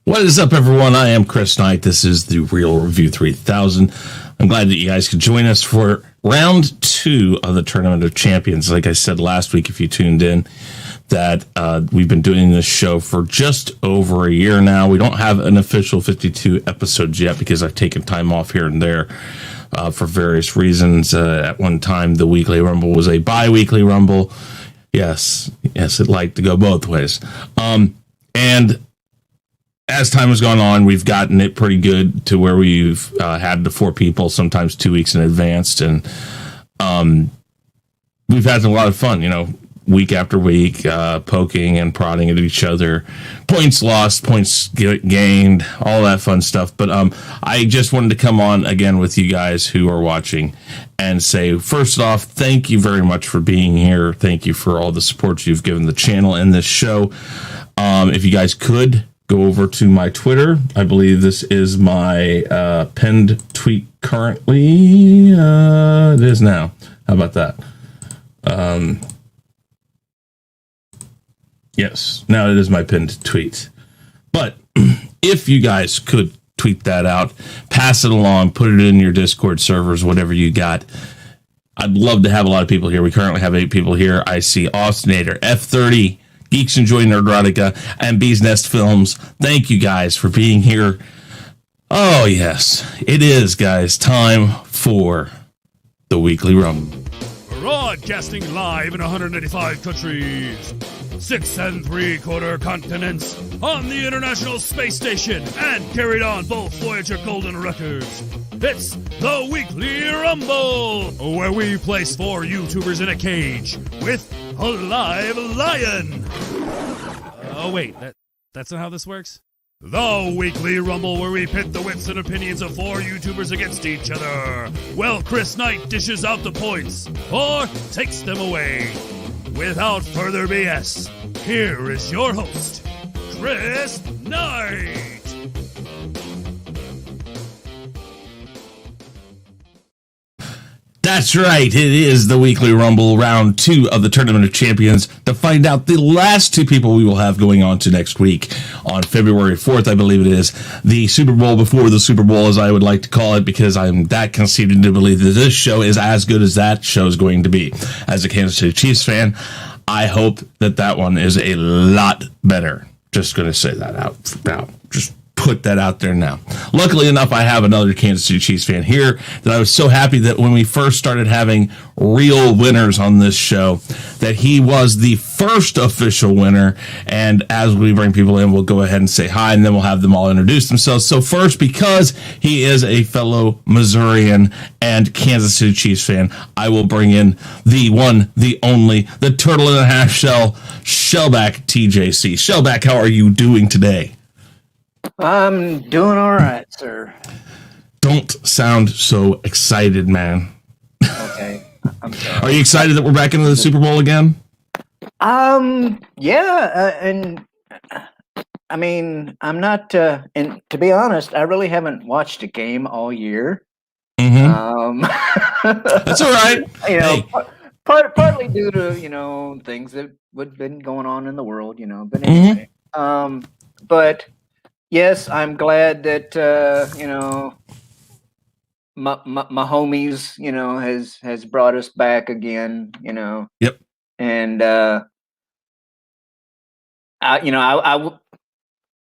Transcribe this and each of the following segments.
What is up, everyone? I am Chris Knight. This is the Real Review 3000. I'm glad that you guys could join us for round 2 of the Tournament of Champions. Like I said last week, if you tuned in, that we've been doing this show for just over a year now. We don't have an official 52 episodes yet because I've taken time off here and there for various reasons. At one time, the Weekly Rumble was a bi-weekly Rumble. Yes, it liked to go both ways. And as time has gone on, we've gotten it pretty good to where we've had the 4 people, sometimes 2 weeks in advance. And we've had a lot of fun, week after week, poking and prodding at each other, points lost, points gained, all that fun stuff. But I just wanted to come on again with you guys who are watching and say, first off, thank you very much for being here. Thank you for all the support you've given the channel and this show. If you guys could go over to my Twitter. I believe this is my pinned tweet currently. It is now. How about that? Yes, now it is my pinned tweet. But if you guys could tweet that out, pass it along, put it in your Discord servers, whatever you got. I'd love to have a lot of people here. We currently have 8 people here. I see Austinator, F30, Geeks Enjoy Nerdotica, and Bees Nest Films. Thank you guys for being here. Oh, yes, it is, guys, time for the Weekly Rumble. Broadcasting live in 195 countries, 6 3/4 continents, on the International Space Station, and carried on both Voyager Golden records. It's the Weekly Rumble, where we place 4 YouTubers in a cage with a live lion. Oh, wait, that's not how this works? The Weekly Rumble, where we pit the wits and opinions of 4 YouTubers against each other. Well, Chris Knight dishes out the points, or takes them away. Without further BS, here is your host, Chris Knight. That's right. It is the Weekly Rumble, round 2 of the Tournament of Champions, to find out the last 2 people we will have going on to next week on February 4th, I believe it is, the Super Bowl before the Super Bowl, as I would like to call it, because I'm that conceited to believe that this show is as good as that show is going to be. As a Kansas City Chiefs fan, I hope that one is a lot better. Just going to say that out now. Just put that out there now. Luckily enough, I have another Kansas City Chiefs fan here that I was so happy that when we first started having real winners on this show, that he was the first official winner. And as we bring people in, we'll go ahead and say hi, and then we'll have them all introduce themselves. So first, because he is a fellow Missourian and Kansas City Chiefs fan, I will bring in the one, the only, the turtle and a half shell, Shellback TJC. Shellback, how are you doing today? I'm doing all right, sir. Don't sound so excited, man. Okay. I'm sorry. Are you excited that we're back into the Super Bowl again? Yeah, and I mean, I'm not, and to be honest, I really haven't watched a game all year. Mm-hmm. That's all right. Hey. Partly due to, things that would have been going on in the world, but anyway. Mm-hmm. But yes, I'm glad that my homies, has brought us back again. Yep. And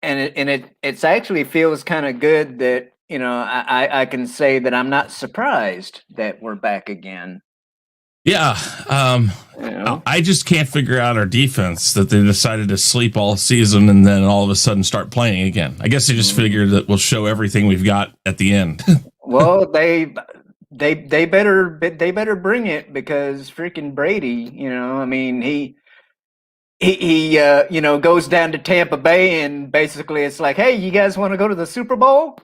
it actually feels kind of good that I can say that I'm not surprised that we're back again. Yeah, I just can't figure out our defense, that they decided to sleep all season and then all of a sudden start playing again. I guess they just figured that we'll show everything we've got at the end. Well, they better bring it, because freaking Brady, he goes down to Tampa Bay and basically it's like, hey, you guys want to go to the Super Bowl?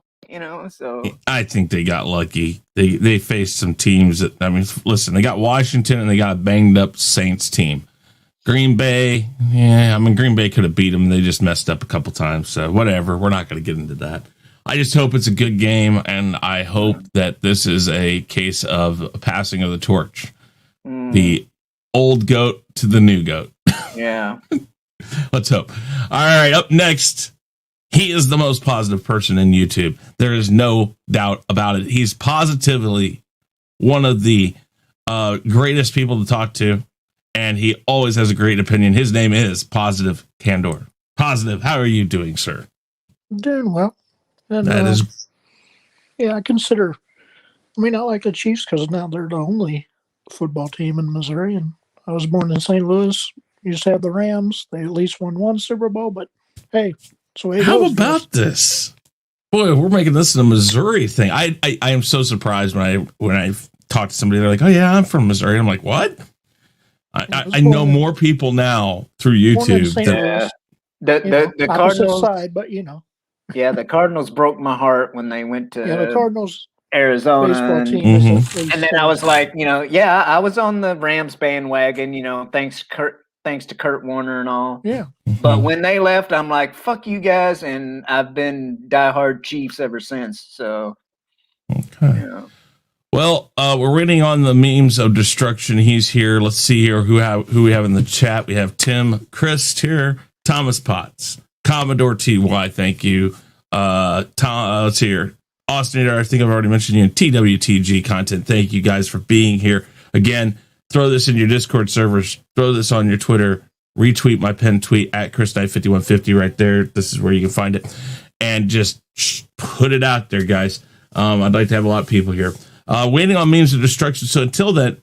So I think they got lucky. They faced some teams that, listen, they got Washington and they got a banged up Saints team. Green Bay, Green Bay could have beat them. They just messed up a couple times. So whatever, we're not going to get into that. I just hope it's a good game, and I hope that this is a case of passing of the torch. The old goat to the new goat. Yeah. Let's hope. All right, up next, He is the most positive person in YouTube. There is no doubt about it. He's positively one of the greatest people to talk to, and he always has a great opinion. His name is Positive Candor. Positive, how are you doing, sir? Doing well. And, That is... Yeah, I like the Chiefs because now they're the only football team in Missouri, and I was born in St. Louis. Used to have the Rams. They at least won one Super Bowl, but hey, so how about this? Boy, we're making this a Missouri thing. I am so surprised when I talk to somebody. They're like, "Oh yeah, I'm from Missouri." I'm like, "What?" I know more people now through YouTube. The Cardinals side, but yeah, the Cardinals broke my heart when they went to the Cardinals Arizona, baseball team. And then I was like, yeah, I was on the Rams bandwagon, thanks to Kurt Warner and all. Yeah. But when they left, I'm like, fuck you guys, and I've been diehard Chiefs ever since. So, okay. Well, we're waiting on the memes of destruction. He's here. Let's see here who we have in the chat. We have Tim, Chris here, Thomas Potts, Commodore TY. Thank you. Let's hear Austin. I think I've already mentioned you in TWTG content. Thank you guys for being here again. Throw this in your Discord servers. Throw this on your Twitter. Retweet my pinned tweet at ChrisKnight5150 right there. This is where you can find it. And just put it out there, guys. I'd like to have a lot of people here. Waiting on memes of destruction. So until then,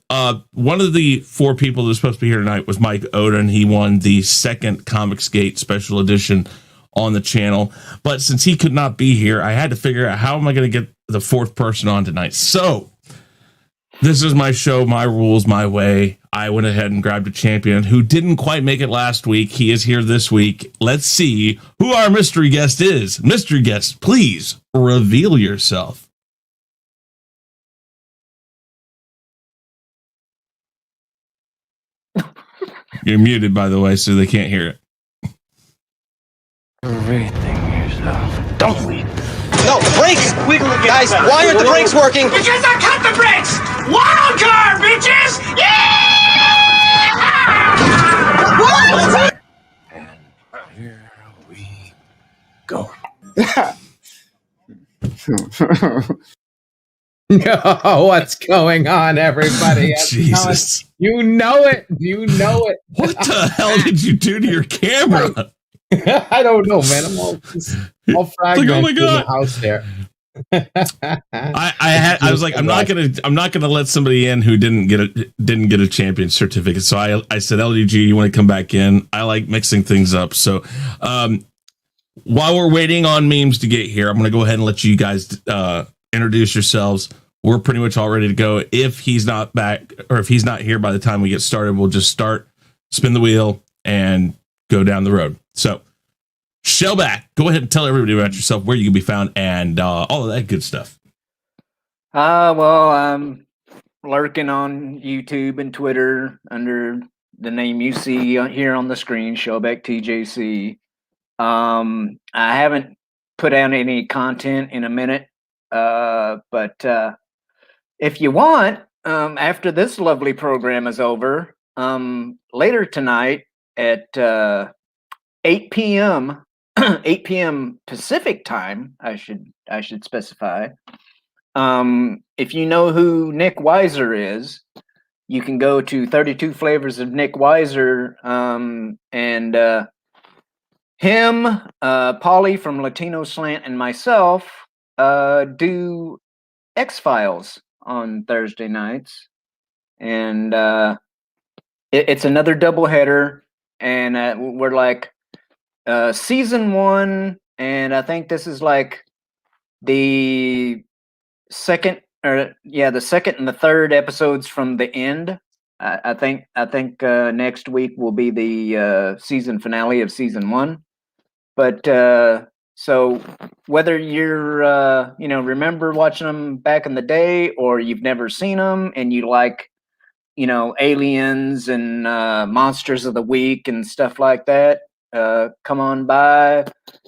one of the 4 people that was supposed to be here tonight was Mike Odin. He won the second Comicsgate special edition on the channel. But since he could not be here, I had to figure out how am I going to get the 4th person on tonight. So this is my show, my rules, my way. I went ahead and grabbed a champion who didn't quite make it last week. He is here this week. Let's see who our mystery guest is. Mystery guest, please reveal yourself. You're muted, by the way, so they can't hear it. Everything yourself. Don't leave. No, brakes! Wiggle again. Guys, why aren't the brakes working? Because I cut the brakes! Wild card, bitches! Yeah! What? And here we go. What's going on, everybody? Jesus. You know it. You know it. What the hell did you do to your camera? I don't know, man. I'm all fragmented oh my God. in the house there. I was like, I'm not gonna let somebody in who didn't get a champion certificate. So I said, LDG, you want to come back in? I like mixing things up. So while we're waiting on memes to get here, I'm gonna go ahead and let you guys introduce yourselves. We're pretty much all ready to go. If he's not back, or if he's not here by the time we get started, we'll just spin the wheel, and go down the road. So, Shellback, go ahead and tell everybody about yourself, where you can be found, and all of that good stuff. Well, I'm lurking on YouTube and Twitter under the name you see here on the screen, Shellback TJC. I haven't put out any content in a minute, but if you want, after this lovely program is over, later tonight at 8 p.m. 8 p.m. Pacific time, I should specify. If you know who Nick Weiser is, you can go to 32 Flavors of Nick Weiser, and him, Polly from Latino Slant, and myself do X-Files on Thursday nights, and it's another doubleheader, and we're like season 1, and I think this is like the second and the third episodes from the end. I think next week will be the season finale of season 1. But so whether you're remember watching them back in the day, or you've never seen them and you like aliens and monsters of the week and stuff like that, come on by.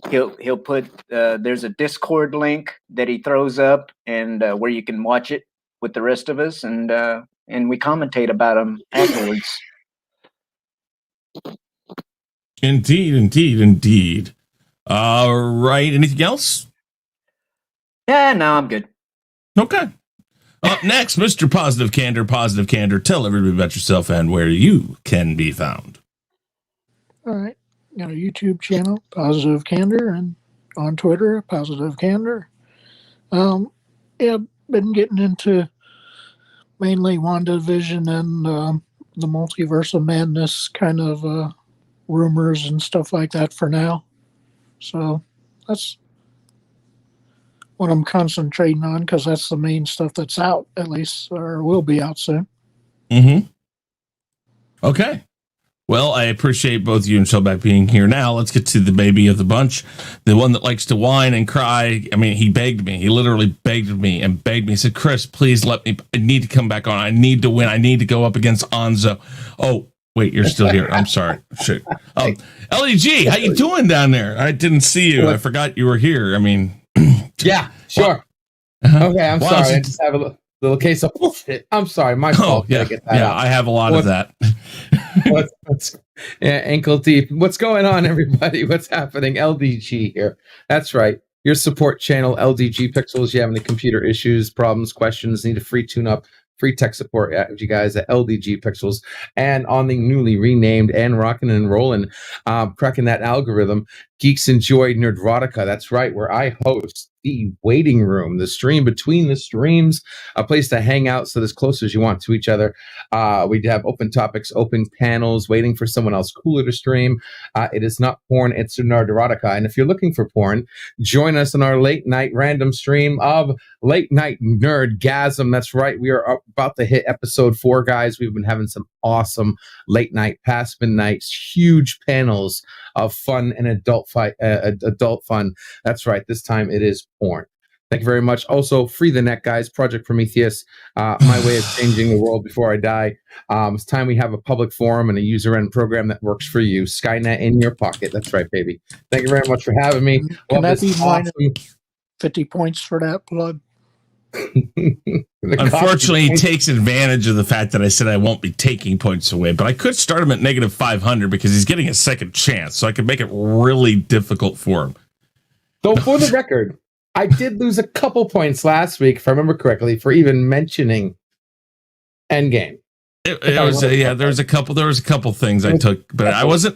He'll put there's a Discord link that he throws up, and where you can watch it with the rest of us, and we commentate about them afterwards. Indeed. All right. Anything else? Yeah, no, I'm good. Okay. Up next, Mr. Positive Candor. Positive Candor. Tell everybody about yourself and where you can be found. All right. Got a YouTube channel, Positive Candor, and on Twitter, Positive Candor. Yeah, been getting into mainly WandaVision and the Multiverse of Madness kind of rumors and stuff like that for now. So that's what I'm concentrating on because that's the main stuff that's out, at least, or will be out soon. Mm-hmm. Okay. Well, I appreciate both you and Shellback being here. Now, let's get to the baby of the bunch, the one that likes to whine and cry. I mean, he begged me. He literally begged me. He said, Chris, please let me. I need to come back on. I need to win. I need to go up against Anzo. Oh, wait, you're still here. I'm sorry. Shit. LEG, how you doing down there? I didn't see you. I forgot you were here. I mean. Yeah, sure. Okay, I'm sorry. I just have a little case of bullshit. I'm sorry. My fault. Yeah, I have a lot of that. Ankle deep. What's going on, everybody? What's happening? LDG here. That's right. Your support channel, LDG Pixels. You have any computer issues, problems, questions, need a free tune-up, free tech support at you guys at LDG Pixels, and on the newly renamed and rocking and rolling, cracking that algorithm, Geeks Enjoy Nerdrotica. That's right, where I host the waiting room, the stream between the streams, a place to hang out, sit as close as you want to each other. We have open topics, open panels, waiting for someone else cooler to stream. It is not porn, it's Nerdrotica. And if you're looking for porn, join us in our late night random stream of Late Night Nerdgasm. That's right, we are about to hit episode 4, guys. We've been having some awesome late night, past midnights, huge panels of fun and adult fun. That's right, this time it is porn. Thank you very much. Also, free the net, guys. Project Prometheus, my way of changing the world before I die. It's time we have a public forum and a user-end program that works for you. Skynet in your pocket. That's right, baby. Thank you very much for having me. Can that be awesome. 50 points for that plug? Unfortunately, he takes advantage of the fact that I said I won't be taking points away, but I could start him at negative 500 because he's getting a second chance, so I could make it really difficult for him. So for the record, I did lose a couple points last week, if I remember correctly, for even mentioning Endgame. There was a couple things I took, but I was a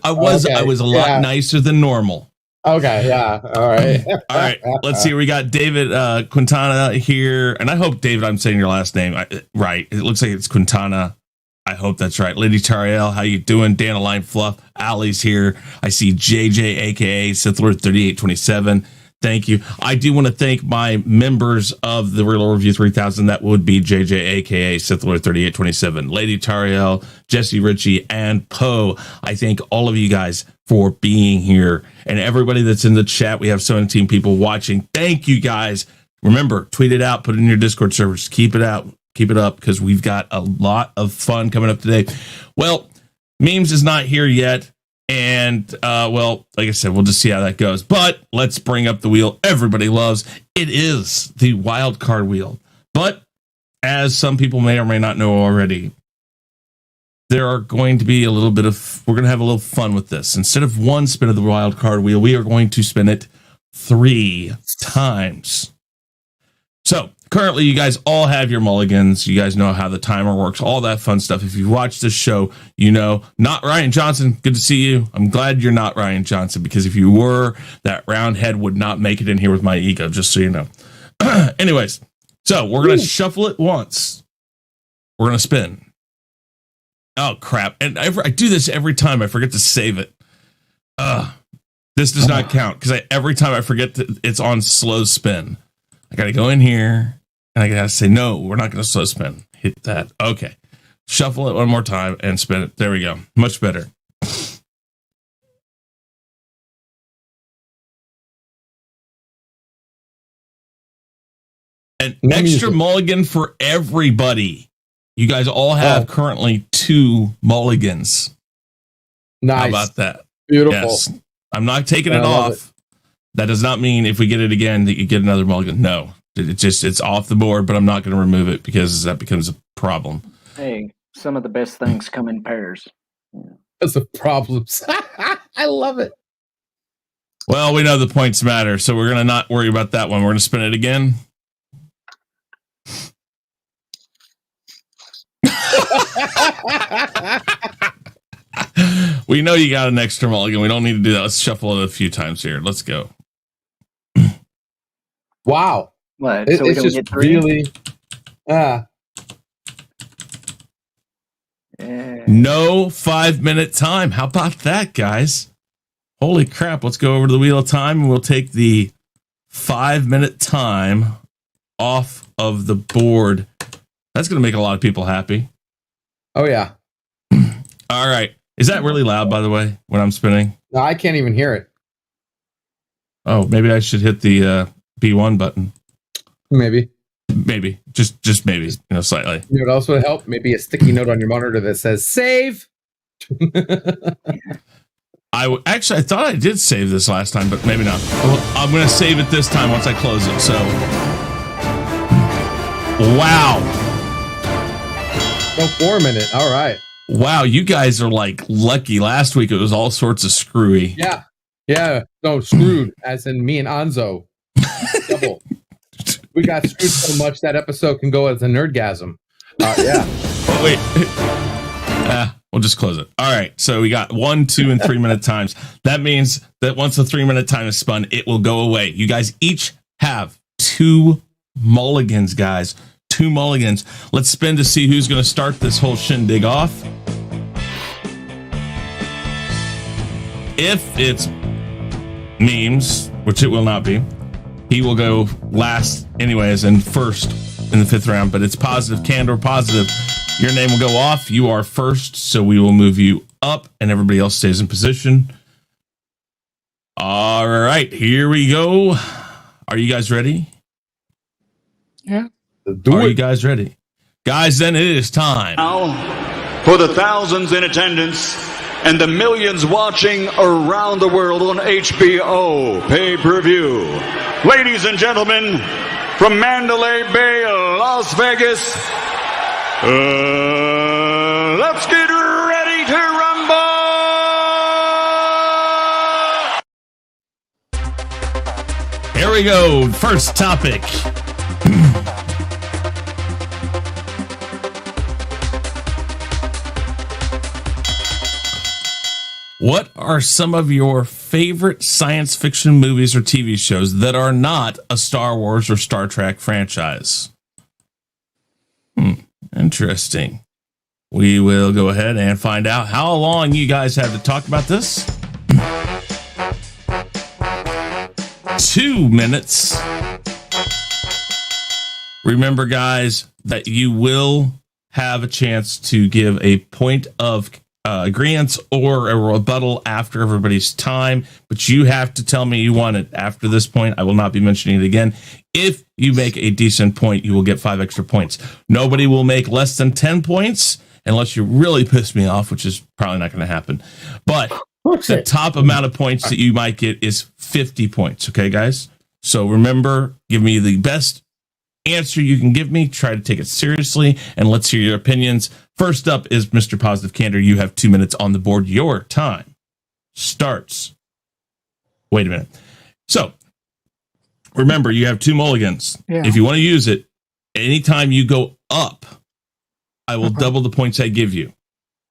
lot nicer than normal. Okay, yeah, all right. All right, let's see. We got David Quintana here, and I hope, David, I'm saying your last name right. It looks like it's Quintana. I hope that's right. Lady Tariel, how you doing? Danaline Fluff, Allie's here. I see JJ, A.K.A. Sithlord 3827. Thank you. I do want to thank my members of the Real Review 3000. That would be JJ, A.K.A. Sithlord 3827, Lady Tariel, Jesse Ritchie, and Poe. I thank all of you guys for being here, and everybody that's in the chat. We have 17 people watching. Thank you guys. Remember, tweet it out, put it in your Discord servers. Keep it out, keep it up, because we've got a lot of fun coming up today. Well, Memes is not here yet, and well, like I said, we'll just see how that goes. But let's bring up the wheel everybody loves. It is the wild card wheel. But as some people may or may not know already, there are going to be we're going to have a little fun with this. Instead of one spin of the wild card wheel, we are going to spin it 3 times. So currently, you guys all have your mulligans. You guys know how the timer works, all that fun stuff. If you watch this show, you know, not Ryan Johnson. Good to see you. I'm glad you're not Ryan Johnson, because if you were, that round head would not make it in here with my ego, just so you know. Anyways, so we're going to shuffle it once. We're going to spin. Oh, crap. And I do this every time. I forget to save it. This does not count, because every time I forget that it's on slow spin. I got to go in here, and I got to say, no, we're not going to slow spin. Hit that. Okay. Shuffle it one more time and spin it. There we go. Much better. An extra mulligan for everybody. You guys all have currently 2 mulligans. Nice. How about that? Beautiful. Yes. I'm not taking it off. That does not mean if we get it again that you get another mulligan. No, it's off the board, but I'm not going to remove it because that becomes a problem. Hey, some of the best things come in pairs. That's the problems. I love it. Well, we know the points matter, so we're going to not worry about that one. We're going to spin it again. We know you got an extra mulligan. We don't need to do that. Let's shuffle it a few times here. Let's go. Wow. What? It, So we it's don't just get three? really. No 5-minute time. How about that, guys? Holy crap. Let's go over to the Wheel of Time and we'll take the 5-minute time off of the board. That's going to make a lot of people happy. Oh, yeah. All right. Is that really loud, by the way, when I'm spinning? No, I can't even hear it. Oh, maybe I should hit the B1 button. Maybe. Just maybe, slightly. You know what else would help? Maybe a sticky note on your monitor that says save. I thought I did save this last time, but maybe not. Well, I'm going to save it this time once I close it. So, wow. No 4-minute. All right. Wow, you guys are like lucky. Last week it was all sorts of screwy. Yeah. Yeah. No, screwed, as in me and Anzo. Double. We got screwed so much that episode can go as a nerdgasm. Yeah. Oh, wait. We'll just close it. All right. So we got 1, 2, and 3-minute times. That means that once the 3-minute time is spun, it will go away. You guys each have 2 mulligans, guys. 2 mulligans. Let's spin to see who's going to start this whole shindig off. If it's memes, which it will not be, he will go last anyways and first in the 5th round, but it's positive, candor positive. Your name will go off. You are first, so we will move you up and everybody else stays in position. All right, here we go. Are you guys ready? Yeah. Are you guys ready? Guys, then it is time. Now, for the thousands in attendance and the millions watching around the world on HBO pay-per-view. Ladies and gentlemen, from Mandalay Bay, Las Vegas, let's get ready to rumble! Here we go. First topic. What are some of your favorite science fiction movies or TV shows that are not a Star Wars or Star Trek franchise? Interesting. We will go ahead and find out how long you guys have to talk about this. 2 minutes. Remember, guys, that you will have a chance to give a point of agreement or a rebuttal after everybody's time, but you have to tell me you want it after this point. I will not be mentioning it again. If you make a decent point, you will get 5 extra points. Nobody will make less than 10 points unless you really piss me off, which is probably not going to happen. But the top amount of points that you might get is 50 points. Okay, guys? So remember, give me the best answer you can give me. Try to take it seriously, and let's hear your opinions. First up is Mr. Positive Candor. You have 2 minutes on the board. Your time starts. Wait a minute. So remember, you have 2 mulligans. Yeah. If you want to use it, anytime you go up, I will double the points I give you.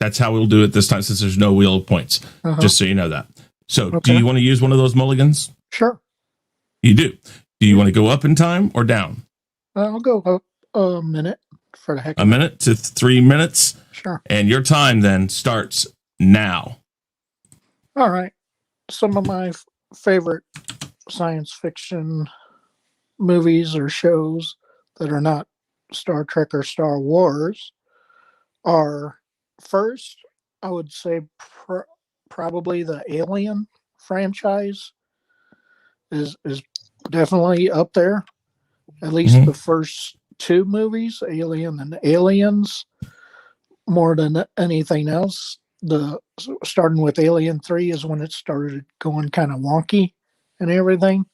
That's how we'll do it this time, since there's no wheel of points. Just so you know that. So do you want to use one of those mulligans? Sure. You do. Do you want to go up in time or down? I'll go up a minute for the heck of it. A minute to 3 minutes. Sure. And your time then starts now. All right. Some of my favorite science fiction movies or shows that are not Star Trek or Star Wars are, first, I would say probably the Alien franchise is definitely up there. At least the first 2 movies, Alien and Aliens, more than anything else. Starting with Alien 3 is when it started going kind of wonky and everything.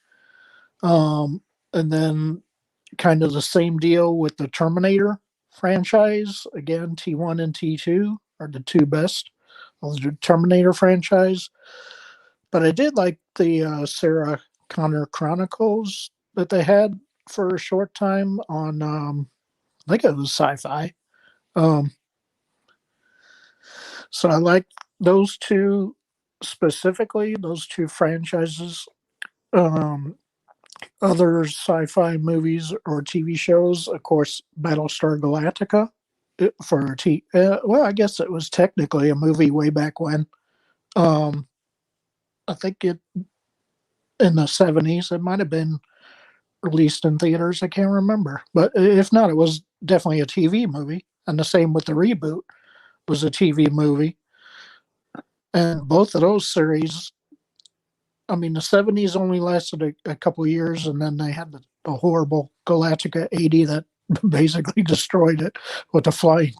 And then kind of the same deal with the Terminator franchise. Again, T1 and T2 are the 2 best of the Terminator franchise. But I did like the Sarah Connor Chronicles that they had for a short time on, I think it was Sci-Fi. So I like those two specifically, those two franchises. Other sci-fi movies or TV shows, of course, Battlestar Galactica. Well, I guess it was technically a movie way back when. I think it in the 70s. It might have been released in theaters. I can't remember, but if not, it was definitely a TV movie. And the same with the reboot was a TV movie. And both of those series, I mean, the 70s only lasted a couple of years, and then they had the horrible Galactica 80 that basically destroyed it with the flying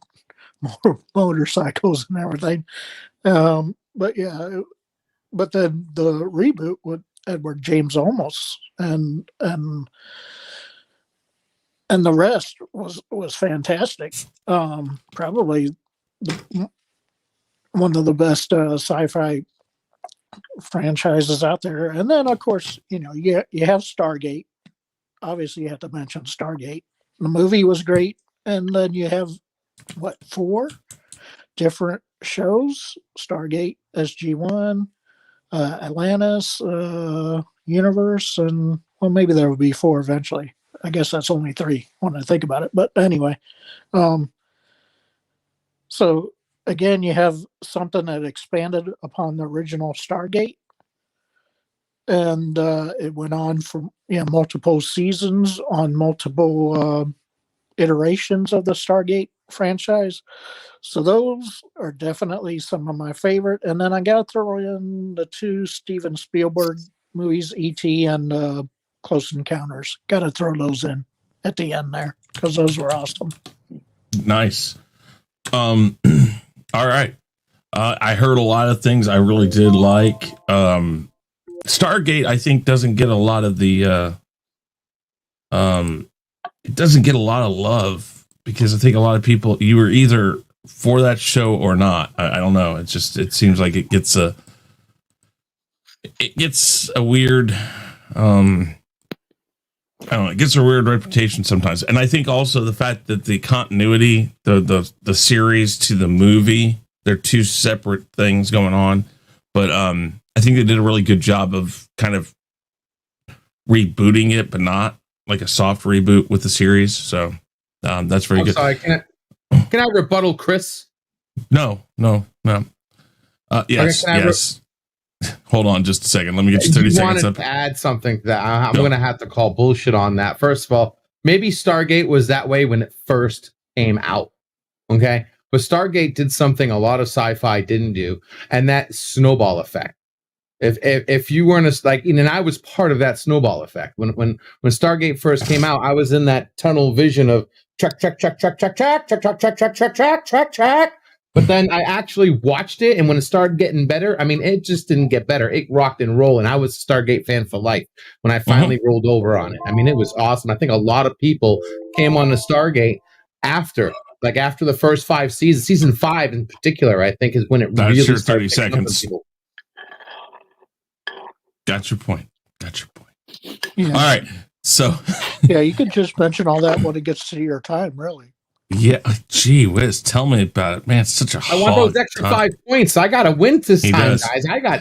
motorcycles and everything. But yeah, but then the reboot with Edward James Olmos and the rest was fantastic. Probably one of the best sci-fi franchises out there. And then, of course, you have Stargate. Obviously, you have to mention Stargate. The movie was great. And then you have, 4 different shows? Stargate, SG-1, Atlantis, Universe, and, well, maybe there will be 4 eventually. I guess that's only 3 when I think about it. But anyway, so again, you have something that expanded upon the original Stargate, and it went on for multiple seasons on multiple iterations of the Stargate franchise. So those are definitely some of my favorite. And then I got to throw in the 2 Steven Spielberg movies, E.T. and Close Encounters. Got to throw those in at the end there because those were awesome. Nice. All right. I heard a lot of things I really did like. Stargate, I think, doesn't get a lot of the it doesn't get a lot of love because I think a lot of people, you were either for that show or not. I don't know. It seems like it gets a weird I don't know, it gets a weird reputation sometimes. And I think also the fact that the continuity, the series to the movie, they're 2 separate things going on. But I think they did a really good job of kind of rebooting it, but not like a soft reboot with the series. So that's very good. Sorry, can I rebuttal Chris? No. Yes, okay, yes. Hold on just a second. Let me get you 30 seconds up. To add something to that, I'm going to have to call bullshit on that. First of all, maybe Stargate was that way when it first came out. Okay. But Stargate did something a lot of sci-fi didn't do, and that snowball effect. If you weren't and I was part of that snowball effect. When Stargate first came out, I was in that tunnel vision of check. But then I actually watched it, and when it started getting better, I mean, it just didn't get better. It rocked and rolled, and I was a Stargate fan for life when I finally rolled over on it. I mean, it was awesome. I think a lot of people came on the Stargate after the first 5 seasons. Season 5 in particular, I think, is when it really started 30 seconds. Got your point. Yeah. All right. So yeah, you could just mention all that when it gets to your time, really. Yeah, gee whiz, tell me about it, man. It's such a I want those extra 5 points. I gotta win this time, guys.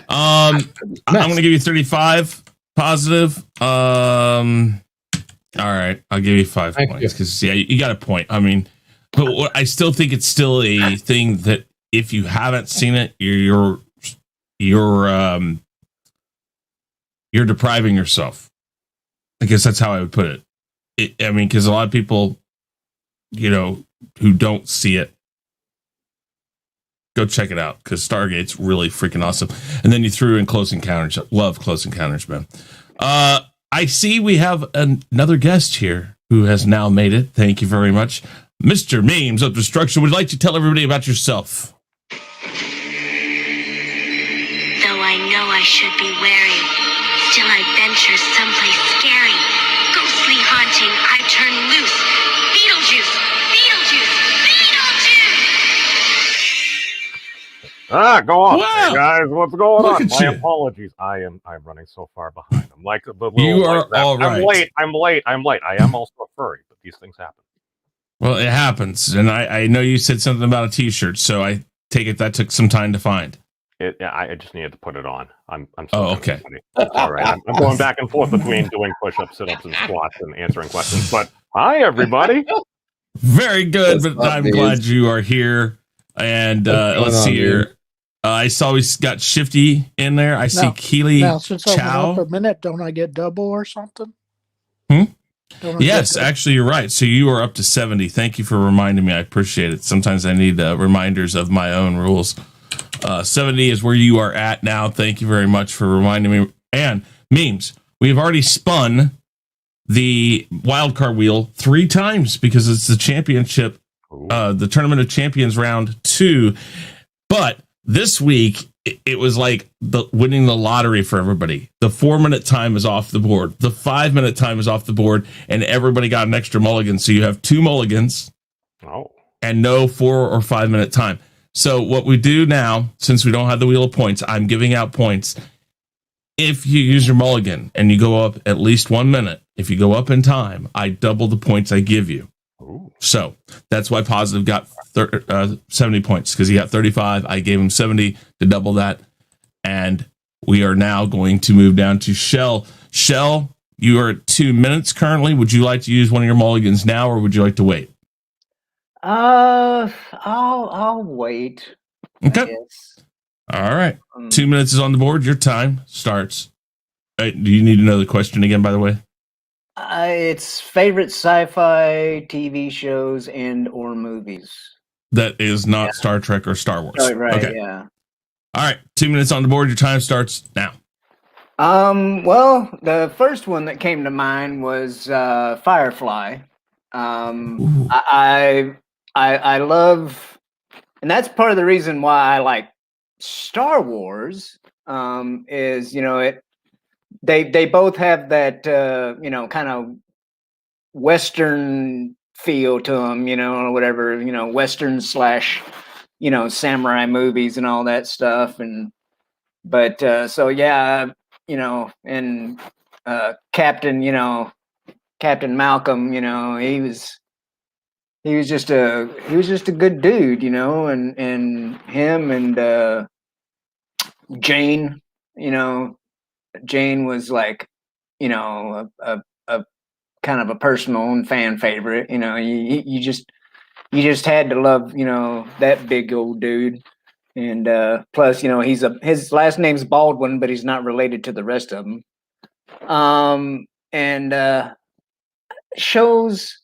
I'm gonna give you 35 positive. All right, I'll give you 5 points because you got a point. I mean, but I still think it's still a thing that if you haven't seen it, you're depriving yourself. I guess that's how I would put it. I mean, because a lot of people, who don't see it, go check it out because Stargate's really freaking awesome. And then you threw in Close Encounters. Love Close Encounters, man. I see we have another guest here who has now made it. Thank you very much. Mr. Memes of Destruction, would you like to tell everybody about yourself? Though I know I should be wary, still I venture someplace scary. Ghostly haunting, I turn loose. Beetlejuice! Go on, Wow. hey guys. What's going Look on? at My you. apologies. I'm running so far behind. I'm like the little. You are white rabbit. all right. I'm late. I am also a furry, but these things happen. Well, it happens, and I know you said something about a T-shirt, so I take it that took some time to find. I just needed to put it on. I'm okay. It's all right. I'm going back and forth between doing push-ups, sit-ups, and squats, and answering questions. But hi, everybody. Very good, What's but up, I'm dude? glad you are here. And let's see here. I saw we got Shifty in there. I see Keely Now, since I went Chow. up a minute, don't I get double or something? Yes, actually, you're right. So you are up to 70. Thank you for reminding me. I appreciate it. Sometimes I need reminders of my own rules. 70 is where you are at now. Thank you very much for reminding me. And memes. We've already spun the wildcard wheel 3 times because it's the championship, the Tournament of Champions round 2. But this week, it was like winning the lottery for everybody. The 4-minute time is off the board. The 5-minute time is off the board, and everybody got an extra mulligan. So you have 2 mulligans and no 4 or 5-minute time. So what we do now, since we don't have the wheel of points, I'm giving out points. If you use your mulligan and you go up at least 1 minute, if you go up in time, I double the points I give you. So that's why Positive got 70 points, because he got 35. I gave him 70 to double that. And we are now going to move down to Shell. Shell, you are at 2 minutes currently. Would you like to use one of your mulligans now, or would you like to wait? I'll wait. Okay. All right. 2 minutes is on the board. Your time starts. Do you need to know the question again, by the way? It's favorite sci-fi TV shows and or movies. That is not Star Trek or Star Wars. Right, okay. yeah. All right. 2 minutes on the board. Your time starts now. Well, the first one that came to mind was Firefly. I love, and that's part of the reason why I like Star Wars. Is they both have that kind of Western feel to them, or whatever, Western / samurai movies and all that stuff. And so yeah, and Captain Malcolm, he was just a good dude, and him and Jane, Jane was like, a kind of a personal and fan favorite. You just had to love, that big old dude. And plus, his last name's Baldwin, but he's not related to the rest of them. And shows,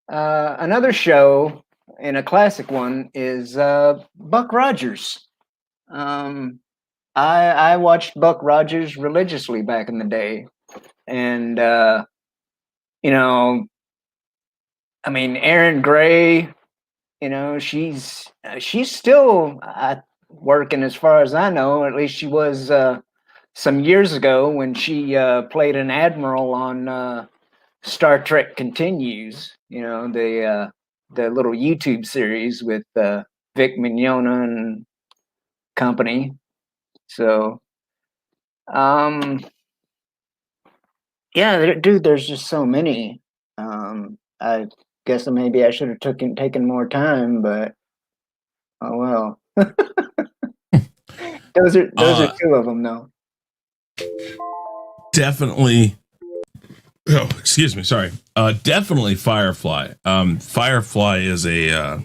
another show and a classic one is Buck Rogers. I watched Buck Rogers religiously back in the day. And, Erin Gray, she's still working as far as I know. At least she was some years ago when she played an admiral on Star Trek Continues, the little YouTube series with Vic Mignogna and company. So, yeah, dude, there's just so many. I guess maybe I should have taken more time, but oh well. those are 2 of them, though. Definitely. Oh, excuse me. Sorry. Definitely Firefly. Firefly is a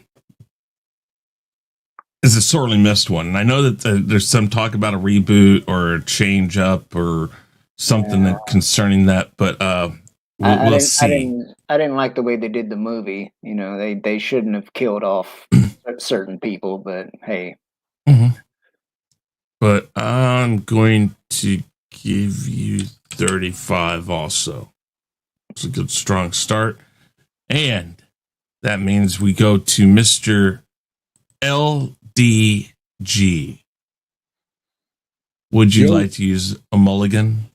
sorely missed one, and I know that there's some talk about a reboot or a change up or something concerning that, but we'll see. I didn't like the way they did the movie. They shouldn't have killed off certain people, but hey. Mm-hmm. But I'm going to give you 35 also. It's a good strong start. And that means we go to Mr. LDG. Would you like to use a mulligan?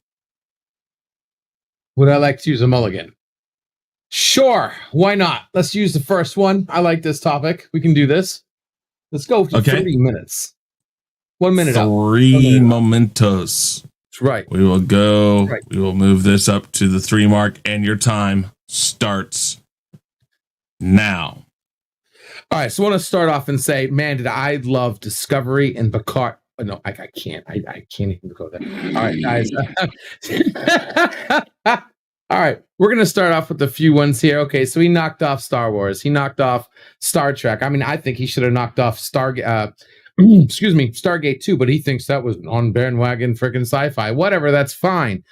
Would I like to use a mulligan? Sure. Why not? Let's use the first one. I like this topic. We can do this. Let's go for 30 minutes. 1 minute up. 3 mementos. That's right. We will go. Right. We will move this up to the 3 mark, and your time starts now. All right. So I want to start off and say, man, did I love Discovery and Picard. Oh, no, I can't. I can't even go there. All right, guys. All right. We're going to start off with a few ones here. Okay. So he knocked off Star Wars. He knocked off Star Trek. I mean, I think he should have knocked off Stargate 2, but he thinks that was on bandwagon freaking sci-fi. Whatever. That's fine.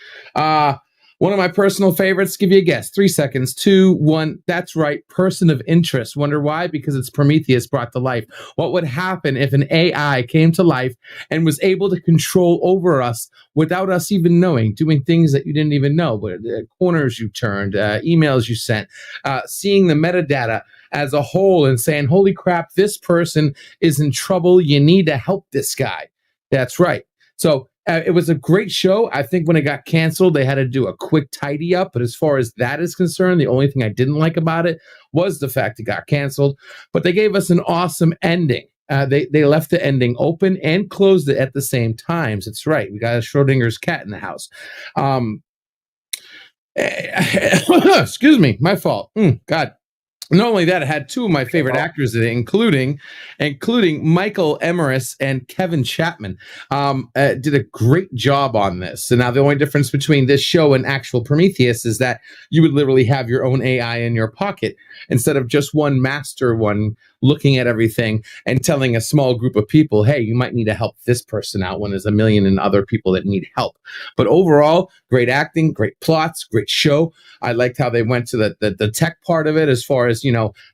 One of my personal favorites, give you a guess. 3 seconds. 2, 1. That's right. Person of interest. Wonder why? Because it's Prometheus brought to life. What would happen if an AI came to life and was able to control over us without us even knowing, doing things that you didn't even know, but corners you turned, emails you sent, seeing the metadata as a whole and saying, holy crap, this person is in trouble. You need to help this guy. That's right. So it was a great show. I think when it got canceled, they had to do a quick tidy up. But as far as that is concerned, the only thing I didn't like about it was the fact it got canceled. But they gave us an awesome ending. They left the ending open and closed it at the same time. That's right. We got a Schrodinger's cat in the house. Excuse me. My fault. God. Not only that, it had 2 of my favorite actors in it, including Michael Emeris and Kevin Chapman. Did a great job on this. And now the only difference between this show and actual Prometheus is that you would literally have your own AI in your pocket instead of just one master one looking at everything and telling a small group of people, hey, you might need to help this person out when there's a million and other people that need help. But overall, great acting, great plots, great show. I liked how they went to the tech part of it as far as,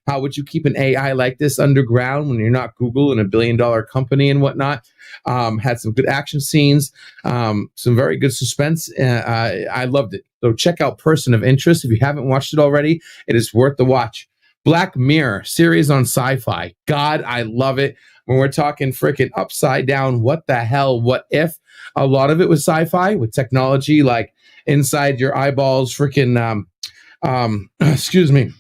how would you keep an AI like this underground when you're not Google and $1 billion company and whatnot. Had some good action scenes, some very good suspense. I loved it. So check out Person of Interest. If you haven't watched it already, it is worth the watch. Black Mirror series on sci-fi. God, I love it. When we're talking freaking upside down, what the hell, what if? A lot of it was sci-fi with technology like inside your eyeballs, freaking, excuse me,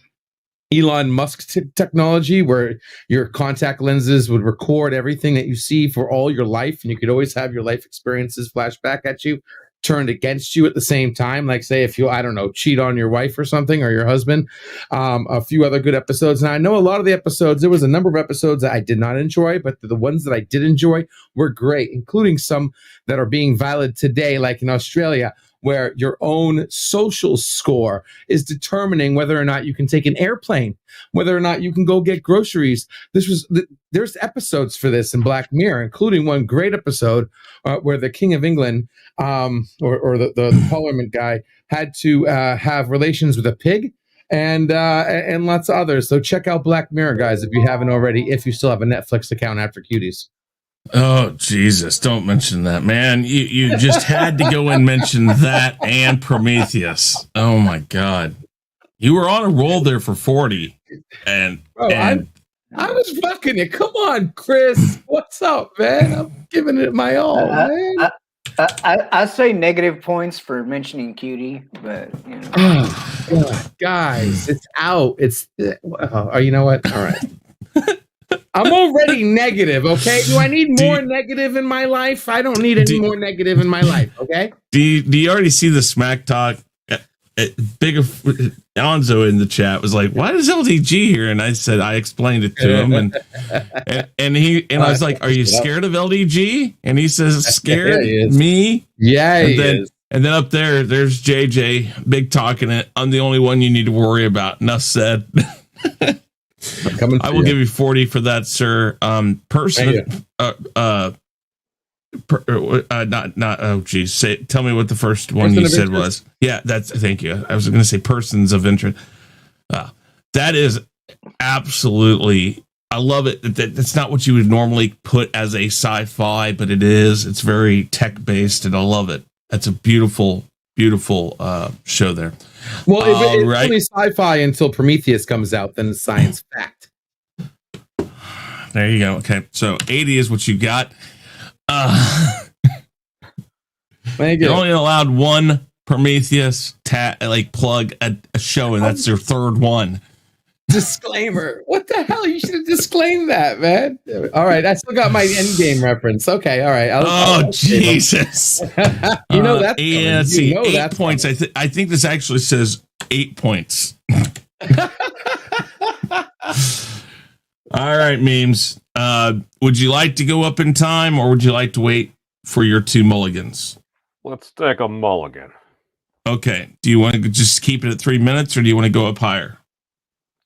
Elon Musk technology where your contact lenses would record everything that you see for all your life. And you could always have your life experiences flash back at you, turned against you at the same time. Like say, if you, I don't know, cheat on your wife or something or your husband, a few other good episodes. And I know a lot of the episodes, there was a number of episodes that I did not enjoy, but the ones that I did enjoy were great, including some that are being valid today, like in Australia, where your own social score is determining whether or not you can take an airplane, whether or not you can go get groceries. There's episodes for this in Black Mirror, including one great episode where the King of England or the Parliament guy had to have relations with a pig and lots of others. So check out Black Mirror, guys, if you haven't already, if you still have a Netflix account after Cuties. Oh, Jesus, don't mention that, man. You just had to go and mention that and Prometheus. Oh, my God. You were on a roll there for 40. And I was fucking it. Come on, Chris. What's up, man? I'm giving it my all, man. I say negative points for mentioning Cutie, but, Oh, God, guys, it's out. It's, you know what? All right. I'm already negative, okay? Do I need more negative in my life? I don't need any more negative in my life, okay? Do you already see the smack talk? Big Alonzo in the chat was like, "Why is LDG here?" And I said, I explained it to him, and I was like, "Are you scared of LDG?" And he says, "Scared me?" Yeah, and then up there's JJ, big talking it. I'm the only one you need to worry about. Enough said. I will give you 40 for that, sir. Tell me what the first one you said was. Yeah, thank you. I was going to say persons of interest. That is absolutely, I love it. That's not what you would normally put as a sci-fi, but it is. It's very tech-based, and I love it. That's a beautiful show there. Well, it's only sci-fi until Prometheus comes out, then it's science fact. There you go. Okay, so 80 is what you got. You're only allowed one Prometheus plug a show, and that's your third one. Disclaimer. What the hell? You should have disclaimed that, man. All right. I still got my Endgame reference. Okay. All right. Oh, Jesus. You know that's and coming. see, You know 8 that's points. coming. I think this actually says 8 points. All right, memes. Would you like to go up in time, or would you like to wait for your 2 mulligans? Let's take a mulligan. Okay. Do you want to just keep it at 3 minutes, or do you want to go up higher?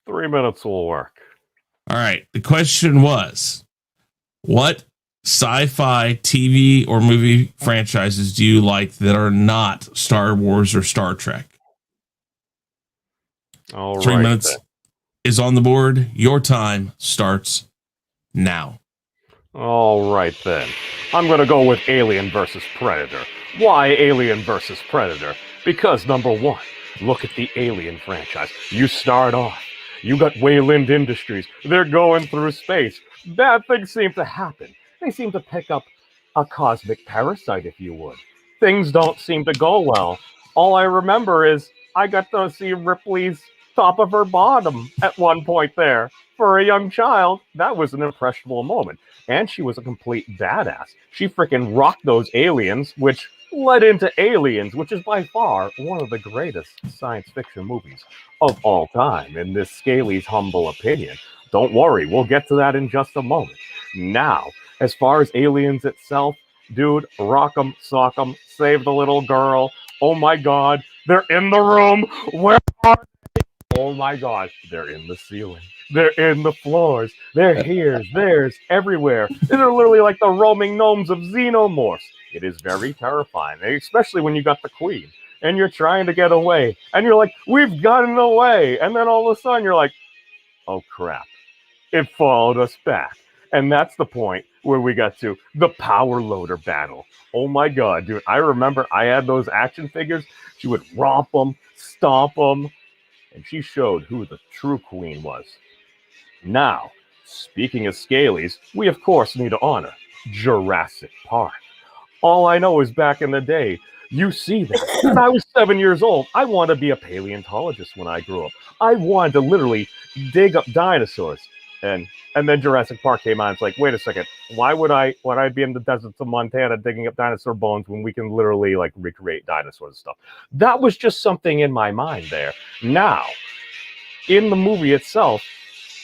3 minutes will work. All right. The question was, what sci-fi TV or movie franchises do you like that are not Star Wars or Star Trek? All 3 right, minutes then. is on the board. Your time starts now. All right, then. I'm going to go with Alien versus Predator. Why Alien versus Predator? Because, number one, look at the Alien franchise. You start off. You got Wayland Industries. They're going through space. Bad things seem to happen. They seem to pick up a cosmic parasite, if you would. Things don't seem to go well. All I remember is I got to see Ripley's top of her bottom at one point there. For a young child, that was an impressionable moment. And she was a complete badass. She freaking rocked those aliens, which led into Aliens, which is by far one of the greatest science fiction movies of all time, in this Scaly's humble opinion. Don't worry, we'll get to that in just a moment. Now, as far as Aliens itself, dude, rock 'em, sock 'em, save the little girl. Oh my god, they're in the room. Where are they? Oh my god, they're in the ceiling. They're in the floors. They're here, there's, everywhere. They're literally like the roaming gnomes of xenomorphs. It is very terrifying, especially when you got the queen and you're trying to get away. And you're like, we've gotten away. And then all of a sudden you're like, oh crap. It followed us back. And that's the point where we got to the power loader battle. Oh my god, dude. I remember I had those action figures. She would romp them, stomp them. And she showed who the true queen was. Now, speaking of Scalies, we of course need to honor Jurassic Park. All I know is back in the day, you see that. When I was 7 years old, I wanted to be a paleontologist when I grew up. I wanted to literally dig up dinosaurs. And then Jurassic Park came out. It's like, wait a second, why would I be in the deserts of Montana digging up dinosaur bones when we can literally like recreate dinosaurs and stuff? That was just something in my mind there. Now, in the movie itself,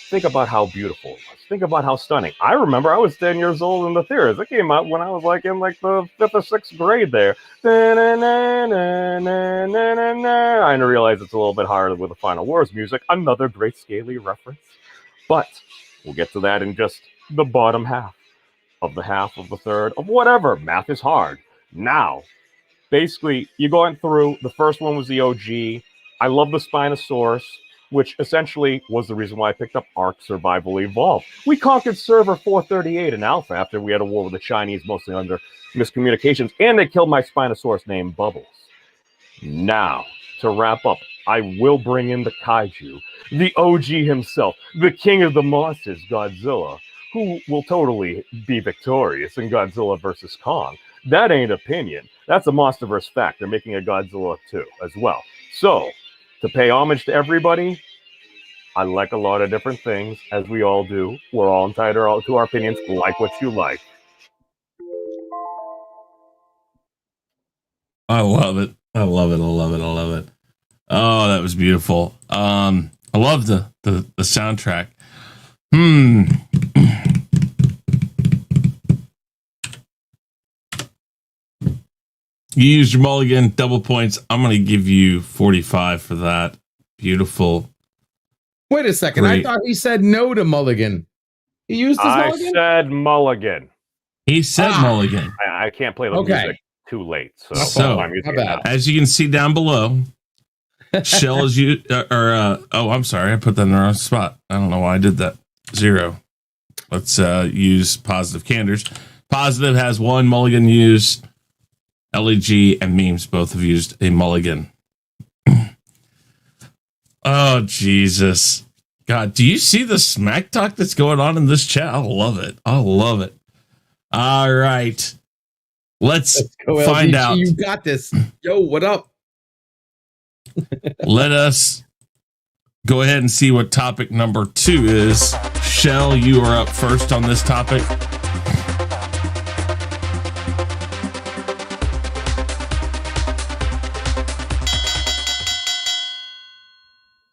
think about how beautiful it was. Think about how stunning. I remember I was 10 years old in the theaters. It came out when I was like in like the 5th or 6th grade there. I realize it's a little bit harder with the Final Wars music. Another great Scaly reference. But we'll get to that in just the bottom half of the third of whatever. Math is hard. Now, basically, you're going through, the first one was the OG. I love the Spinosaurus, which essentially was the reason why I picked up Ark Survival Evolved. We conquered Server 438 in Alpha after we had a war with the Chinese, mostly under miscommunications, and they killed my Spinosaurus named Bubbles. Now, to wrap up, I will bring in the kaiju, the OG himself, the king of the monsters, Godzilla, who will totally be victorious in Godzilla vs. Kong. That ain't opinion. That's a Monsterverse fact. They're making a Godzilla 2 as well. So, to pay homage to everybody, I like a lot of different things, as we all do. We're all entitled to our opinions. Like what you like. I love it. I love it. I love it. I love it. Oh, that was beautiful. I love the soundtrack. You used your mulligan, double points. I'm going to give you 45 for that. Beautiful. Wait a second. Great. I thought he said no to mulligan. He used his mulligan? I said mulligan. He said mulligan. I can't play the music too late. So as you can see down below, Shell is you I'm sorry, I put that in the wrong spot. I don't know why I did that. 0. Let's use positive candors. Positive has 1 mulligan used. LEG and memes both have used a mulligan. Oh Jesus. God, do you see the smack talk that's going on in this chat? I love it. I love it. All right. Let's go, find LDG, out. You got this. Yo, what up? Let us go ahead and see what topic number 2 is. Shell, you are up first on this topic.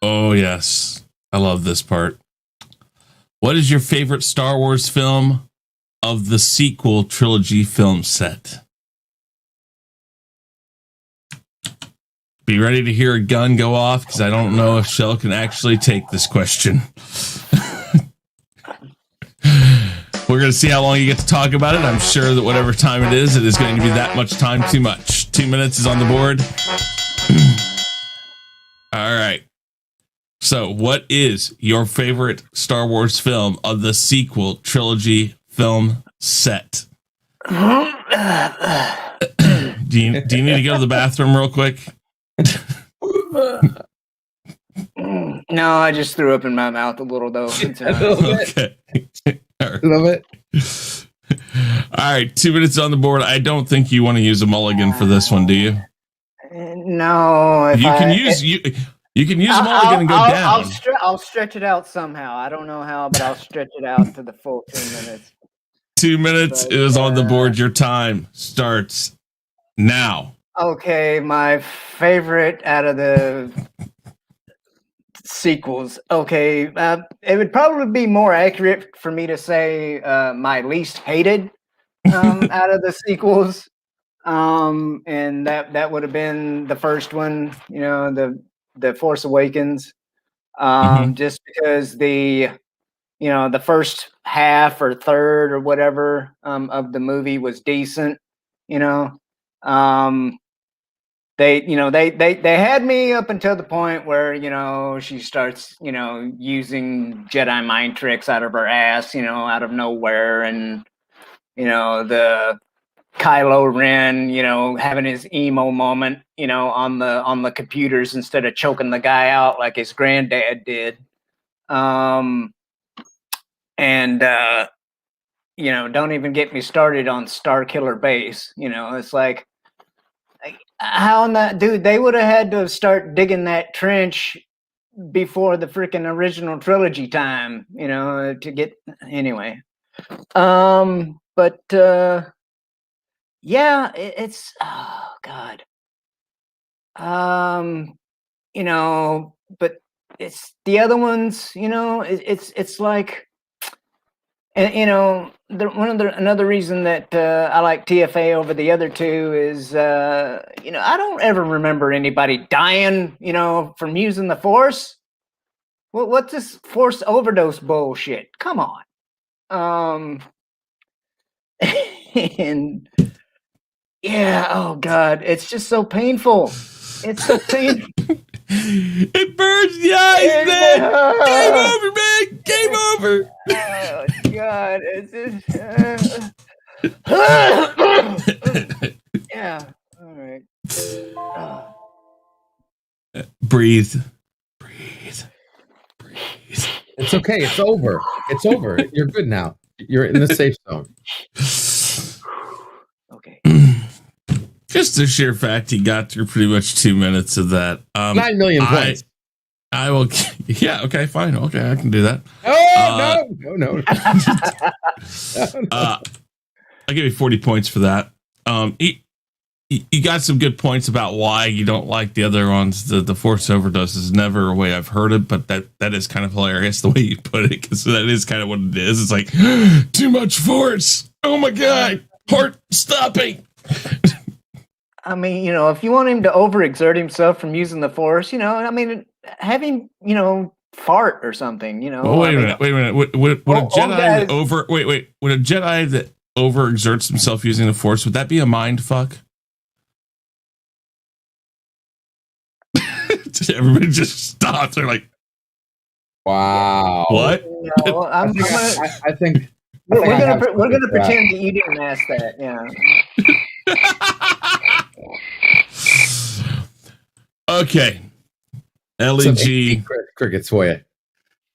Oh, yes. I love this part. What is your favorite Star Wars film of the sequel trilogy film set? Be ready to hear a gun go off, because I don't know if Shell can actually take this question. We're going to see how long you get to talk about it. I'm sure that whatever time it is going to be that much time too much. 2 minutes is on the board. All right. So, what is your favorite Star Wars film of the sequel trilogy film set? Do you need to go to the bathroom real quick? No, I just threw up in my mouth a little, though. Okay. Right. Love it. All right, 2 minutes on the board. I don't think you want to use a mulligan for this one, do you? No. You can use a mulligan and go down. I'll stretch it out somehow. I don't know how, but I'll stretch it out to the full 2 minutes. 2 minutes is on the board. Your time starts now. Okay, my favorite out of the sequels. Okay, it would probably be more accurate for me to say my least hated out of the sequels. And that would have been the first one, the Force Awakens. Just because the first half or third or whatever of the movie was decent, they had me up until the point where, she starts, using Jedi mind tricks out of her ass, out of nowhere. And, the Kylo Ren, having his emo moment, on the computers instead of choking the guy out like his granddad did. And, don't even get me started on Starkiller Base. It's like, how in that, dude, they would have had to start digging that trench before the freaking original trilogy time, to get, anyway. But, yeah, it's, oh God. But it's the other ones, it's like, and, another reason that I like TFA over the other two is, I don't ever remember anybody dying, from using the Force. What's this Force overdose bullshit? Come on. And yeah, oh God, it's just so painful. It's so painful. It burns the eyes, man. Game over, man. Game over. Oh God, it's just. Yeah. All right. Breathe. It's okay. It's over. It's over. You're good now. You're in the safe zone. Okay. Just the sheer fact he got through pretty much 2 minutes of that. 9 million points. I will. Yeah. Okay. Fine. Okay. I can do that. No. I'll give you 40 points for that. You got some good points about why you don't like the other ones. The Force overdose is never a way I've heard it, but that is kind of hilarious the way you put it, because that is kind of what it is. It's like too much Force. Oh my God, heart stopping. I mean, if you want him to overexert himself from using the Force, have him, fart or something, Oh, wait a minute. Would a Jedi that overexerts himself using the Force, would that be a mind fuck? Everybody just stops. They're like, "Wow, what?" No, I think we're gonna pretend that you didn't ask that. Yeah. Okay. LEG crickets for you.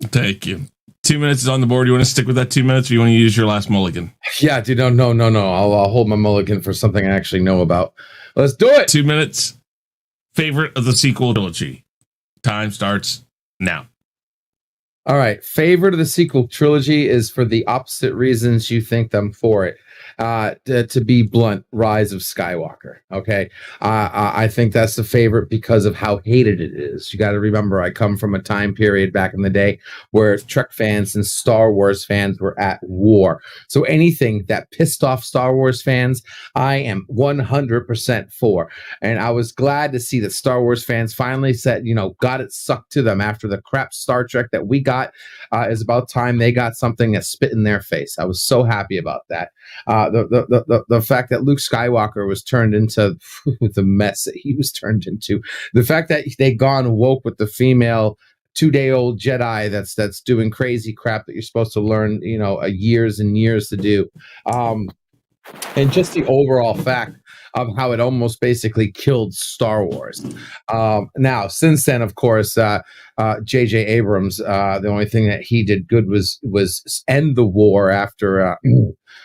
Thank you. 2 minutes is on the board. You want to stick with that 2 minutes, or you want to use your last mulligan? Yeah, dude. No. I'll hold my mulligan for something I actually know about. Let's do it. 2 minutes. Favorite of the sequel trilogy. Time starts now. All right. Favorite of the sequel trilogy is for the opposite reasons you think them for it. To be blunt, Rise of Skywalker. Okay. I think that's the favorite because of how hated it is. You got to remember, I come from a time period back in the day where Trek fans and Star Wars fans were at war. So anything that pissed off Star Wars fans, I am 100% for. And I was glad to see that Star Wars fans finally said, got it sucked to them after the crap Star Trek that we got. Is about time they got something that spit in their face. I was so happy about that. The fact that Luke Skywalker was turned into the mess that he was turned into. The fact that they gone woke with the female 2-day-old Jedi that's doing crazy crap that you're supposed to learn, years and years to do. And just the overall fact of how it almost basically killed Star Wars. Now, since then, of course, J.J. Abrams, the only thing that he did good was end the war after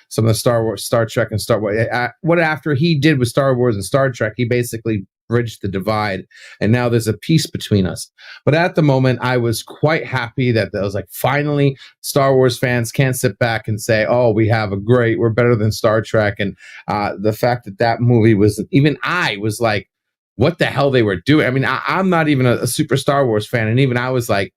some of the Star Trek and Star Wars. What after he did with Star Wars and Star Trek, he basically bridged the divide, and now there's a peace between us. But at the moment, I was quite happy that I was like, finally, Star Wars fans can't sit back and say, "Oh, we're better than Star Trek." And the fact that movie was, even I was like, what the hell they were doing? I mean, I'm not even a super Star Wars fan, and even I was like,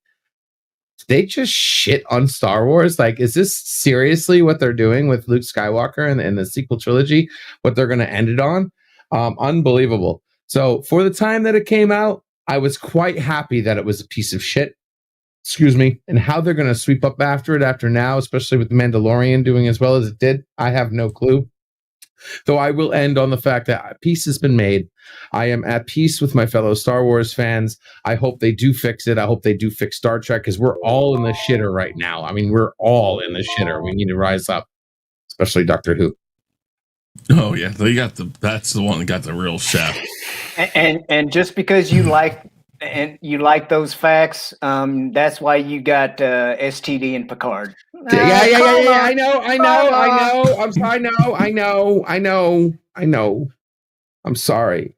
did they just shit on Star Wars? Like, is this seriously what they're doing with Luke Skywalker and the sequel trilogy? What they're going to end it on? Unbelievable. So for the time that it came out, I was quite happy that it was a piece of shit. Excuse me. And how they're going to sweep up after it after now, especially with The Mandalorian doing as well as it did, I have no clue. Though I will end on the fact that peace has been made. I am at peace with my fellow Star Wars fans. I hope they do fix it. I hope they do fix Star Trek, because we're all in the shitter right now. I mean, we're all in the shitter. We need to rise up, especially Doctor Who. Oh yeah, that's the one that got the real shaft. And just because you like those facts, that's why you got STD and Picard. Yeah. I know. I'm sorry. I know. I'm sorry.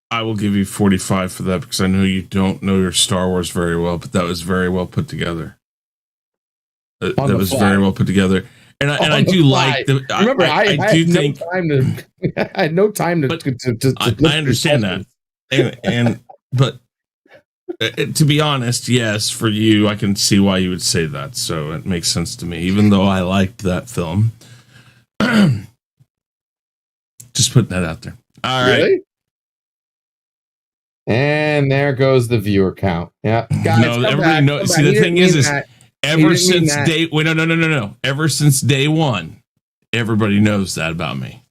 I will give you 45 for that, because I know you don't know your Star Wars very well, but that was very well put together. That was very well put together. And I do like the. Remember, I had no time to. I understand that, but to be honest, yes, for you, I can see why you would say that. So it makes sense to me, even though I liked that film. Just putting that out there. All right. Really? And there goes the viewer count. Yeah, guys, no, everybody knows. See, the thing is ever since day. Wait, no. Ever since day one, everybody knows that about me.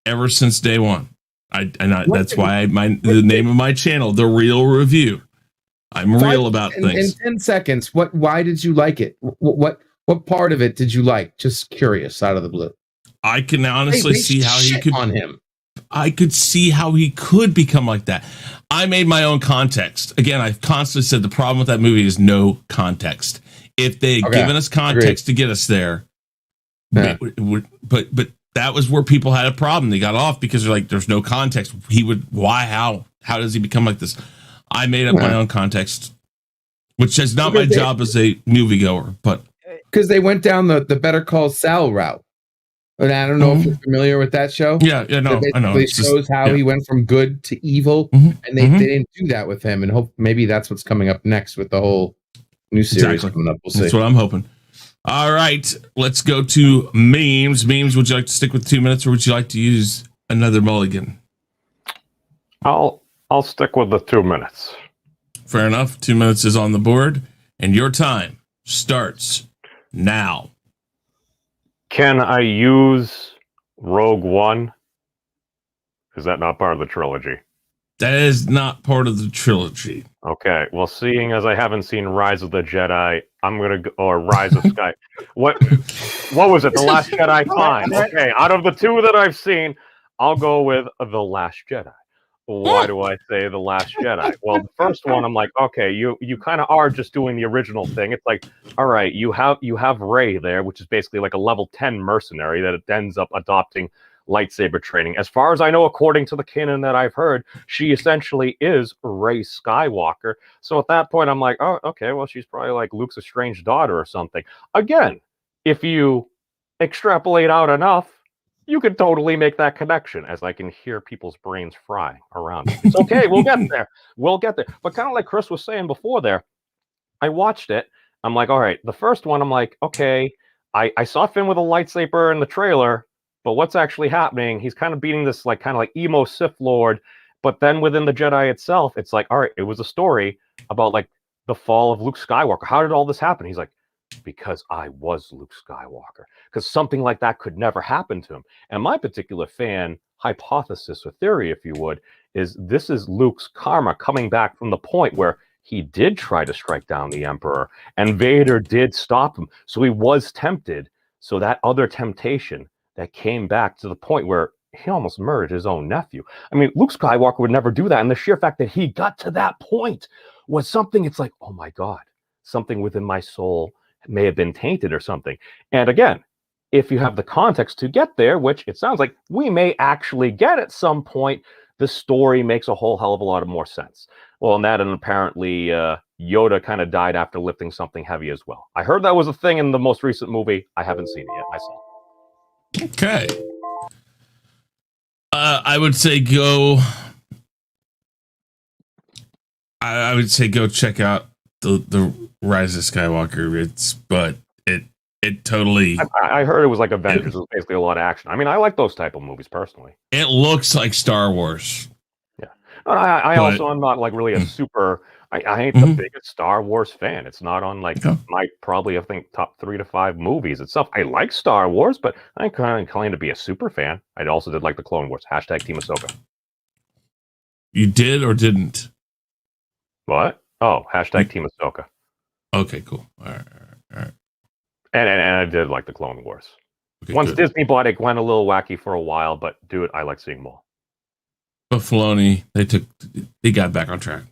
Ever since day one, that's why the name of my channel, The Real Review. I'm real about things. In 10 seconds, why did you like it? What part of it did you like? Just curious, out of the blue. I can honestly see how he could on him. I could see how he could become like that. I made my own context. Again, I've constantly said the problem with that movie is no context. If they had given us context to get us there, but that was where people had a problem. They got off because they're like, there's no context. How does he become like this? I made up my own context, which is not my job as a moviegoer, but because they went down the Better Call Saul route. And I don't know if you're familiar with that show. Yeah, no, I know. It shows how he went from good to evil, and they didn't do that with him. And maybe that's what's coming up next with the whole new series coming up. We'll see. That's what I'm hoping. All right, let's go to memes. Memes, would you like to stick with 2 minutes, or would you like to use another mulligan? I'll stick with the 2 minutes. Fair enough. 2 minutes is on the board, and your time starts now. Can I use Rogue One? Is that not part of the trilogy? That is not part of the trilogy. Okay. Well, seeing as I haven't seen Rise of the Jedi, I'm gonna go, or Rise of Sky. What was it? The Last Jedi? Fine. Okay. Out of the two that I've seen, I'll go with The Last Jedi. Why do I say The Last Jedi? Well, the first one, I'm like, okay, you kind of are just doing the original thing. It's like, all right, you have Rey there, which is basically like a level 10 mercenary that it ends up adopting lightsaber training. As far as I know, according to the canon that I've heard, she essentially is Rey Skywalker. So at that point, I'm like, oh, okay, well, she's probably like Luke's estranged daughter or something. Again, if you extrapolate out enough, you could totally make that connection, as I can hear people's brains frying around it. It's okay, we'll get there. We'll get there. But kind of like Chris was saying before there, I watched it. I'm like, all right, the first one, I'm like, okay, I saw Finn with a lightsaber in the trailer, but what's actually happening? He's kind of beating this like kind of like emo Sith Lord. But then within the Jedi itself, it's like, all right, it was a story about like the fall of Luke Skywalker. How did all this happen? He's like, because I was Luke Skywalker. Because something like that could never happen to him. And my particular fan hypothesis or theory, if you would, is this is Luke's karma coming back from the point where he did try to strike down the Emperor, and Vader did stop him. So he was tempted. So that other temptation that came back to the point where he almost murdered his own nephew. I mean, Luke Skywalker would never do that. And the sheer fact that he got to that point was something, it's like, oh my God, something within my soul may have been tainted or something. And again, if you have the context to get there, which it sounds like we may actually get at some point, the story makes a whole hell of a lot of more sense. Well, and that, and apparently Yoda kind of died after lifting something heavy as well. I heard that was a thing in the most recent movie. I haven't seen it yet myself. Okay. I would say go. I would say go check out the Rise of Skywalker. It totally. I heard it was like Avengers. It was basically a lot of action. I mean, I like those type of movies personally. It looks like Star Wars. Yeah. I also am not like really a super. I ain't the biggest Star Wars fan. It's not on like my probably I think top 3 to 5 movies itself. I like Star Wars, but I kind of claim to be a super fan. I also did like the Clone Wars. # Team Ahsoka. You did or didn't? What? Oh, # Team Ahsoka. Okay, cool. All right. And I did like the Clone Wars. Okay, Once good. Disney bought it, went a little wacky for a while, but dude, I like seeing them all. But Filoni, they got back on track.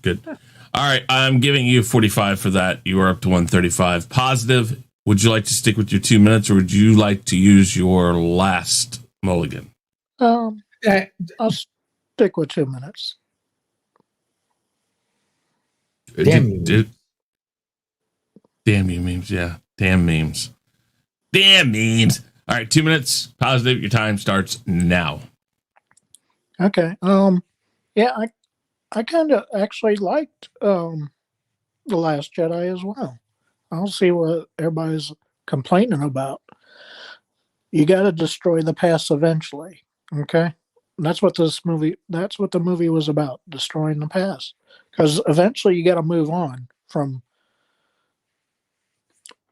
Good. All right, I'm giving you 45 for that. You are up to 135. Positive. Would you like to stick with your 2 minutes, or would you like to use your last mulligan? I'll stick with 2 minutes. Damn you memes. Yeah. Damn memes. Damn memes. All right, 2 minutes. Positive. Your time starts now. Okay. Yeah, I kind of actually liked The Last Jedi as well. I don't see what everybody's complaining about. You got to destroy the past eventually. Okay, that's what the movie was about, destroying the past. Because eventually you got to move on from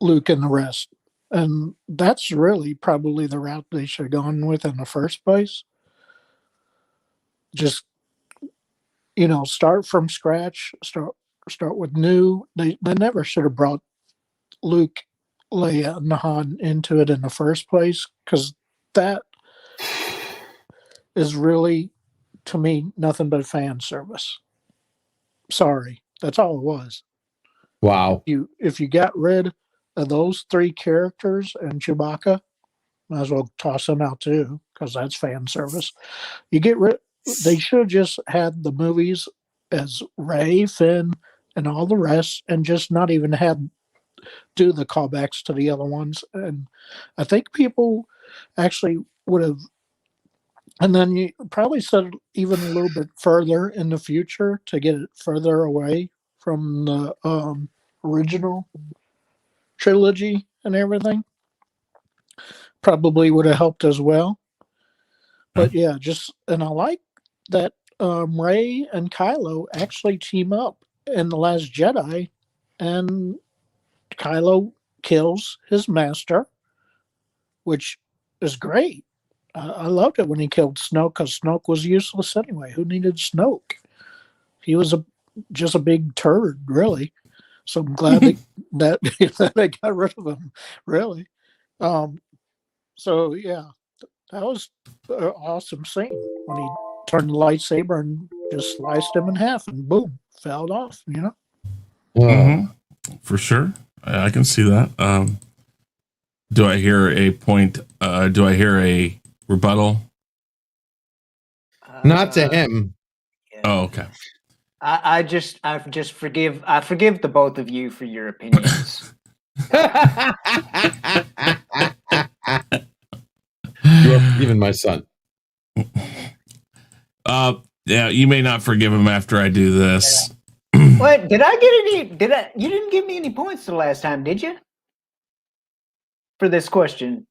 Luke and the rest. And that's really probably the route they should have gone with in the first place. Just, start from scratch, start with new. They never should have brought Luke, Leia, and Han into it in the first place, because that is really, to me, nothing but fan service. Sorry, that's all it was. Wow. If you got rid of those 3 characters and Chewbacca, might as well toss them out too, because that's fan service. They should have just had the movies as Rey, Finn, and all the rest, and just not even do the callbacks to the other ones. And I think people actually would have. And then you probably set it even a little bit further in the future to get it further away from the original trilogy and everything. Probably would have helped as well. But yeah, and I like that Rey and Kylo actually team up in The Last Jedi, and Kylo kills his master, which is great. I loved it when he killed Snoke, because Snoke was useless anyway. Who needed Snoke? He was just a big turd, really. So I'm glad that they got rid of him, really. So yeah, that was an awesome scene when he turned the lightsaber and just sliced him in half, and boom, fell off. For sure, I can see that. Do I hear a point? Do I hear a rebuttal? Not to him. Oh, okay. I forgive the both of you for your opinions. You are forgiven, my son. Yeah, you may not forgive him after I do this. What? Did I get any? You didn't give me any points the last time, did you? For this question.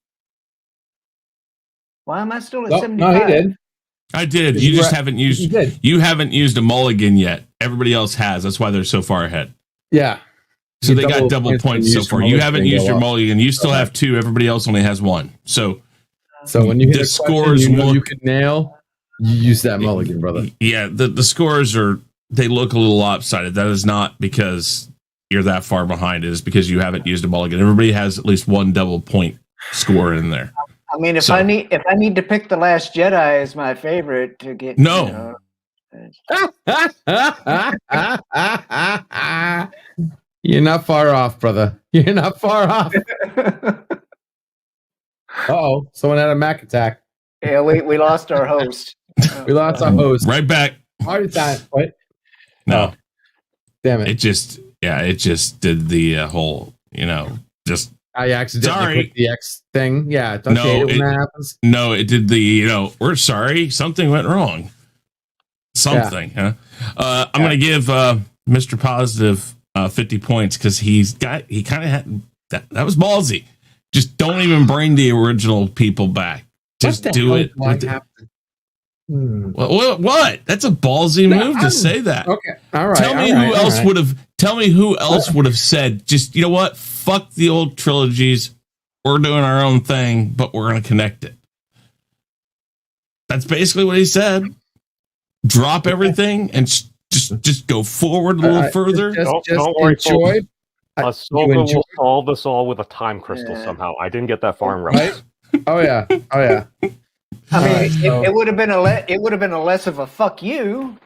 Why am I still at 75? No, he did. I did. You just haven't used. You haven't used a mulligan yet. Everybody else has. That's why they're so far ahead. Yeah. So they got double points so far. You haven't used your mulligan. You still have 2. Everybody else only has 1. So when you hit the a scores, you can nail. You use that mulligan, brother. Yeah, the scores they look a little lopsided. That is not because you're that far behind. It is because you haven't used a mulligan. Everybody has at least 1 double point score in there. I mean, if I need to pick The Last Jedi as my favorite to get no. You're not far off, brother. You're not far off. Uh-oh, someone had a Mac attack. Yeah, we lost our host. We lost our host. Right back. Party time. What? No. Damn it. It just did the whole, just. I accidentally clicked the X thing. Yeah. Don't you hate it when that happens? No, it did the, we're sorry. Something went wrong. Something. Yeah. Huh? I'm going to give Mr. Positive 50 points because he kind of had, that was ballsy. Just don't even bring the original people back. Just do it. What? That's a ballsy move to say that. Okay. All right. Tell me who else would have. Tell me who else would have said. Just you know what? Fuck the old trilogies. We're doing our own thing, but we're going to connect it. That's basically what he said. Drop everything and just go forward a little further. Don't worry, folks. Ahsoka will solve this all with a time crystal somehow. I didn't get that far in right. Oh yeah. I mean, it would have been a less of a fuck you.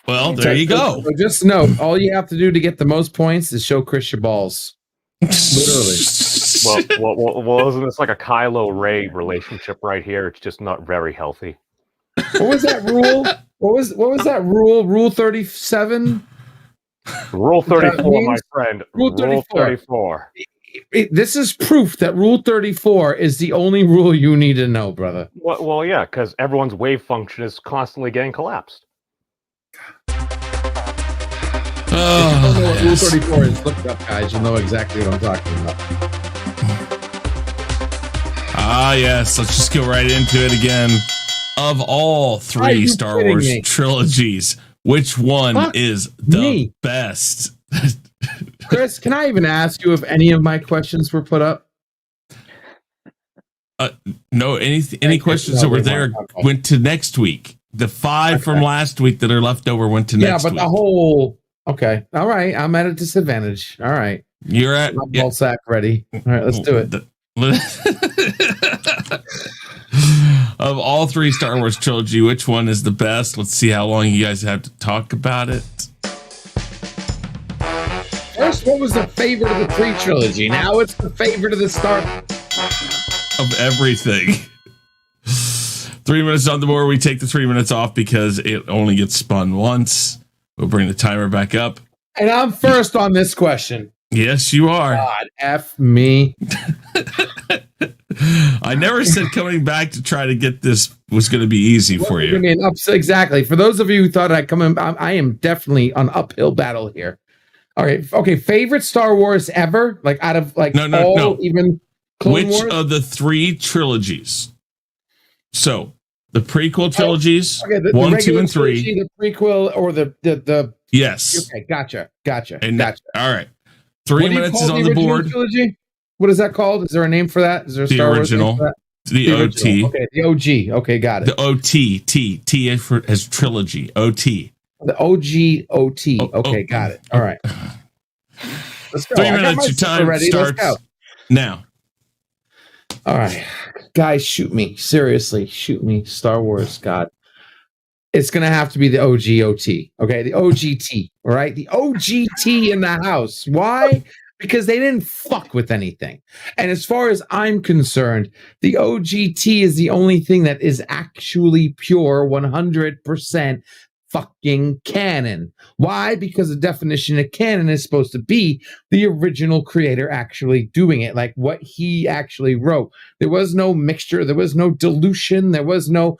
Well, there you go. So just know, all you have to do to get the most points is show Chris your balls. Literally. Well, isn't this like a Kylo Rey relationship right here? It's just not very healthy. What was that rule? What was that rule? Rule 37? Rule 34, my friend. Rule 34. This is proof that Rule 34 is the only rule you need to know, brother. Well, yeah, because everyone's wave function is constantly getting collapsed. If you don't know what Rule 34 is, look it up, guys. You'll know exactly what I'm talking about. Yes. Let's just go right into it again. Of all 3 Star Wars trilogies, which one is the best? Chris, can I even ask you if any of my questions were put up? No, any questions that were there went to next week. The 5 from last week that are left over went to next week. Yeah, but the whole... Okay. All right. I'm at a disadvantage. All right. You're at... My ball sack ready. All right, let's do it. Of all 3 Star Wars trilogy, which one is the best? Let's see how long you guys have to talk about it. First, what was the favorite of the 3 trilogy? Now it's the favorite of the Star... Of everything. 3 minutes on the board. We take the 3 minutes off because it only gets spun once. We'll bring the timer back up. And I'm first on this question. Yes, you are. God, F me. I never said coming back to try to get this was going to be easy for you. I mean, exactly. For those of you who thought I'd come in, I am definitely on uphill battle here. All right. Okay. Favorite Star Wars ever? Like out of like no. Even Clone Wars? Which of the 3 trilogies? So the prequel trilogies, 1, 2, and 3. Trilogy, the prequel or the yes. Okay, gotcha. And gotcha. All right, 3 minutes is on the board. Trilogy? What is that called? Is there a name for that? Is there a Star original? Wars name for that? The OT. Okay, the OG. Okay, got it. The OT. T as trilogy. OT. The OG OT. Okay, got it. All right. Let's go. 3 minutes. Your time ready. starts now. All right. Guys, shoot me. Seriously, shoot me. Star Wars, God. It's going to have to be the OG OT. Okay, the OGT. All right, the OGT in the house. Why? because they didn't fuck with anything. And as far as I'm concerned, the OGT is the only thing that is actually pure 100% fucking canon. Why? Because the definition of canon is supposed to be the original creator actually doing it, like what he actually wrote. There was no mixture, there was no dilution, there was no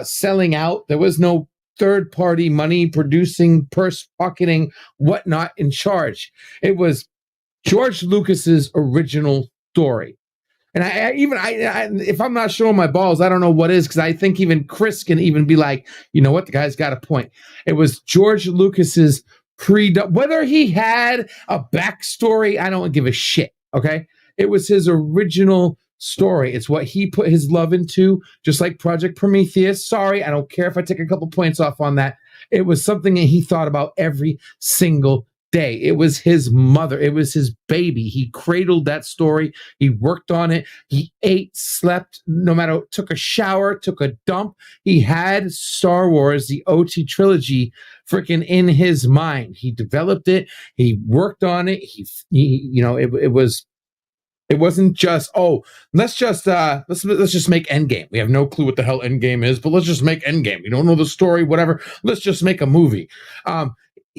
selling out, there was no third-party money producing, purse pocketing, whatnot in charge. It was George Lucas's original story. And I if I'm not showing my balls, I don't know what is, because I think even Chris can even be like, you know what, the guy's got a point. It was George Lucas's whether he had a backstory, I don't give a shit. Okay, it was his original story. It's what he put his love into, just like Project Prometheus. Sorry, I don't care if I take a couple points off on that. It was something that he thought about every single day. It was his mother. It was his baby. He cradled that story. He worked on it. He ate, slept, no matter, took a shower, took a dump. He had Star Wars, the OT trilogy, freaking in his mind. He developed it. He worked on it. He you know, it wasn't just, oh, let's just make Endgame. We have no clue what the hell Endgame is, but let's just make Endgame. We don't know the story, whatever. Let's just make a movie.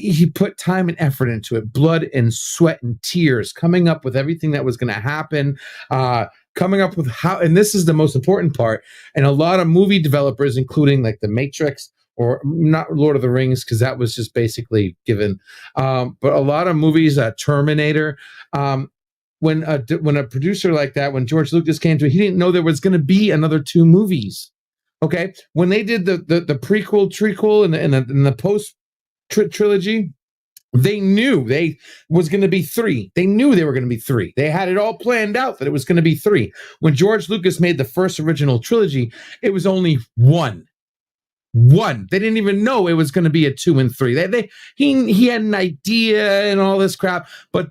He put time and effort into it, blood and sweat and tears, coming up with everything that was going to happen, coming up with how, and this is the most important part, and a lot of movie developers, including like The Matrix, or not Lord of the Rings, because that was just basically given, but a lot of movies, Terminator, when a producer like that, when George Lucas came to it, he didn't know there was going to be another 2 movies. Okay, when they did the prequel, trequel, and the post trilogy, they knew they was going to be 3. They knew they were going to be 3. They had it all planned out that it was going to be 3. When George Lucas made the first original trilogy, it was only 1. They didn't even know it was going to be a 2 and 3. He had an idea and all this crap, but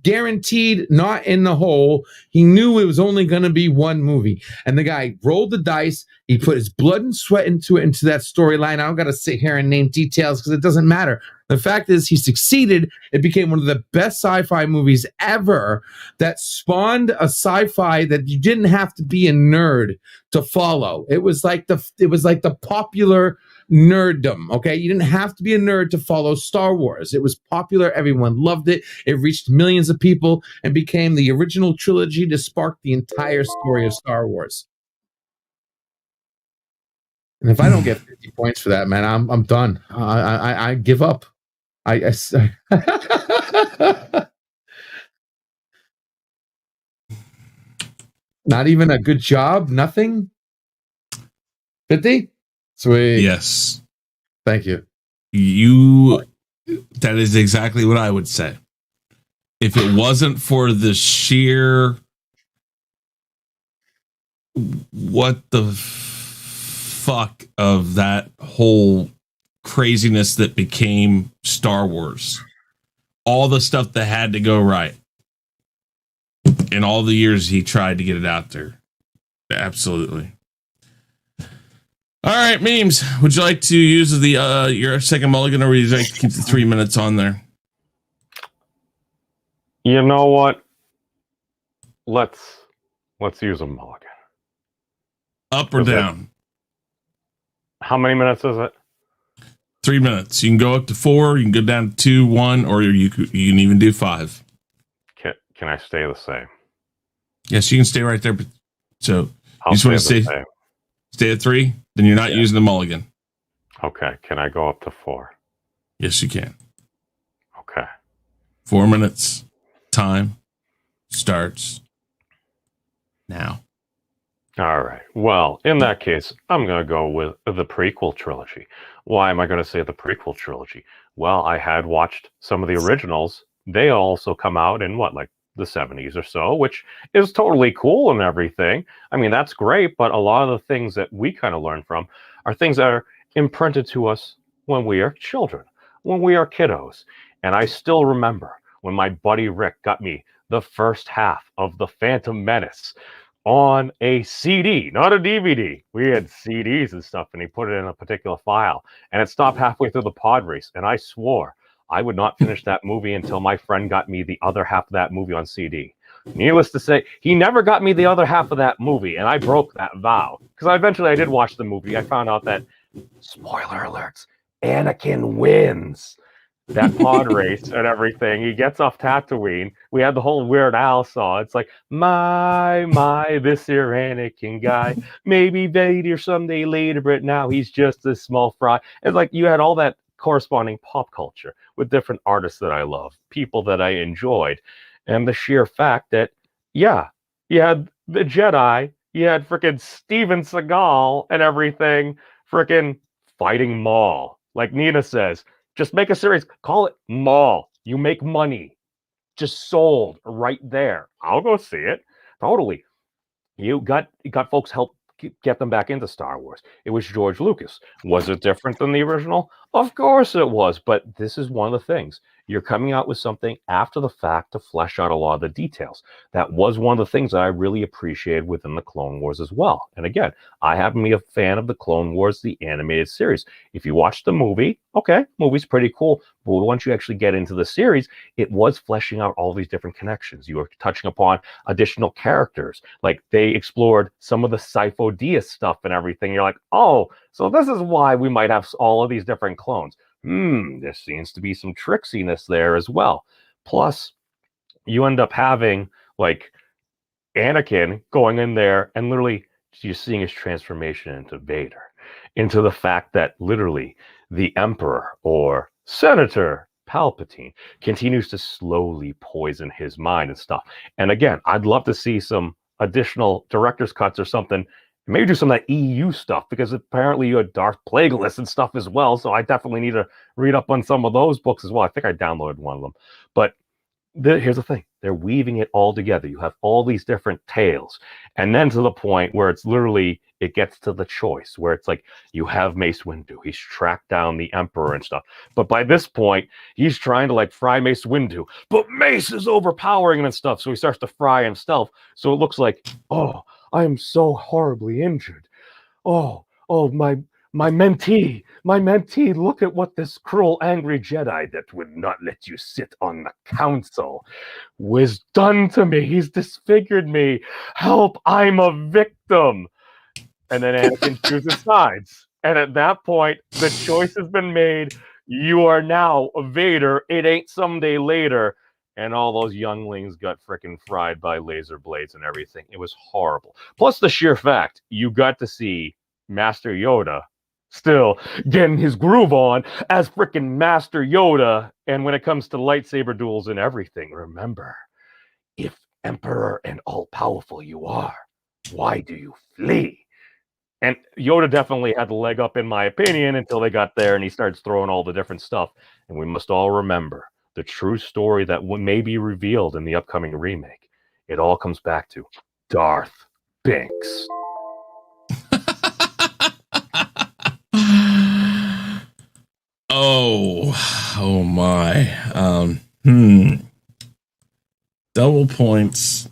guaranteed not in the hole. He knew it was only going to be 1 movie, and the guy rolled the dice. He put his blood and sweat into that storyline. I don't got to sit here and name details because it doesn't matter. The fact is, he succeeded. It became one of the best sci-fi movies ever, that spawned a sci-fi that you didn't have to be a nerd to follow. It was like the popular nerddom. Okay, you didn't have to be a nerd to follow Star Wars. It was popular. Everyone loved it. It reached millions of people and became the original trilogy to spark the entire story of Star Wars. And if I don't get 50 points for that, man, I'm done. I give up. I not even a good job. Nothing. 50. Sweet. Yes. Thank you. That is exactly what I would say. If it wasn't for the sheer what the fuck of that whole craziness that became Star Wars, all the stuff that had to go right, in all the years he tried to get it out there. Absolutely. All right, memes. Would you like to use your second mulligan, or would you like to keep the 3 minutes on there? You know what? Let's use a mulligan. Up or down? How many minutes is it? 3 minutes. You can go up to 4. You can go down to 2, 1, or you can even do 5. Can I stay the same? Yes, you can stay right there. But so I'll you just want to same. stay at 3. Then you're not using the mulligan. Okay. Can I go up to 4? Yes, you can. Okay. 4 minutes. Time starts now. All right. Well, in that case, I'm going to go with the prequel trilogy. Why am I going to say the prequel trilogy? Well, I had watched some of the originals. They also come out in like the 70s or so, which is totally cool and everything. I mean, that's great, but a lot of the things that we kind of learn from are things that are imprinted to us when we are children, when we are kiddos. And I still remember when my buddy Rick got me the first half of The Phantom Menace on a CD, not a DVD. We had CDs and stuff, and he put it in a particular file, and it stopped halfway through the pod race, and I swore I would not finish that movie until my friend got me the other half of that movie on CD. Needless to say, he never got me the other half of that movie, and I broke that vow. Because I did watch the movie. I found out that, spoiler alerts, Anakin wins that pod race and everything. He gets off Tatooine. We had the whole Weird Al song. It's like, my, this here Anakin guy. Maybe Vader someday later, but now he's just a small fry. It's like you had all that corresponding pop culture with different artists that I love, people that I enjoyed. And the sheer fact that, yeah, you had the Jedi, you had frickin' Steven Seagal and everything, frickin' fighting Maul. Like Nina says, just make a series, call it Maul. You make money. Just sold right there. I'll go see it. Totally. You got folks help get them back into Star Wars. It was George Lucas. Was it different than the original? Of course it was, but this is one of the things. You're coming out with something after the fact to flesh out a lot of the details. That was one of the things that I really appreciated within the Clone Wars as well. And again, I happen to be a fan of the Clone Wars, the animated series. If you watch the movie, okay, movie's pretty cool. But once you actually get into the series, it was fleshing out all these different connections. You were touching upon additional characters. Like they explored some of the Sifo Dyas stuff and everything. You're like, oh, so this is why we might have all of these different clones. There seems to be some tricksiness there as well. Plus, you end up having like Anakin going in there and literally you're seeing his transformation into Vader, into the fact that literally the Emperor or Senator Palpatine continues to slowly poison his mind and stuff. And again, I'd love to see some additional director's cuts or something. Maybe do some of that EU stuff, because apparently you had Darth Plagueis and stuff as well. So I definitely need to read up on some of those books as well. I think I downloaded one of them. But here's the thing. They're weaving it all together. You have all these different tales. And then to the point where it's literally, it gets to the choice, where it's like you have Mace Windu. He's tracked down the Emperor and stuff. But by this point, he's trying to like fry Mace Windu. But Mace is overpowering him and stuff. So he starts to fry himself. So it looks like, oh, I am so horribly injured. Oh, my mentee, look at what this cruel, angry Jedi that would not let you sit on the council was done to me. He's disfigured me. Help, I'm a victim. And then Anakin chooses sides. And at that point, the choice has been made. You are now a Vader. It ain't someday later. And all those younglings got frickin' fried by laser blades and everything. It was horrible. Plus the sheer fact, you got to see Master Yoda still getting his groove on as frickin' Master Yoda. And when it comes to lightsaber duels and everything, remember, if Emperor and all-powerful you are, why do you flee? And Yoda definitely had the leg up, in my opinion, until they got there and he starts throwing all the different stuff. And we must all remember the true story that may be revealed in the upcoming remake. It all comes back to Darth Binks. Oh my. Double points.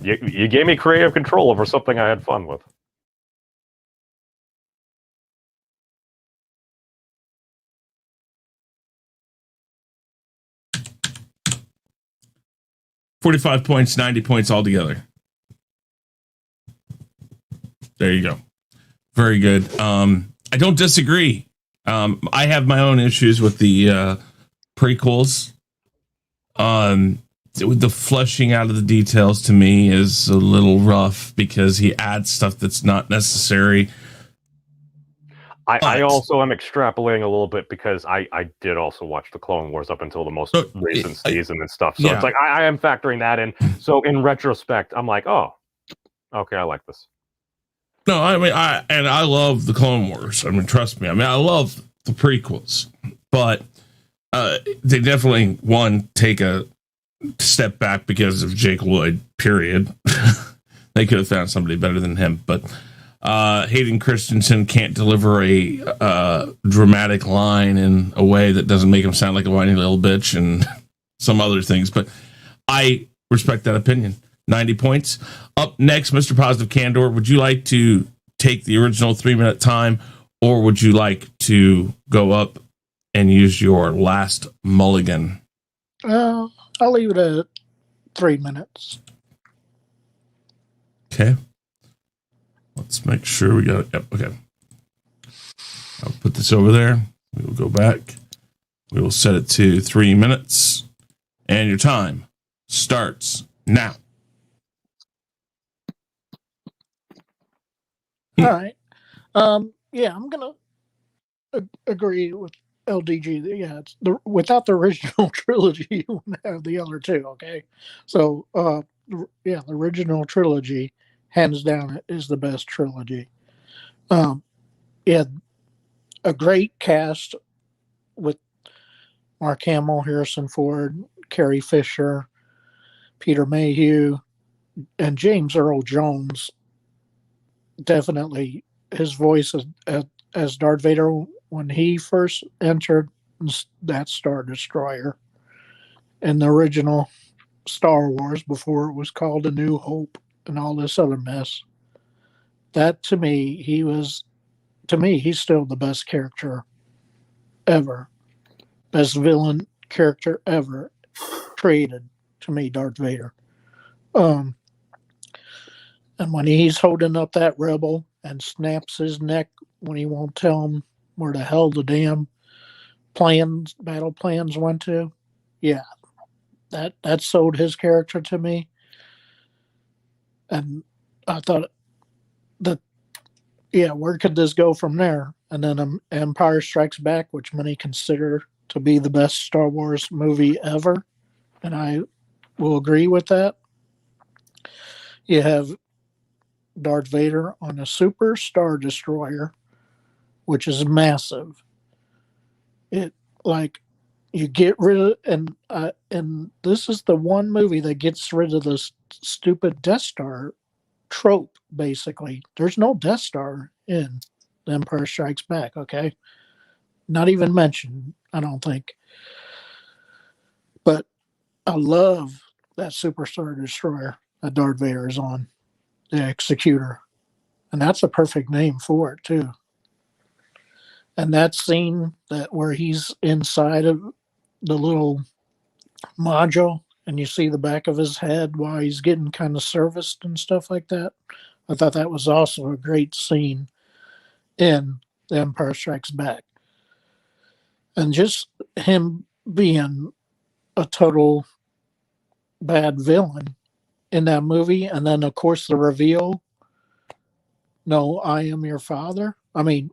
You gave me creative control over something I had fun with. $45 points, 90 points altogether. There you go. Very good. I don't disagree. I have my own issues with the prequels. The fleshing out of the details to me is a little rough because he adds stuff that's not necessary. I also am extrapolating a little bit because I did also watch the Clone Wars up until the most recent season and stuff. So it's like I am factoring that in. So in retrospect, I'm like, oh, okay, I like this. No, I mean, I love the Clone Wars. I mean, trust me. I mean, I love the prequels, but they definitely take a step back because of Jake Lloyd. Period. They could have found somebody better than him, but. Hayden Christensen can't deliver a dramatic line in a way that doesn't make him sound like a whiny little bitch and some other things, but I respect that opinion. 90 points. Up next, Mr. Positive Candor, would you like to take the original 3-minute time, or would you like to go up and use your last mulligan. I'll leave it at 3 minutes. Okay. Let's make sure we got it. Yep. Okay. I'll put this over there. We will go back. We will set it to 3 minutes. And your time starts now. All right. Yeah, I'm going to agree with LDG. Yeah, it's without the original trilogy, you wouldn't have the other two, okay? So, yeah, the original trilogy, hands down, is the best trilogy. Yeah, a great cast with Mark Hamill, Harrison Ford, Carrie Fisher, Peter Mayhew, and James Earl Jones. Definitely his voice as Darth Vader when he first entered that Star Destroyer in the original Star Wars before it was called A New Hope and all this other mess. That to me, he's still the best character ever. Best villain character ever created to me, Darth Vader. And when he's holding up that rebel and snaps his neck when he won't tell him where the hell the damn battle plans went to, yeah, that sold his character to me. And I thought that, yeah, where could this go from there? And then Empire Strikes Back, which many consider to be the best Star Wars movie ever, and I will agree with that. You have Darth Vader on a super Star Destroyer, which is massive. It like you get rid of, and this is the one movie that gets rid of this stupid Death Star trope. Basically, there's no Death Star in The Empire Strikes Back. Okay, not even mentioned, I don't think. But I love that Super Star Destroyer that Darth Vader is on, the Executor. And that's a perfect name for it, too. And that scene where he's inside of the little module and you see the back of his head while he's getting kind of serviced and stuff like that, I thought that was also a great scene in The Empire Strikes Back. And just him being a total bad villain in that movie, and then of course the reveal, no, I am your father. I mean,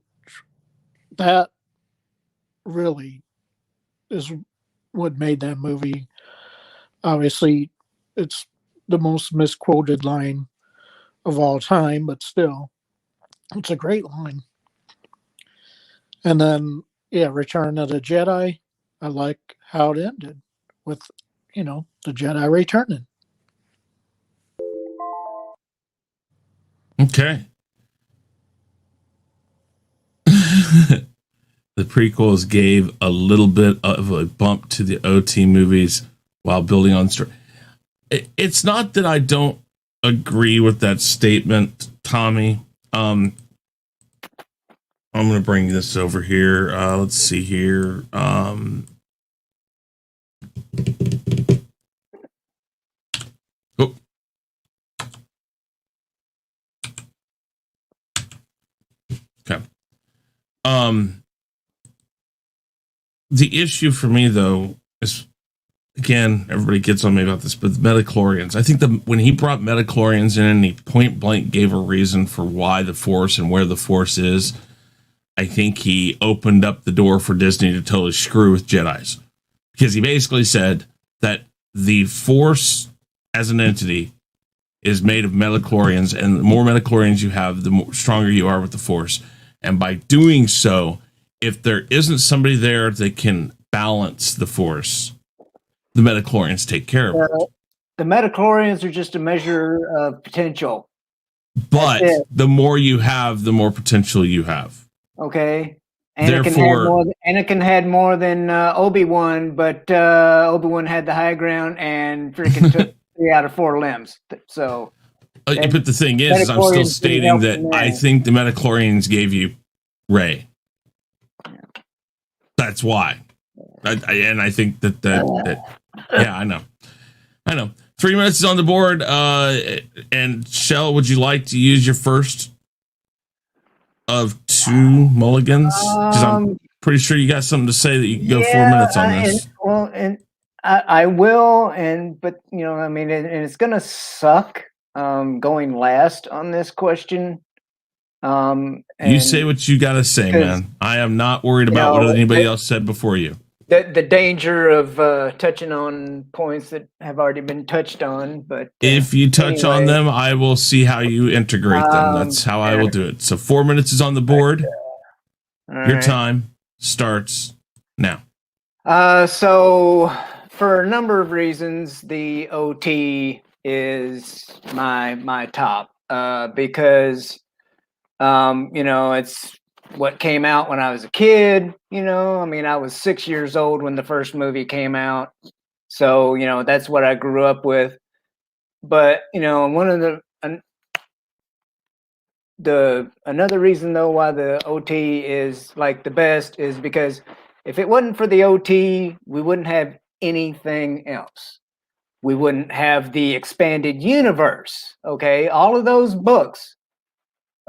that really is what made that movie. Obviously, it's the most misquoted line of all time, but still, it's a great line. And then, yeah, Return of the Jedi, I like how it ended with, the Jedi returning. Okay. The prequels gave a little bit of a bump to the OT movies while building on story. It's not that I don't agree with that statement, Tommy. I'm going to bring this over here. Let's see here. Okay. The issue for me, though, is, again, everybody gets on me about this, but the midichlorians. I think when he brought midichlorians in and he point blank gave a reason for why the Force and where the Force is, I think he opened up the door for Disney to totally screw with Jedis. Because he basically said that the Force as an entity is made of midichlorians, and the more midichlorians you have, the more stronger you are with the Force. And by doing so, if there isn't somebody there that can balance the Force, the midichlorians take care of it. The midichlorians are just a measure of potential. But the more you have, the more potential you have. Okay. Anakin had more than Obi-Wan, but Obi-Wan had the high ground and freaking took 3 out of 4 limbs. So, but the thing is I'm still stating that I think the midichlorians gave you Rey. That's why. I think that yeah, I know. 3 minutes is on the board. And Shell, would you like to use your first of 2 mulligans? Because I'm pretty sure you got something to say that you can go 4 minutes on this. I will, but I mean, and it's gonna suck going last on this question. You say what you gotta say, man. I am not worried about what anybody else said before you. The danger of touching on points that have already been touched on, but if you touch on them, I will see how you integrate them. That's how I will do it. So 4 minutes is on the board. Your time starts now. So for a number of reasons, the OT is my top because it's what came out when I was a kid. I mean, I was 6 years old when the first movie came out, so that's what I grew up with. But one of another reason though why the OT is like the best is because if it wasn't for the OT, we wouldn't have anything else. We wouldn't have the expanded universe. Okay, all of those books.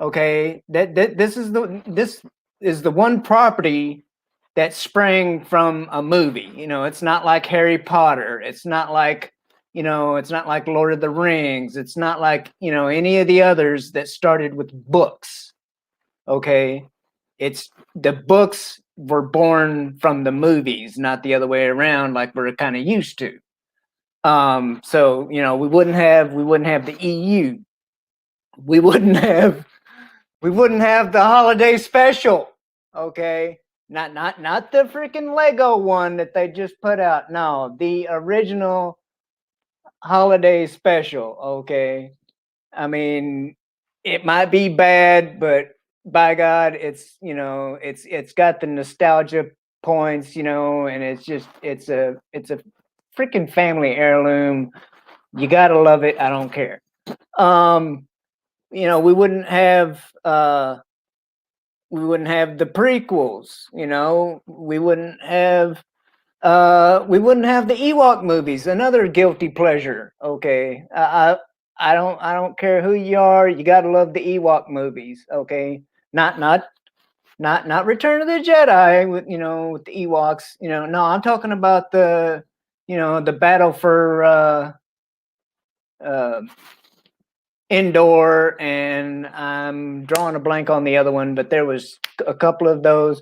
Okay, this is the one property that sprang from a movie. It's not like Harry Potter. It's not like it's not like Lord of the Rings. It's not like any of the others that started with books. Okay, it's the books were born from the movies, not the other way around, like we're kind of used to. So we wouldn't have the EU. We wouldn't have the holiday special. Okay, not the freaking Lego one that they just put out. No, the original holiday special. Okay, I mean, it might be bad, but by God, it's it's got the nostalgia points, and it's a freaking family heirloom. You gotta love it. I don't care. We wouldn't have the prequels. We wouldn't have the Ewok movies. Another guilty pleasure. Okay, I don't care who you are. You gotta love the Ewok movies. Okay, not Return of the Jedi with with the Ewoks. No, I'm talking about the the battle for Endor, and I'm drawing a blank on the other one, but there was a couple of those.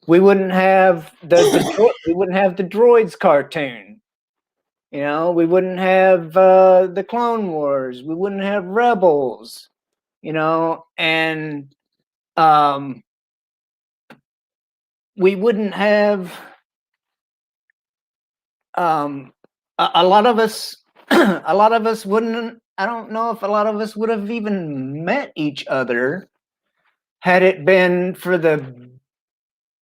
We wouldn't have we wouldn't have the droids cartoon. We wouldn't have the Clone Wars. We wouldn't have Rebels. And we wouldn't have a lot of us. A lot of us wouldn't. I don't know if a lot of us would have even met each other had it been for the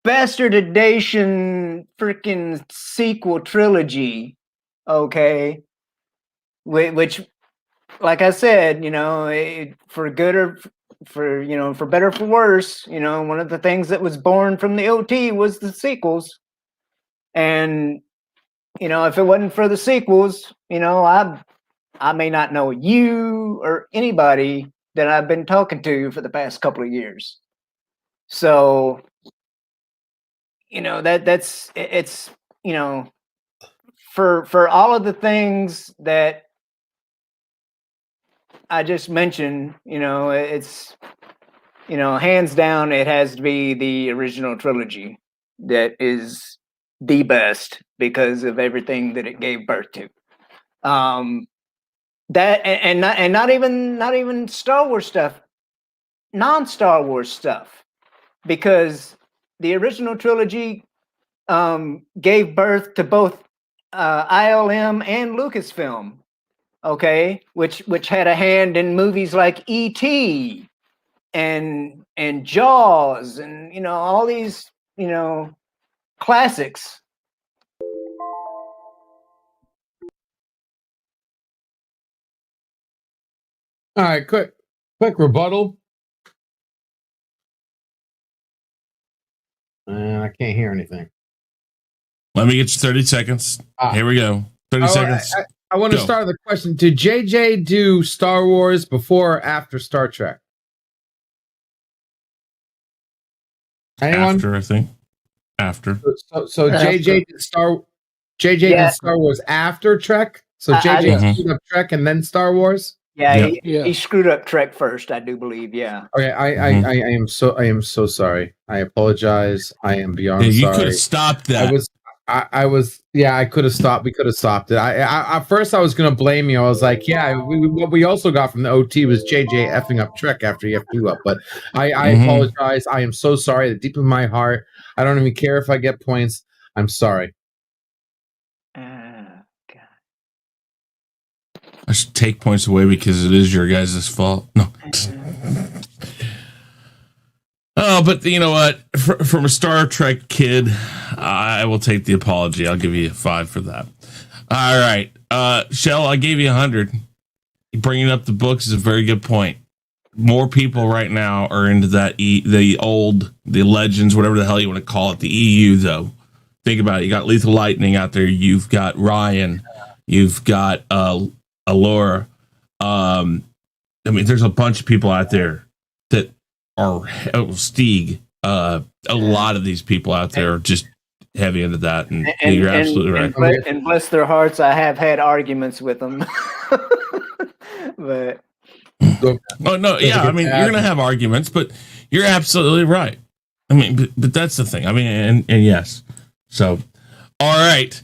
bastardization freaking sequel trilogy. Okay, which, like I said, for good or for better or for worse, one of the things that was born from the OT was the sequels. And if it wasn't for the sequels, I may not know you or anybody that I've been talking to for the past couple of years. So, that's for all of the things that I just mentioned, it's hands down, it has to be the original trilogy that is the best because of everything that it gave birth to. That and not even Star Wars stuff, non-Star Wars stuff, because the original trilogy gave birth to both ILM and Lucasfilm, okay, which had a hand in movies like E.T. and Jaws and all these classics. All right, quick rebuttal. I can't hear anything. Let me get you 30 seconds. Here we go. 30 seconds. I want to start with a question. Did JJ do Star Wars before or after Star Trek? Anyone? After, I think. After. So JJ did Star Wars after Trek? So JJ screwed up Trek and then Star Wars? Yeah, he screwed up Trek first, I do believe. Yeah. Okay, I am so sorry. I apologize. I am beyond sorry. You could have stopped that. I could have stopped. We could have stopped it. At first I was going to blame you. I was like, what we also got from the OT was JJ effing up Trek after he effed you up. But I apologize. I am so sorry. Deep in my heart, I don't even care if I get points. I'm sorry. I should take points away because it is your guys' fault. No. Oh, but you know what? From a Star Trek kid, I will take the apology. I'll give you a 5 for that. All right. Shell, I gave you 100. Bringing up the books is a very good point. More people right now are into that, the Legends, whatever the hell you want to call it, the EU, though. Think about it. You got Lethal Lightning out there. You've got Ryan. You've got Allura. There's a bunch of people out there that are Stieg. A lot of these people out there are just heavy into that, and you're absolutely right. And bless their hearts, I have had arguments with them. But oh no, yeah, you're gonna have arguments, but you're absolutely right. But that's the thing. And yes. So, all right.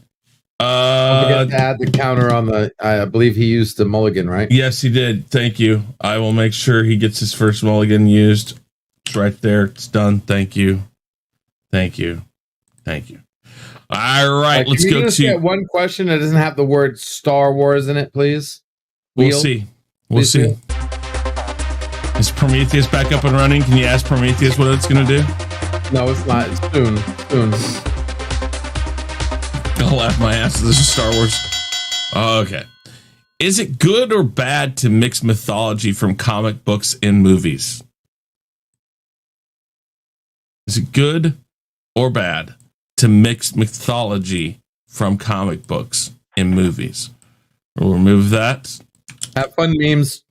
Don't forget to add the counter on the. I believe he used the mulligan, right? Yes, he did. Thank you. I will make sure he gets his first mulligan used. It's right there. It's done. Thank you. Thank you. Thank you. All right, let's go to get one question that doesn't have the word Star Wars in it, please. We'll see. We'll see. Is Prometheus back up and running? Can you ask Prometheus what it's going to do? No, it's not. It's soon. I'll laugh my ass. This is Star Wars. Okay. Is it good or bad to mix mythology from comic books in movies? Is it good or bad to mix mythology from comic books in movies? We'll remove that. Have fun, memes.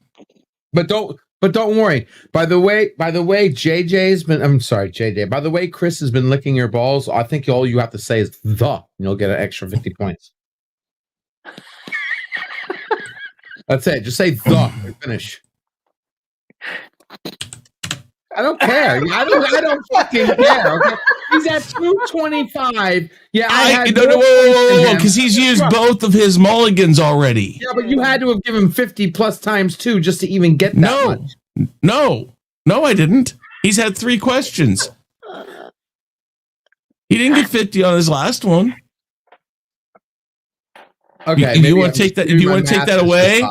But don't worry. By the way, JJ's been. I'm sorry, JJ. By the way, Chris has been licking your balls. I think all you have to say is the, and you'll get an extra 50 points. That's it. Just say the and finish. I don't care. I don't fucking care. Okay? He's at 225. Yeah, no, because he's used both of his mulligans already. Yeah, but you had to have given 50 plus times 2 just to even get that much. No, I didn't. He's had 3 questions. He didn't get 50 on his last one. Okay, you want to take that? Do you want to take that away?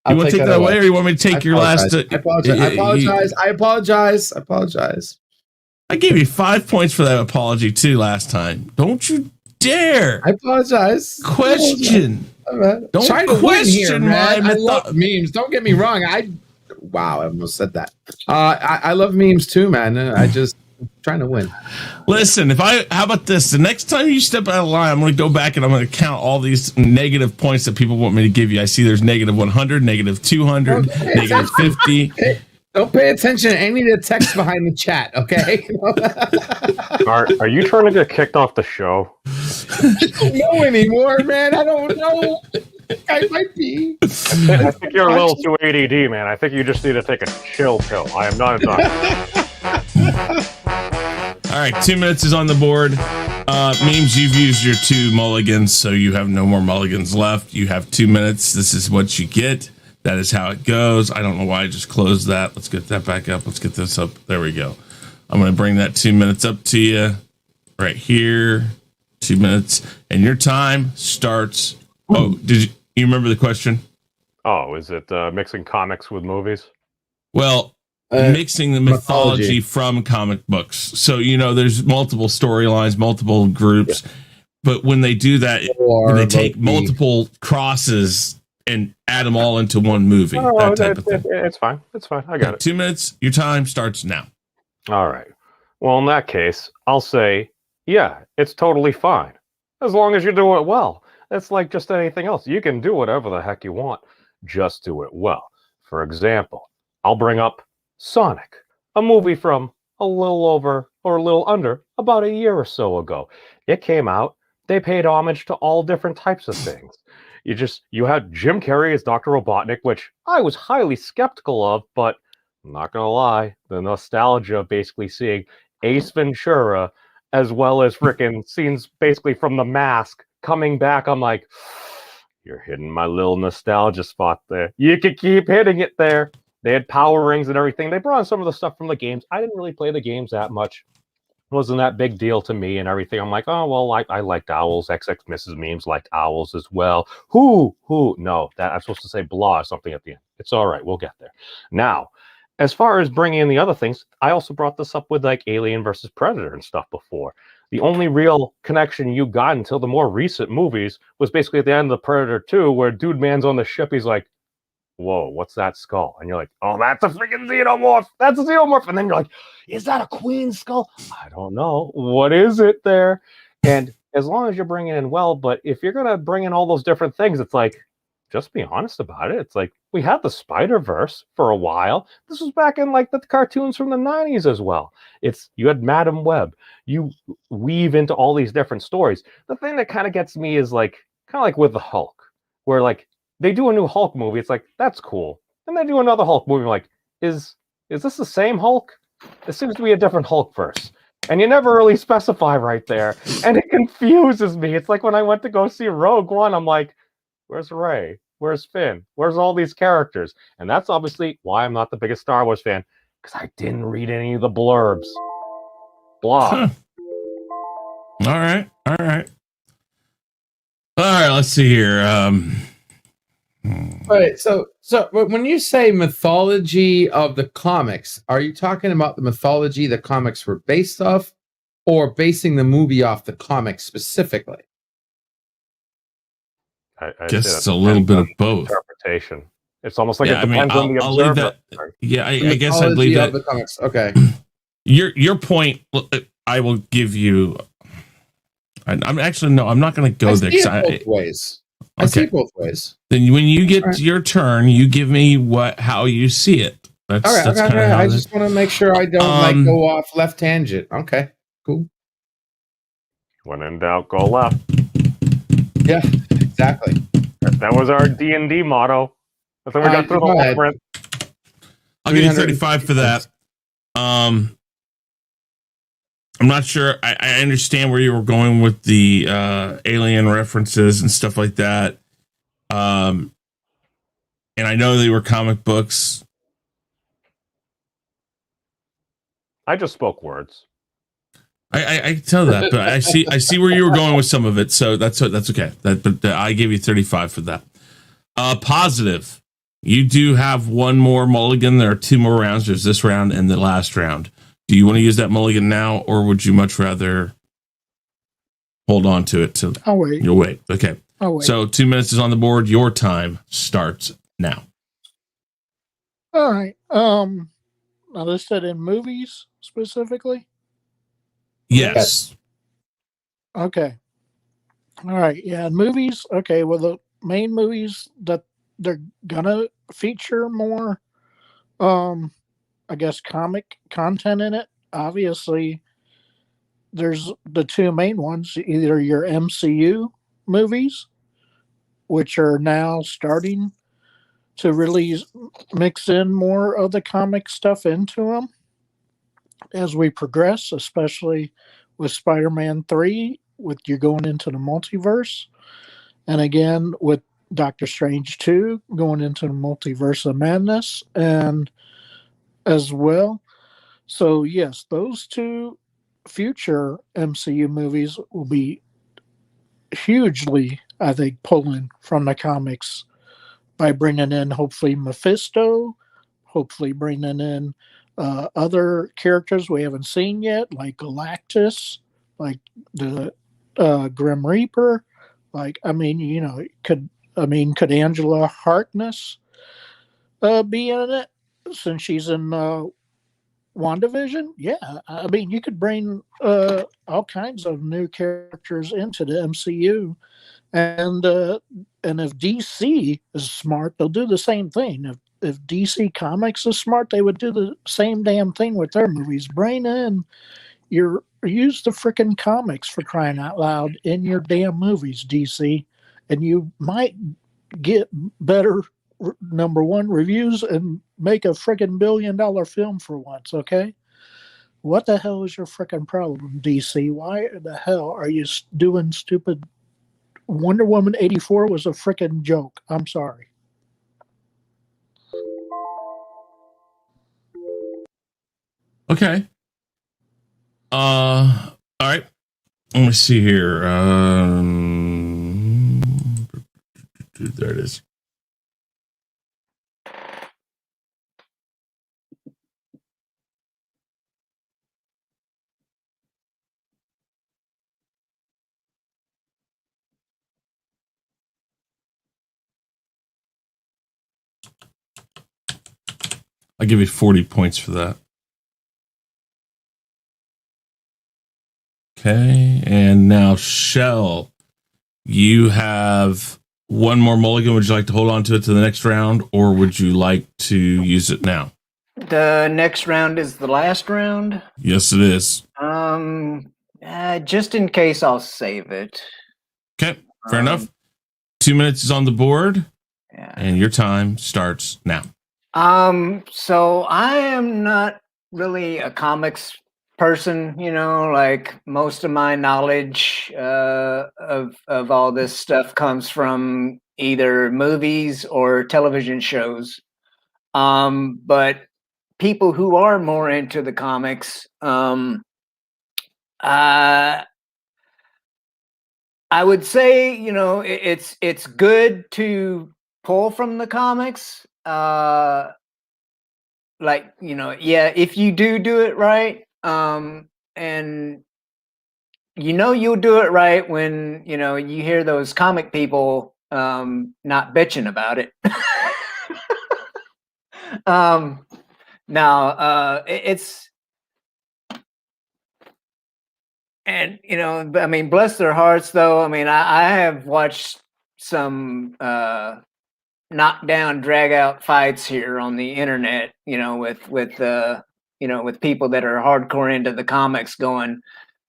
You want to take that away, or you want me to take your last? I apologize. I gave you 5 points for that apology too last time. Don't you dare! I apologize. Question. Don't question my I love memes. Don't get me wrong. I almost said that. I love memes too, man. I'm trying to win. Listen, how about this? The next time you step out of line, I'm going to go back and I'm going to count all these negative points that people want me to give you. I see there's negative 100, negative 200, negative 50. Don't pay attention to any of the text behind the chat, okay? Are you trying to get kicked off the show? I don't know anymore, man. I don't know. I might be. I think you're a little too ADD, man. I think you just need to take a chill pill. I am not done. All right, 2 minutes is on the board. Memes, you've used your 2 mulligans, so you have no more mulligans left. You have 2 minutes. This is what you get. That is how it goes. I don't know why I just closed that. Let's get that back up. Let's get this up. There we go. I'm going to bring that 2 minutes up to you right here. 2 minutes. And your time starts. Oh, did you remember the question? Oh, is it mixing comics with movies? Well, mixing the mythology from comic books. So, there's multiple storylines, multiple groups. Yeah. But when they do that, they take multiple crosses and add them all into one movie. That type of thing. It's fine. I got it. 2 minutes. Your time starts now. All right. Well, in that case, I'll say, yeah, it's totally fine. as long as you do it well. It's like just anything else. You can do whatever the heck you want. Just do it well. For example, I'll bring up Sonic, a movie from a little over or a little under about a year or so ago. It came out. They paid homage to all different types of things. You had Jim Carrey as Dr. Robotnik, which I was highly skeptical of, but I'm not gonna lie, the nostalgia of basically seeing Ace Ventura as well as frickin' scenes basically from The Mask coming back, I'm like, you're hitting my little nostalgia spot there. You could keep hitting it there. They had power rings and everything. They brought in some of the stuff from the games. I didn't really play the games that much. It wasn't that big deal to me and everything. I'm like, oh, well, I liked owls. XX Mrs. Memes liked owls as well. Who? No, that I'm supposed to say blah or something at the end. It's all right. We'll get there. Now, as far as bringing in the other things, I also brought this up with like Alien versus Predator and stuff before. The only real connection you got until the more recent movies was basically at the end of the Predator 2, where Dude Man's on the ship. He's like, whoa, what's that skull? And you're like, oh, that's a freaking xenomorph. That's a xenomorph. And then you're like, is that a queen skull? I don't know. What is it there? And as long as you're bringing in well, but if you're going to bring in all those different things, it's like, just be honest about it. It's like, we had the Spider-Verse for a while. This was back in like the cartoons from the 90s as well. You had Madam Web. You weave into all these different stories. The thing that kind of gets me is like, kind of like with the Hulk, where like they do a new Hulk movie. It's like, that's cool. And they do another Hulk movie. Like, is this the same Hulk? It seems to be a different Hulk verse. And you never really specify right there. And it confuses me. It's like when I went to go see Rogue One, I'm like, where's Rey? Where's Finn? Where's all these characters? And that's obviously why I'm not the biggest Star Wars fan, because I didn't read any of the blurbs. Blah. Huh. All right. Let's see here. All right, so when you say mythology of the comics, are you talking about the mythology the comics were based off, or basing the movie off the comics specifically? I guess it's a little bit of both. Interpretation. It's almost like it depends on the I'll leave observer. that. Yeah, I guess I'd leave that. The comics. Okay. Your point, I will give you. I'm actually no. I'm not going to go there. Both ways. I see both ways. Then when you get your turn, you give me how you see it. That's all right. That's okay. How I just want to make sure I don't go off left tangent. Okay, cool. When in doubt, go left. Yeah, exactly. That was our D&D motto. I think we got through the whole print. I'll give you 35 for that. I'm not sure. I understand where you were going with the alien references and stuff like that. And I know they were comic books. I just spoke words. I can tell that, but I see where you were going with some of it, so that's okay. But I gave you 35 for that. Positive. You do have one more mulligan. There are two more rounds. There's this round and the last round. Do you want to use that mulligan now, or would you much rather hold on to it? I'll wait. You'll wait. Okay. I'll wait. So 2 minutes is on the board. Your time starts now. All right. Now this said in movies specifically. Yes. Okay. All right. Yeah, movies. Okay. Well, the main movies that they're gonna feature more, I guess, comic content in it. Obviously, there's the two main ones. Either your MCU movies, which are now starting to really mix in more of the comic stuff into them as we progress, especially with Spider-Man 3, with you going into the multiverse. And again, with Doctor Strange 2, going into the multiverse of madness, and as well. So, yes, those two future MCU movies will be hugely, I think, pulling from the comics by bringing in, hopefully, Mephisto, hopefully bringing in other characters we haven't seen yet, like Galactus, like the Grim Reaper. Like, I mean, could Angela Harkness be in it, since she's in WandaVision? Yeah. I mean, you could bring all kinds of new characters into the MCU. And if DC is smart, they'll do the same thing. If DC Comics is smart, they would do the same damn thing with their movies. Bring in use the freaking comics, for crying out loud, in your damn movies, DC, and you might get better number one reviews and make a freaking $1 billion film for once. Okay, what the hell is your freaking problem, DC? Why the hell are you doing stupid? Wonder Woman 84 was a freaking joke. I'm sorry. Okay. All right. Let me see here. There it is. I'll give you 40 points for that. Okay, and now Shell, you have one more mulligan. Would you like to hold on to it to the next round, or would you like to use it now? The next round is the last round. Yes, it is. Just in case, I'll save it. Okay, fair enough. 2 minutes is on the board, and your time starts now. So I am not really a comics person, like most of my knowledge of all this stuff comes from either movies or television shows. But people who are more into the comics, I would say, it's good to pull from the comics. If you do it right, and you'll do it right when you hear those comic people not bitching about it. It's, and I mean, bless their hearts though. I mean, I have watched some knockdown, drag out fights here on the internet, with people that are hardcore into the comics going,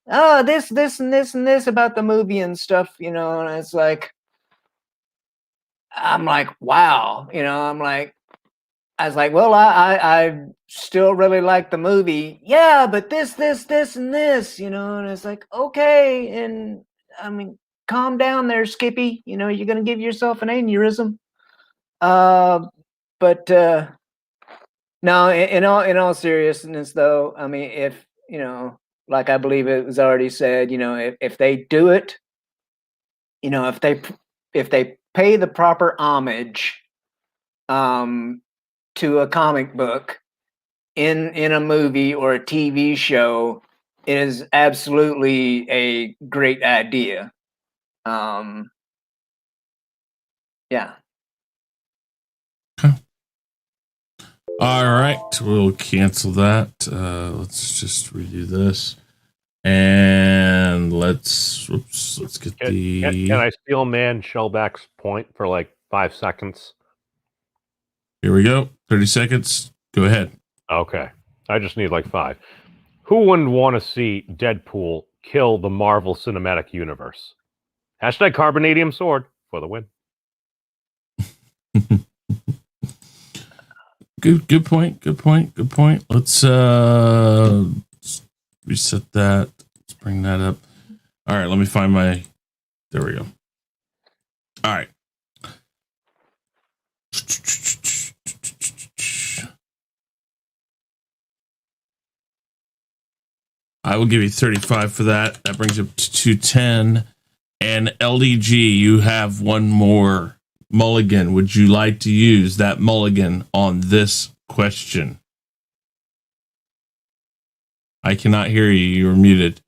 oh, this and this and this about the movie and stuff, and it's like, I'm like, wow, I was like, well, I still really like the movie. Yeah, but this, and this, and it's like, okay. And I mean, calm down there, Skippy, you're going to give yourself an aneurysm. But no, in all seriousness though, I mean, if, like I believe it was already said, if they do it, if they pay the proper homage, to a comic book in a movie or a TV show, it is absolutely a great idea. Yeah. All right, we'll cancel that. Let's just redo this, and let's get the. Can I steal man Shellback's point for like 5 seconds? Here we go. 30 seconds. Go ahead. Okay, I just need like 5. Who wouldn't want to see Deadpool kill the Marvel Cinematic Universe? Hashtag Carbonadium Sword for the win. Good point. Let's reset that. Let's bring that up. All right, let me find my. There we go. All right. I will give you 35 for that. That brings up to 210. And LDG, you have one more mulligan. Would you like to use that mulligan on this question? I cannot hear you. You're muted.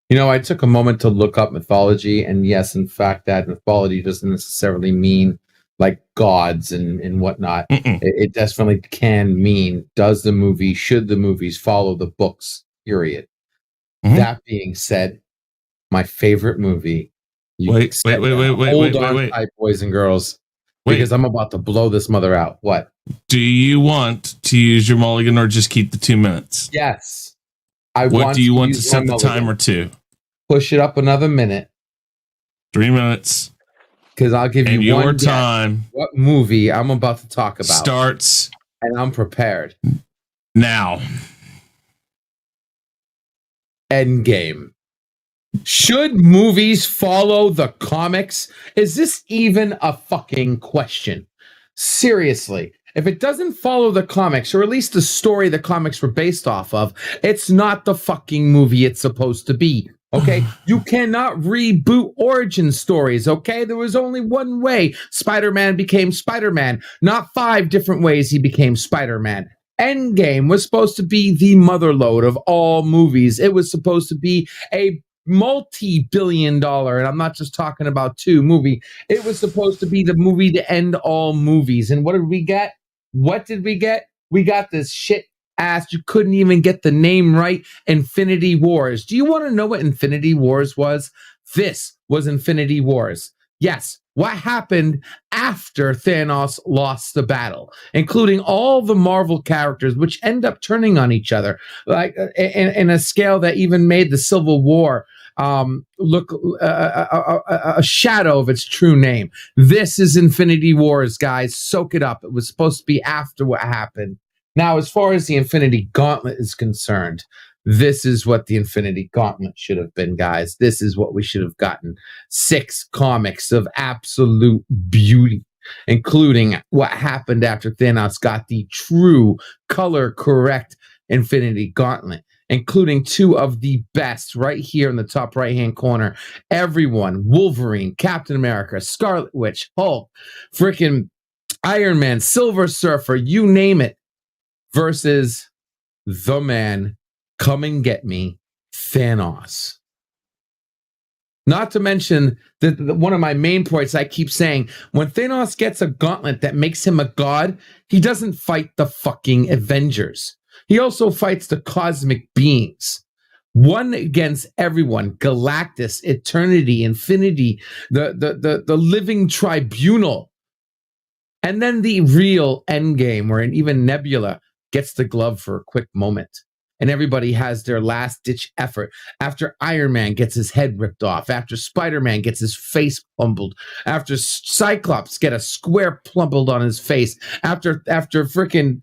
I took a moment to look up mythology, and yes, in fact, that mythology doesn't necessarily mean like gods and whatnot. It definitely can mean, should the movies follow the books, period. That being said, my favorite movie. Wait, Hold on tight, boys and girls, because I'm about to blow this mother out. What? Do you want to use your mulligan or just keep the 2 minutes? Yes. What do you want to set the timer to? Push it up another minute. 3 minutes. Because I'll give you your time. What movie I'm about to talk about starts, and I'm prepared now. Endgame. Should movies follow the comics? Is this even a fucking question? Seriously, if it doesn't follow the comics, or at least the story the comics were based off of, it's not the fucking movie it's supposed to be. Okay, you cannot reboot origin stories. Okay, there was only one way Spider-Man became Spider-Man, not 5 different ways he became Spider-Man. Endgame was supposed to be the motherlode of all movies. It was supposed to be a multi-billion-dollar, and I'm not just talking about 2 movie. It was supposed to be the movie to end all movies. And what did we get? What did we get? We got this shit ass, you couldn't even get the name right, Infinity Wars. Do you want to know what Infinity Wars was? This was Infinity Wars. Yes, what happened after Thanos lost the battle, including all the Marvel characters, which end up turning on each other, like in a scale that even made the Civil War look a shadow of its true name. This is Infinity Wars, guys. Soak it up. It was supposed to be after what happened. Now, as far as the Infinity Gauntlet is concerned, this is what the Infinity Gauntlet should have been, guys. This is what we should have gotten. 6 comics of absolute beauty, including what happened after Thanos got the true color correct Infinity Gauntlet, including 2 of the best right here in the top right-hand corner. Everyone, Wolverine, Captain America, Scarlet Witch, Hulk, freaking Iron Man, Silver Surfer, you name it, versus the man, come and get me, Thanos. Not to mention that one of my main points I keep saying, when Thanos gets a gauntlet that makes him a god, he doesn't fight the fucking Avengers. He also fights the cosmic beings. One against everyone, Galactus, Eternity, Infinity, the living tribunal. And then the real Endgame, where even Nebula gets the glove for a quick moment. And everybody has their last-ditch effort. After Iron Man gets his head ripped off. After Spider-Man gets his face plumbled. After Cyclops get a square plumbled on his face. After freaking...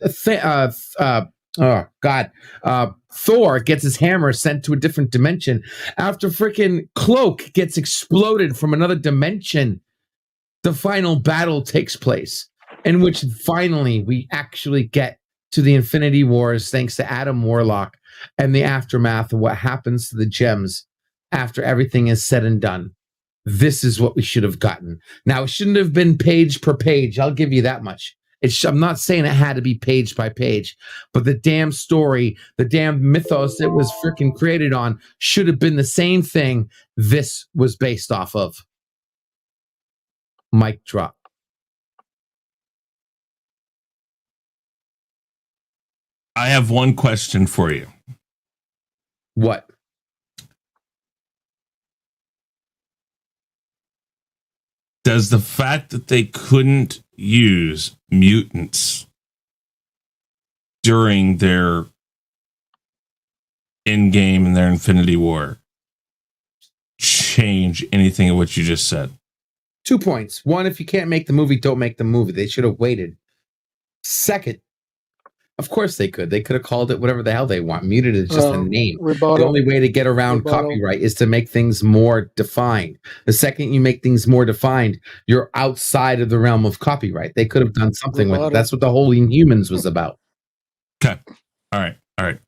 Thor gets his hammer sent to a different dimension. After freaking Cloak gets exploded from another dimension. The final battle takes place. In which finally we actually get to the Infinity Wars, thanks to Adam Warlock and the aftermath of what happens to the gems after everything is said and done. This is what we should have gotten. Now, it shouldn't have been page per page. I'll give you that much. I'm not saying it had to be page by page, but the damn story, the damn mythos it was freaking created on should have been the same thing this was based off of. Mic drop. I have one question for you. What? Does the fact that they couldn't use mutants during their Endgame and their Infinity War change anything of what you just said? 2 points. One, if you can't make the movie, don't make the movie. They should have waited. Second, of course they could. They could have called it whatever the hell they want. Muted is just a name. The only way to get around copyright is to make things more defined. The second you make things more defined, you're outside of the realm of copyright. They could have done something with it. That's what the whole Inhumans was about. Okay. All right.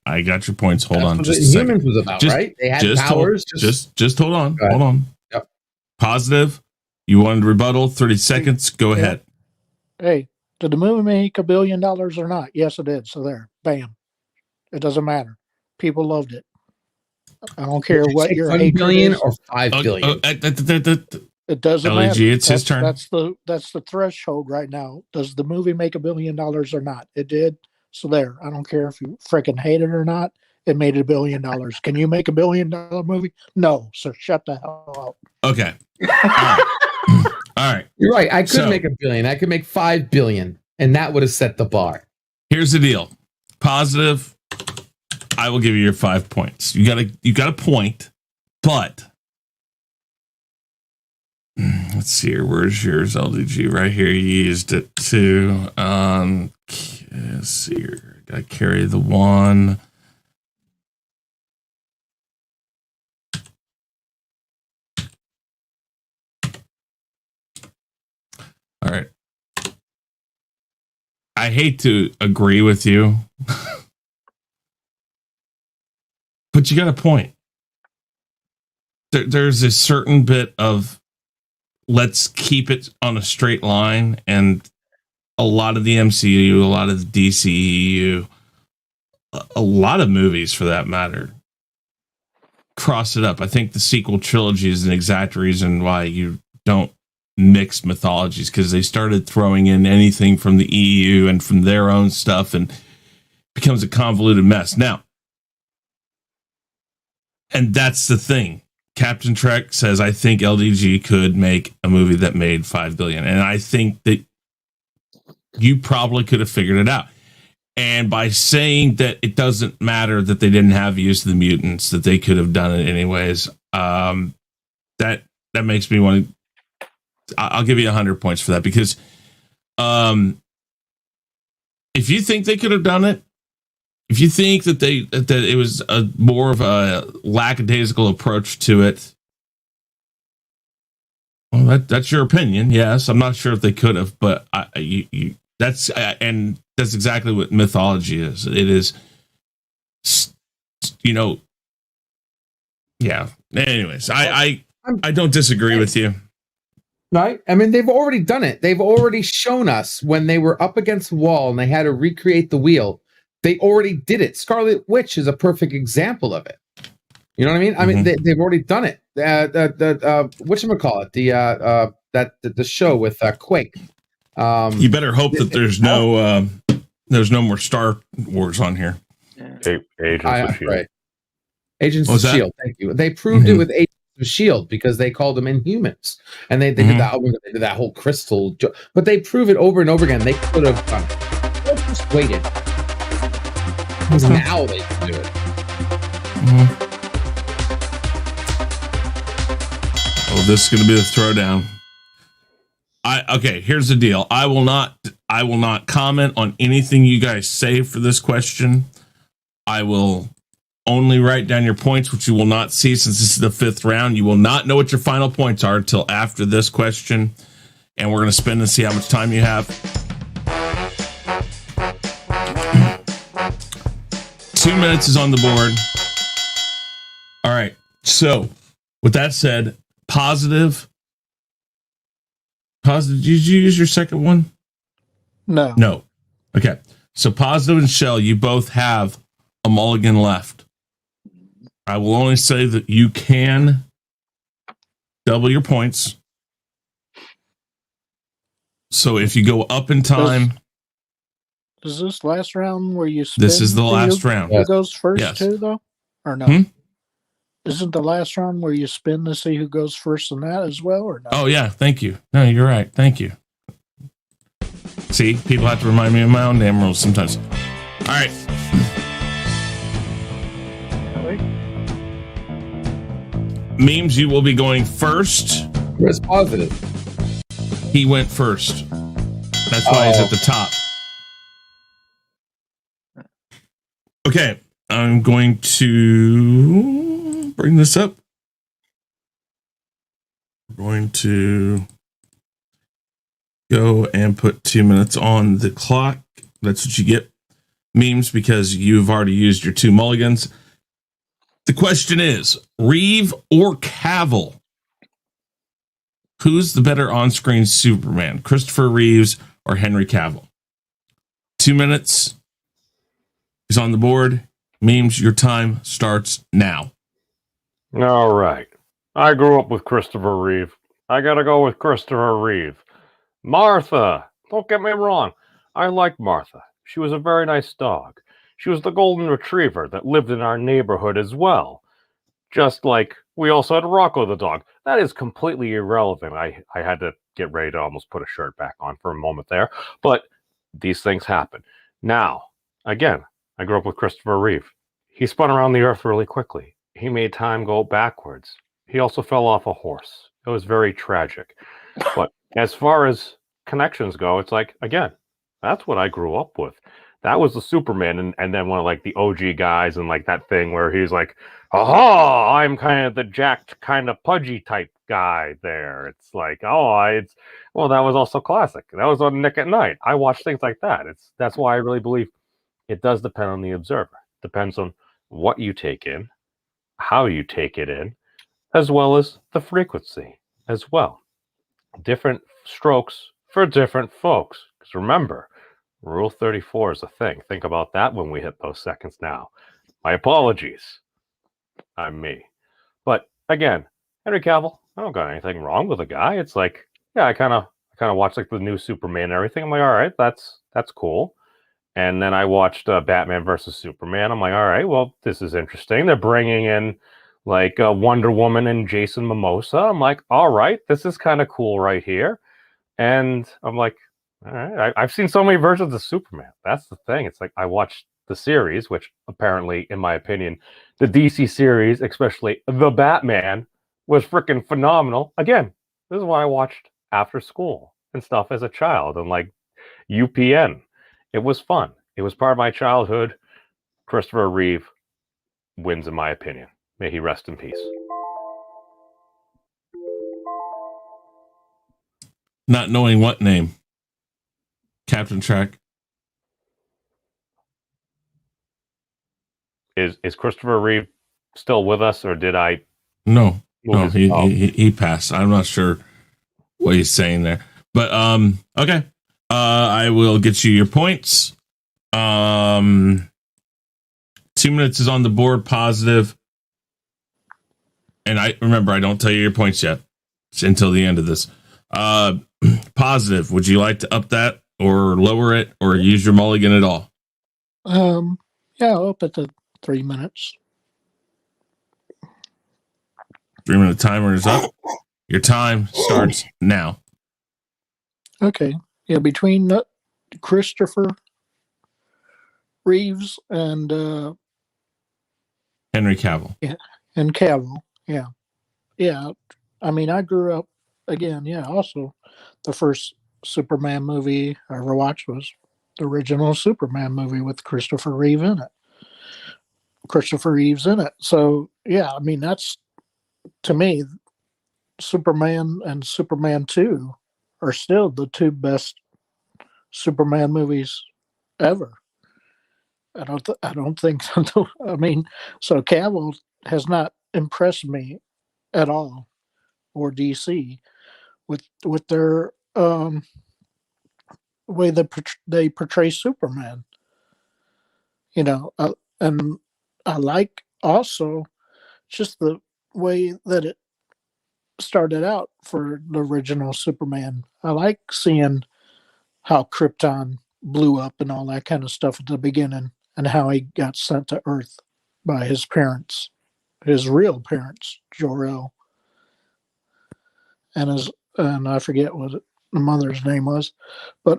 I got your points. Hold on. Just what Inhumans was about, right? They had powers. Just hold on. Hold on. Yep. Positive. You wanted to rebuttal? 30 seconds. Go ahead. Hey. Did the movie make $1 billion or not? Yes, it did. So there, bam. It doesn't matter. People loved it. I don't care what your $1 billion or $5 billion. It doesn't LEG, matter. it's his turn. That's the threshold right now. Does the movie make $1 billion or not? It did. So there. I don't care if you freaking hate it or not. It made $1 billion. Can you make $1 billion movie? No. So shut the hell up. Okay. All right. You're right. I could make $1 billion. I could make $5 billion, and that would have set the bar. Here's the deal. Positive. I will give you your 5 points. You got a point, but let's see here. Where's yours, LDG? Right here. You used it too. Let's see here. Got to carry the 1. All right. I hate to agree with you, but you got a point. There's a certain bit of let's keep it on a straight line, and a lot of the MCU, a lot of the DCEU, a lot of movies for that matter, cross it up. I think the sequel trilogy is an exact reason why you don't mix mythologies, because they started throwing in anything from the EU and from their own stuff, and it becomes a convoluted mess. Now, and that's the thing. Captain Trek says, I think LDG could make a movie that made $5 billion. And I think that you probably could have figured it out. And by saying that it doesn't matter that they didn't have use of the mutants, that they could have done it anyways, that makes me want to. I'll give you 100 points for that, because if you think they could have done it, if you think that it was a more of a lackadaisical approach to it, well, that's your opinion. Yes, I'm not sure if they could have, but that's exactly what mythology is. It is, yeah. Anyways, I don't disagree with you. Right? I mean, they've already done it. They've already shown us when they were up against the wall and they had to recreate the wheel. They already did it. Scarlet Witch is a perfect example of it. You know what I mean? I mean, they've already done it. Whatchamacallit? The show with Quake. You better hope that there's no more Star Wars on here. Agents of S.H.I.E.L.D. Right. Agents of S.H.I.E.L.D. Thank you. They proved it with Agents of S.H.I.E.L.D. because they called them Inhumans, and they did that whole crystal. But they prove it over and over again. They could have done it. They're persuaded. Now they can do it. Oh, this is going to be the throwdown. Okay, here's the deal. I will not comment on anything you guys say for this question. I will only write down your points, which you will not see since this is the 5th round. You will not know what your final points are until after this question, and we're going to spin and see how much time you have. 2 minutes is on the board. All right. So, with that said, positive. Did you use your second one? No. Okay. So, positive and Shell, you both have a mulligan left. I will only say that you can double your points. So, if you go up in time. Is this last round where you spin? This is the last round. Who goes first too, though? Or no? Isn't the last round where you spin to see who goes first in that as well, or no? Oh, yeah. Thank you. No, you're right. Thank you. See, people have to remind me of my own damn rules sometimes. All right. Memes, you will be going first. Where's positive? He went first. That's why he's at the top. Okay, I'm going to bring this up. We're going to go and put 2 minutes on the clock. That's what you get, Memes, because you've already used your 2 mulligans. The question is, Reeve or Cavill? Who's the better on-screen Superman, Christopher Reeves or Henry Cavill? 2 minutes is on the board. Memes, your time starts now. All right. I grew up with Christopher Reeve. I gotta go with Christopher Reeve. Martha! Don't get me wrong. I like Martha. She was a very nice dog. She was the golden retriever that lived in our neighborhood as well. Just like we also had Rocco the dog. That is completely irrelevant. I had to get ready to almost put a shirt back on for a moment there. But these things happen. Now, again, I grew up with Christopher Reeve. He spun around the earth really quickly. He made time go backwards. He also fell off a horse. It was very tragic. But as far as connections go, it's like, again, that's what I grew up with. That was the Superman, and then one of like the OG guys, and like that thing where he's like, "Aha! I'm kind of the jacked, kind of pudgy type guy." There, it's like, well, that was also classic. That was on Nick at Night. I watch things like that. That's why I really believe it does depend on the observer. Depends on what you take in, how you take it in, as well as the frequency as well. Different strokes for different folks. Because remember, Rule 34 is a thing. Think about that when we hit those seconds now. My apologies. I'm me. But again, Henry Cavill, I don't got anything wrong with the guy. It's like, yeah, I kind of watched like the new Superman and everything. I'm like, all right, that's cool. And then I watched Batman versus Superman. I'm like, all right, well, this is interesting. They're bringing in like Wonder Woman and Jason Momoa. I'm like, all right, this is kind of cool right here. And I'm like, all right, I've seen so many versions of Superman. That's the thing. It's like I watched the series, which apparently, in my opinion, the DC series, especially the Batman, was freaking phenomenal. Again, this is what I watched after school and stuff as a child, and like UPN. It was fun. It was part of my childhood. Christopher Reeve wins, in my opinion. May he rest in peace. Not knowing what name. Captain Track. Is Christopher Reeve still with us, or did I? No, he passed. I'm not sure what he's saying there, but okay. I will get you your points. 2 minutes is on the board, positive. And I remember, I don't tell you your points yet. It's until the end of this. Positive. Would you like to up that or lower it or use your mulligan at all? Yeah, up at the 3 minutes. 3-minute timer is up. Your time starts now. Okay. Yeah, between Christopher Reeves and Henry Cavill. Yeah, and Cavill. Yeah. Yeah. I mean, I grew up again. Yeah. Also, the first Superman movie I ever watched was the original Superman movie with Christopher Reeve in it. Christopher Reeves in it. So yeah, I mean, that's, to me, Superman and Superman 2 are still the two best Superman movies ever. I don't think so. I mean, so Cavill has not impressed me at all, or DC, with their way they portray Superman. You know, and I like also just the way that it started out for the original Superman. I like seeing how Krypton blew up and all that kind of stuff at the beginning, and how he got sent to Earth by his parents, his real parents, Jor-El, and I forget what the mother's name was, but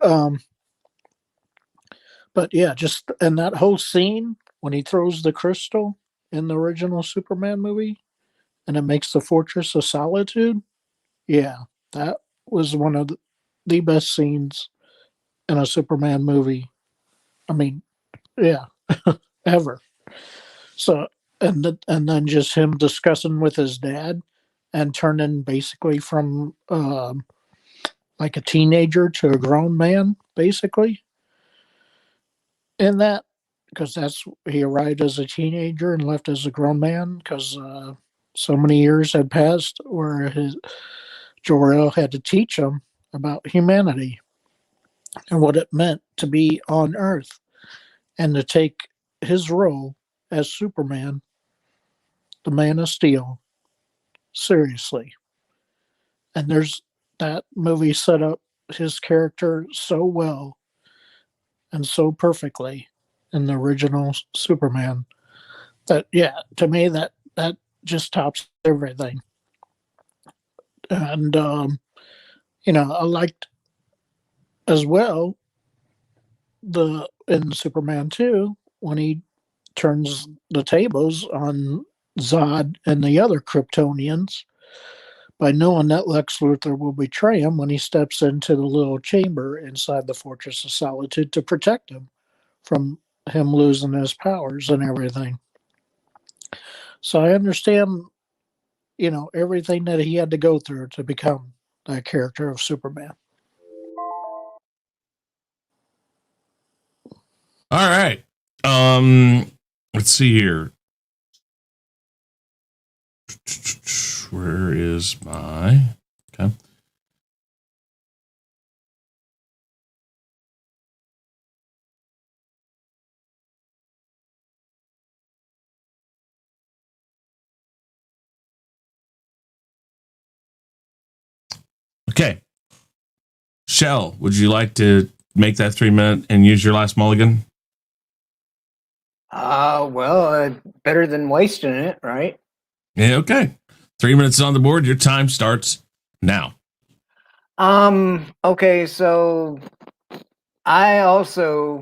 yeah, just and that whole scene when he throws the crystal in the original Superman movie, and it makes the Fortress of Solitude. Yeah, that was one of the best scenes in a Superman movie. I mean, yeah, ever. So, and then just him discussing with his dad and turning basically from like a teenager to a grown man, basically. In that, because he arrived as a teenager and left as a grown man because so many years had passed where Jor-El had to teach him about humanity and what it meant to be on Earth, and to take his role as Superman, the Man of Steel, seriously. And that movie set up his character so well and so perfectly in the original Superman that, yeah, to me, that just tops everything. And, I liked as well in Superman 2 when he turns the tables on Zod and the other Kryptonians by knowing that Lex Luthor will betray him when he steps into the little chamber inside the Fortress of Solitude to protect him from him losing his powers and everything. So I understand, everything that he had to go through to become that character of Superman. All right. Let's see here. Where is my... Okay. Okay. Shell, would you like to make that 3 minute and use your last mulligan? Better than wasting it, right? Yeah, okay. 3 minutes is on the board. Your time starts now. Okay, so I also,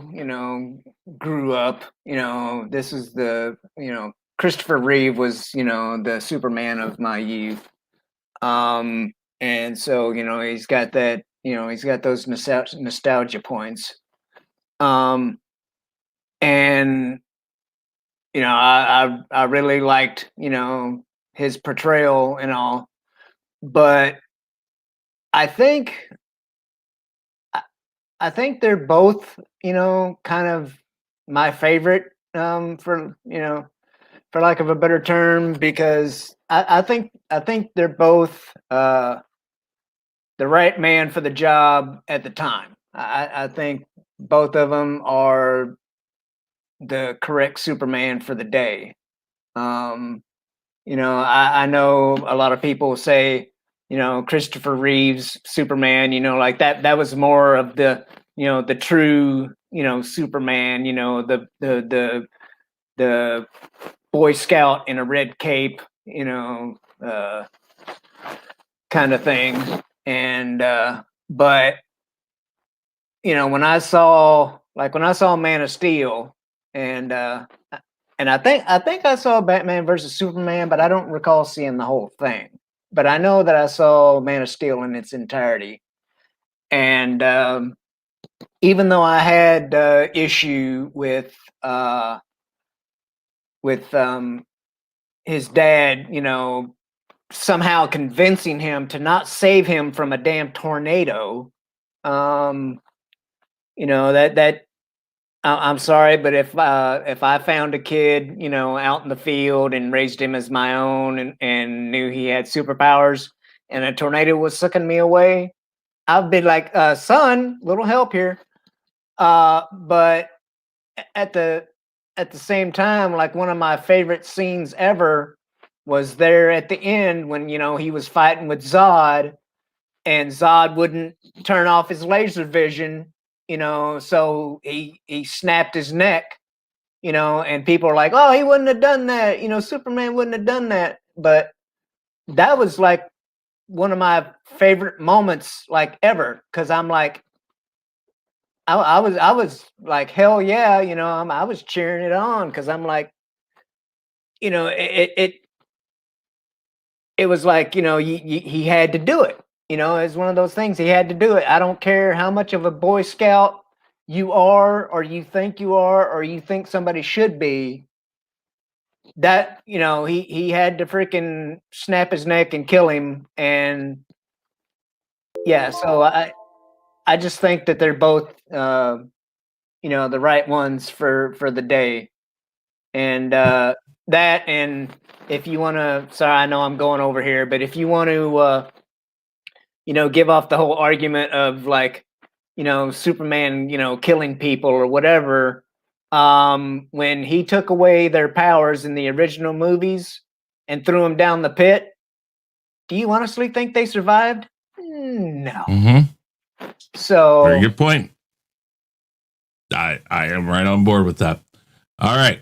grew up, this is Christopher Reeve was, the Superman of my youth. And so, he's got that, he's got those nostalgia points. And I really liked, his portrayal and all, but I think they're both, kind of my favorite, for lack of a better term, because I think they're both the right man for the job at the time. I think both of them are the correct Superman for the day. I know a lot of people say, Christopher Reeve's Superman, like that was more of the, the true, Superman, the Boy Scout in a red cape, kind of thing. And but when I saw Man of Steel, and I think I saw Batman versus Superman, but I don't recall seeing the whole thing. But I know that I saw Man of Steel in its entirety. And even though I had issue with his dad, somehow convincing him to not save him from a damn tornado, that I'm sorry, but if I found a kid, out in the field and raised him as my own and knew he had superpowers and a tornado was sucking me away, I'd be like, son, little help here. But at the same time, like one of my favorite scenes ever was there at the end when, he was fighting with Zod and Zod wouldn't turn off his laser vision, so he snapped his neck, and people are like, oh, he wouldn't have done that. Superman wouldn't have done that. But that was like one of my favorite moments, like ever. Cause I'm like, I was like, hell yeah. I was cheering it on. Cause I'm like, it was like, he had to do it. It's one of those things. He had to do it. I don't care how much of a Boy Scout you are, or you think you are, or you think somebody should be. That, he had to freaking snap his neck and kill him. And yeah, so I just think that they're both, the right ones for the day. And that, and if you want to, sorry, I know I'm going over here, but if you want to, give off the whole argument of like, Superman, killing people or whatever, when he took away their powers in the original movies and threw them down the pit, do you honestly think they survived? No. Mm-hmm. So very good point. I am right on board with that. All right.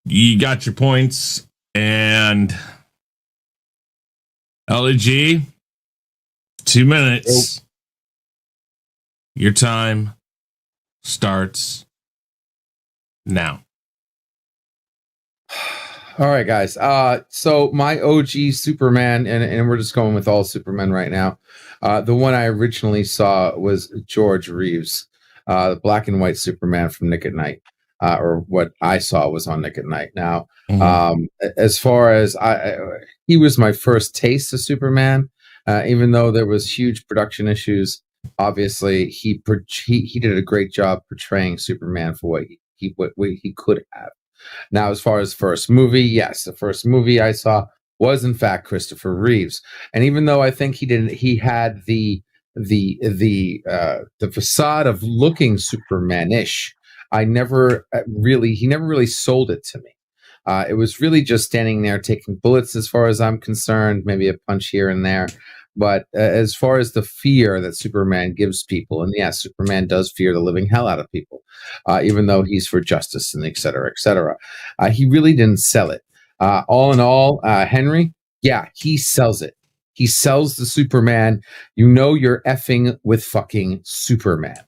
You got your points, and LEG, 2 minutes. Your time starts now. All right, guys. So my OG Superman, and we're just going with all Supermen right now. The one I originally saw was George Reeves, the black and white Superman from Nick at Night, or what I saw was on Nick at Night. Now, as far as he was my first taste of Superman, even though there was huge production issues. Obviously, he did a great job portraying Superman for what he could have. Now, as far as first movie, yes, the first movie I saw was in fact Christopher Reeves, and even though I think he had the facade of looking Superman-ish, he never really sold it to me. It was really just standing there taking bullets, as far as I'm concerned, maybe a punch here and there. But as far as the fear that Superman gives people, and yes, Superman does fear the living hell out of people, even though he's for justice and et cetera, he really didn't sell it. All in all, Henry, yeah, he sells it. He sells the Superman. You know you're effing with fucking Superman.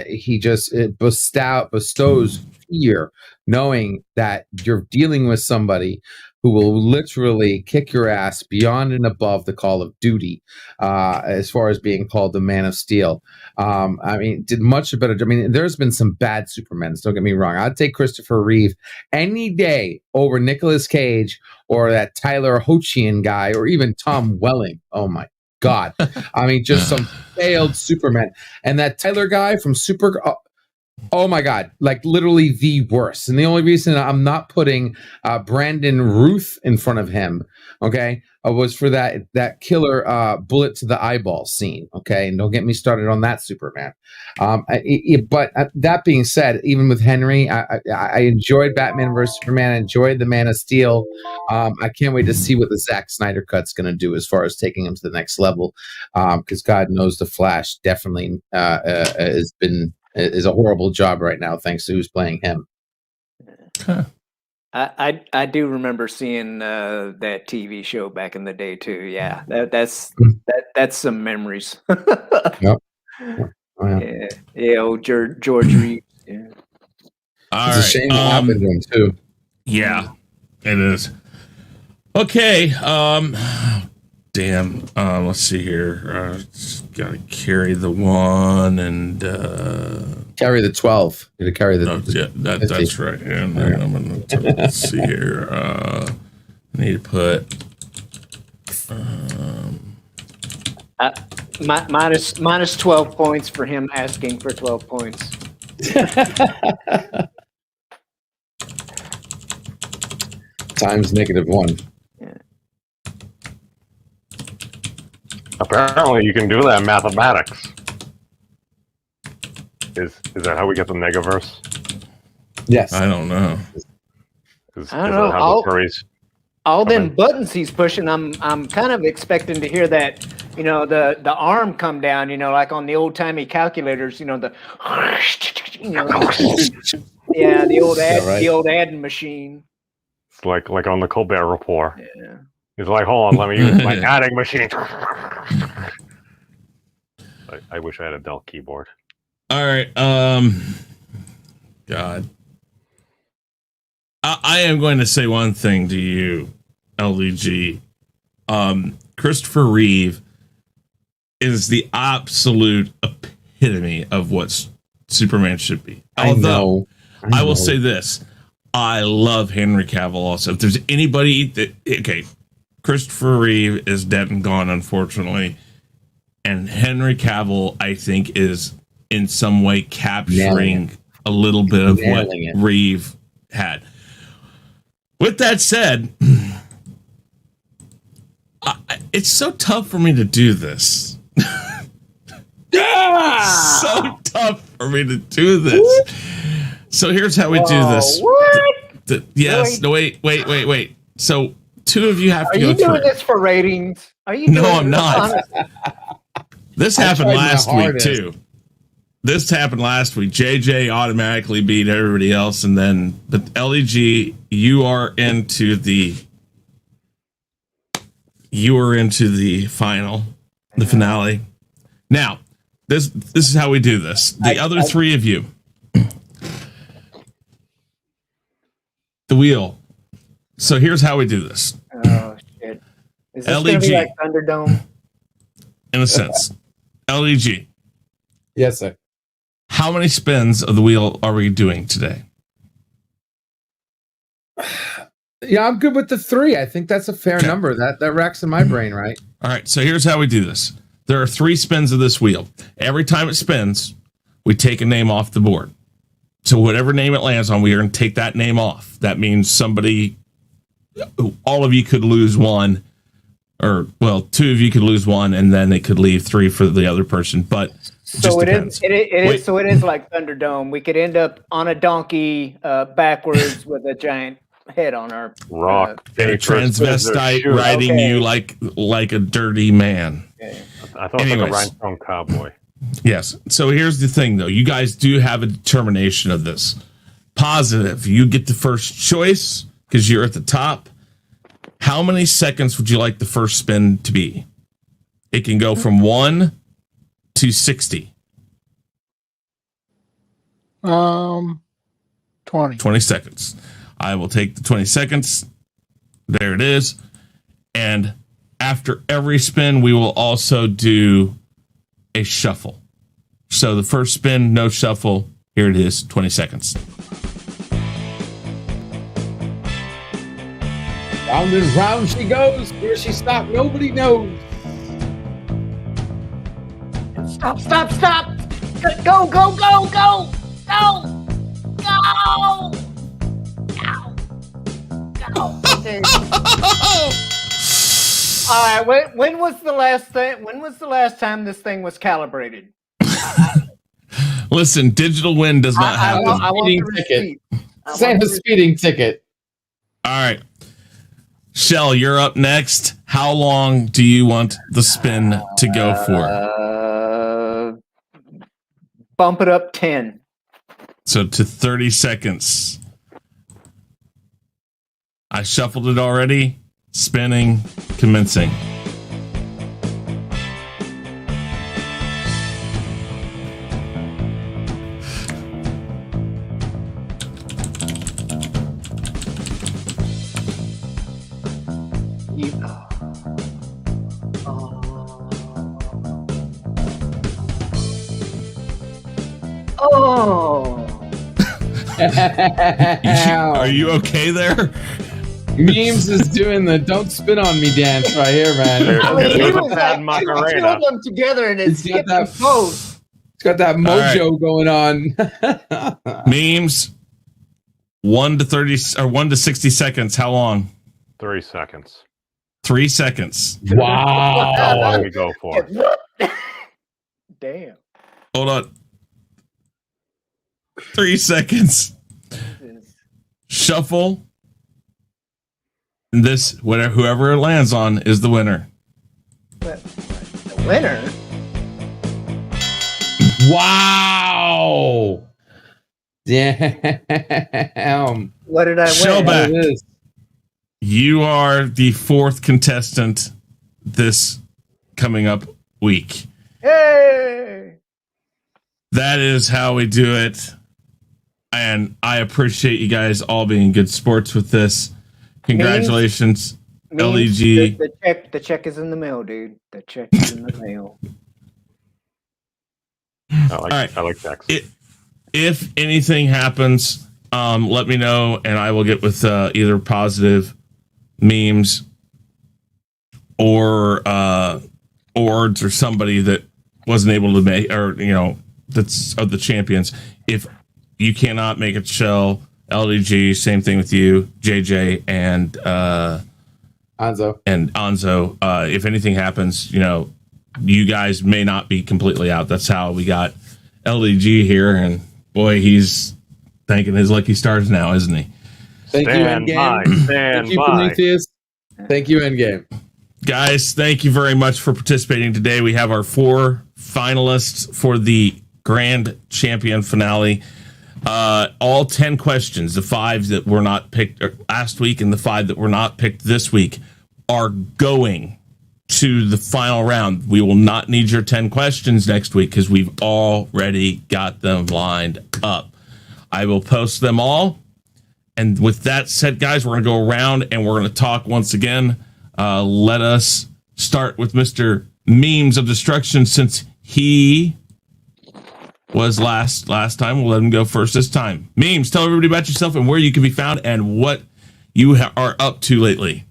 He just bestows fear, knowing that you're dealing with somebody who will literally kick your ass beyond and above the call of duty, as far as being called the Man of Steel. I mean, did much better. I mean, there's been some bad Supermans, don't get me wrong. I'd take Christopher Reeve any day over Nicolas Cage or that Tyler Hoechlin guy or even Tom Welling. Oh, my God. I mean, just some failed Superman. And that Tyler guy from oh my God, like literally the worst. And the only reason I'm not putting Brandon Ruth in front of him, okay, was for that killer bullet to the eyeball scene, okay? And don't get me started on that Superman. But that being said, even with Henry, I enjoyed Batman vs. Superman, I enjoyed The Man of Steel. I can't wait to see what the Zack Snyder cut's going to do as far as taking him to the next level, because God knows The Flash definitely is a horrible job right now, thanks to who's playing him. Huh. I do remember seeing that TV show back in the day too. Yeah, that's some memories. Yep. Yeah, old George Reeves. Yeah. It's a shame it happened to him too. Yeah, it is. Okay. Damn. Let's see here. Gotta carry the 1 and carry the 12. You carry the. That's right. And then I'm gonna let's see here. I need to put minus 12 points for him asking for 12 points. Times -1. Apparently, you can do that in mathematics. Is that how we get the Negaverse? Yes. I don't know. I don't know. All them buttons he's pushing, I'm kind of expecting to hear that, the arm come down, like on the old timey calculators, the the old adding machine. It's like on the Colbert Report. Yeah. He's like, hold on, let me use my adding machine. I wish I had a Dell keyboard. All right. God. I am going to say one thing to you, LDG. Christopher Reeve is the absolute epitome of what Superman should be. Although, I will say this. I love Henry Cavill also. If there's anybody that... Okay, Christopher Reeve is dead and gone, unfortunately. And Henry Cavill, I think, is in some way capturing a little bit of what Reeve had. With that said, it's so tough for me to do this. So tough for me to do this. So here's how we do this. What? Yes. No, wait. So two of you have Are to go you doing through. this for ratings? Are you? No, doing I'm this not. honestly? This I happened tried my last week hardest. too. This happened last week. JJ automatically beat everybody else, and then but LEG, you are into the final, the finale. Now, this is how we do this. The other three of you, the wheel. So here's how we do this. Oh shit! Is this gonna be like Thunderdome? In a sense, LEG. Yes, sir. How many spins of the wheel are we doing today? Yeah, I'm good with the 3. I think that's a fair number. That racks in my brain, right? All right, so here's how we do this. There are 3 spins of this wheel. Every time it spins, we take a name off the board. So whatever name it lands on, we are going to take that name off. That means somebody, all of you could lose 1, or well, 2 of you could lose 1, and then it could leave 3 for the other person. But So it is. So it is like Thunderdome. We could end up on a donkey backwards with a giant head on our rock. A transvestite riding you like a dirty man. I thought it was like a rhinestone cowboy. Yes. So here's the thing, though. You guys do have a determination of this. Positive. You get the first choice because you're at the top. How many seconds would you like the first spin to be? It can go from 1 to 60. 20. 20 seconds. I will take the 20 seconds. There it is. And after every spin, we will also do a shuffle. So the first spin, no shuffle. Here it is, 20 seconds. Round and round she goes. Where she stopped, nobody knows. Stop! Stop! Stop! Go! Go! Go! Go! Go! Go! Go! Okay. All right. When was the last thing? When was the last time this thing was calibrated? Listen, digital win does not happen. I want the receipt. Send a speeding ticket. All right. Shell, you're up next. How long do you want the spin to go for? Bump it up 10. So to 30 seconds. I shuffled it already. Spinning, commencing. Oh. Are you okay there? Memes is doing the "don't spin on me" dance right here, man. I mean, he was like two of them together, and it's got that pose. It's got that mojo going on. Memes. 1 to 30 or 1 to 60 seconds. How long? 3 seconds. 3 seconds. Wow. How long do we go for? Damn. Hold on. 3 seconds. Shuffle. And this, whoever it lands on, is the winner. The winner? Wow. Damn. What did I win? Shellback, you are the 4th contestant this coming up week. Hey! That is how we do it. And I appreciate you guys all being good sports with this. Congratulations, LEG. The check is in the mail, dude. The check is in the mail. I like checks. If anything happens, let me know, and I will get with either positive memes or Ords or somebody that wasn't able to make, or that's of the champions. If you cannot make it, Shell, LDG, same thing with you, JJ and Anzo. If anything happens, you guys may not be completely out. That's how we got LDG here, and boy, he's thanking his lucky stars now, isn't he? Thank you, Endgame. Thank you, Prometheus. Thank you, Endgame. Guys, thank you very much for participating today. We have our 4 finalists for the Grand Champion finale. All 10 questions, the 5 that were not picked last week and the 5 that were not picked this week, are going to the final round. We will not need your 10 questions next week because we've already got them lined up. I will post them all. And with that said, guys, we're going to go around and we're going to talk once again. Let us start with Mr. Memes of Destruction, since he was last time. We'll let him go first this time. Memes, tell everybody about yourself and where you can be found and what you are up to lately.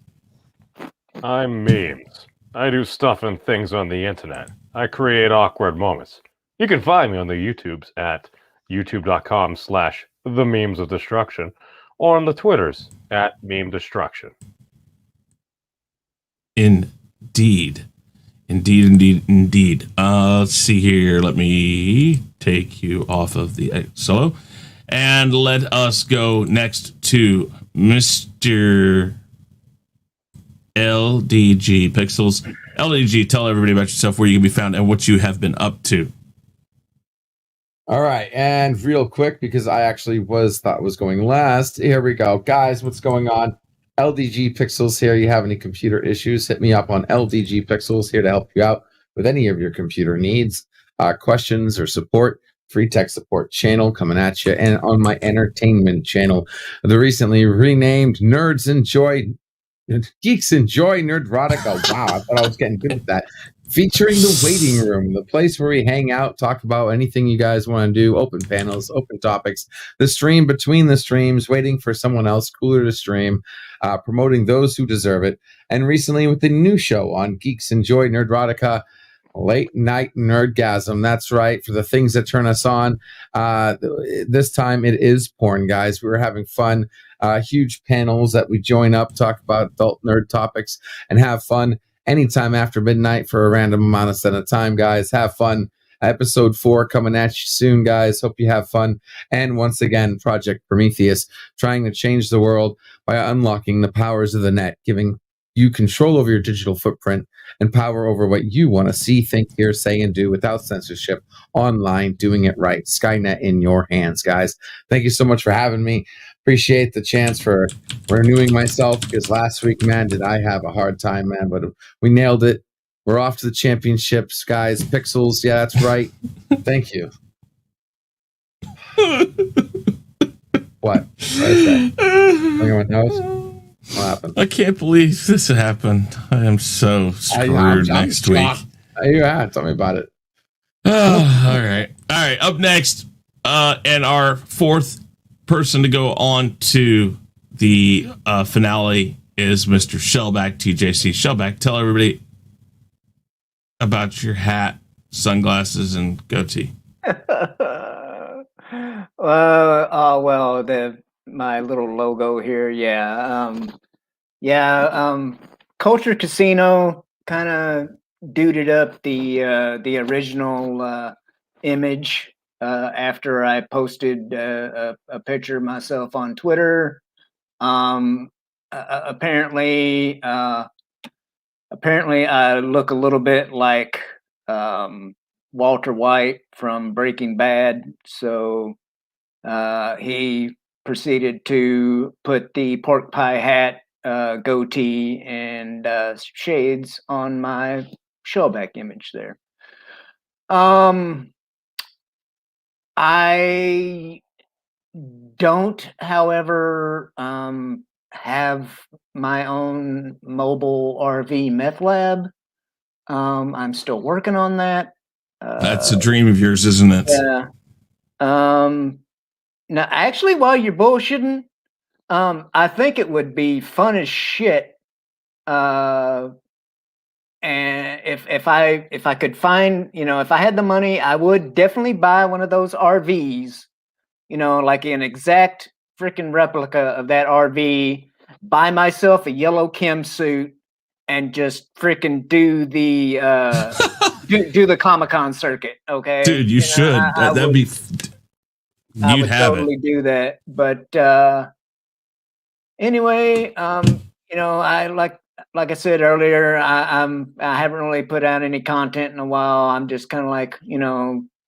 I'm Memes. I do stuff and things on the internet. I create awkward moments. You can find me on the YouTubes at youtube.com/the memes of destruction or on the Twitters at meme destruction. Indeed. Let's see here. Let me take you off of the solo and let us go next to Mr. LDG Pixels. LDG, tell everybody about yourself, where you can be found, and what you have been up to. All right, and real quick, because I actually thought was going last. Here we go, guys. What's going on? LDG Pixels here. You have any computer issues? Hit me up on LDG Pixels, here to help you out with any of your computer needs, questions, or support. Free tech support channel coming at you, and on my entertainment channel, the recently renamed Geeks Enjoy Nerdrotica. Wow, I thought I was getting good at that. Featuring the waiting room, the place where we hang out, talk about anything you guys want to do, open panels, open topics, the stream between the streams, waiting for someone else cooler to stream, promoting those who deserve it. And recently with the new show on Geeks Enjoy Nerdrotica, Late Night Nerdgasm. That's right, for the things that turn us on. This time it is porn, guys. We were having fun. Huge panels that we join up, talk about adult nerd topics, and have fun anytime after midnight for a random amount of time, guys. Have fun. Episode 4 coming at you soon, guys. Hope you have fun. And once again, Project Prometheus, trying to change the world by unlocking the powers of the net, giving you control over your digital footprint and power over what you want to see, think, hear, say, and do without censorship, online, doing it right. Skynet in your hands, guys. Thank you so much for having me. Appreciate the chance for renewing myself, because last week, man, did I have a hard time, man, but we nailed it. We're off to the championships, guys. Pixels, yeah, that's right. Thank you. What? What is that? Bring my nose? What happened? I can't believe this happened. I am so screwed next week. Yeah, tell me about it. All right. Up next, and our 4th person to go on to the finale is Mr. Shellback TJC. Shellback, tell everybody about your hat, sunglasses, and goatee. My little logo here, Culture Casino kind of duded up the original image after I posted a picture of myself on Twitter. Apparently I look a little bit like Walter White from Breaking Bad, so he proceeded to put the pork pie hat, goatee, and shades on my shellback image there. I don't, however, have my own mobile RV meth lab. I'm still working on that. That's a dream of yours, isn't it? Yeah. Now, actually, while you're bullshitting, I think it would be fun as shit. And if I could find, if I had the money, I would definitely buy one of those RVs, like an exact freaking replica of that RV, buy myself a yellow Kim suit, and just freaking do the do the Comic-Con circuit. Okay, dude, you should. That'd be. I would totally do that. But anyway, I like I said earlier, I haven't really put out any content in a while. I'm just kind of like,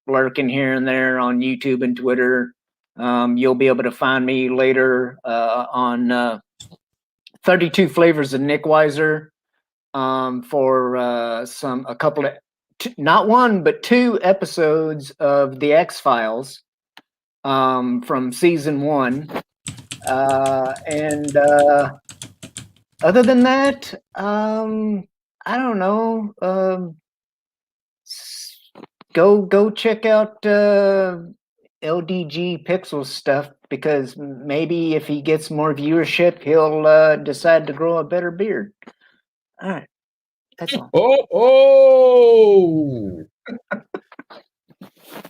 lurking here and there on YouTube and Twitter. You'll be able to find me later on 32 Flavors of Nick Weiser for a couple of, not one, but 2 episodes of The X-Files from season 1. And other than that, I don't know. Go check out LDG Pixels stuff, because maybe if he gets more viewership, he'll decide to grow a better beard. All right, that's all. Oh!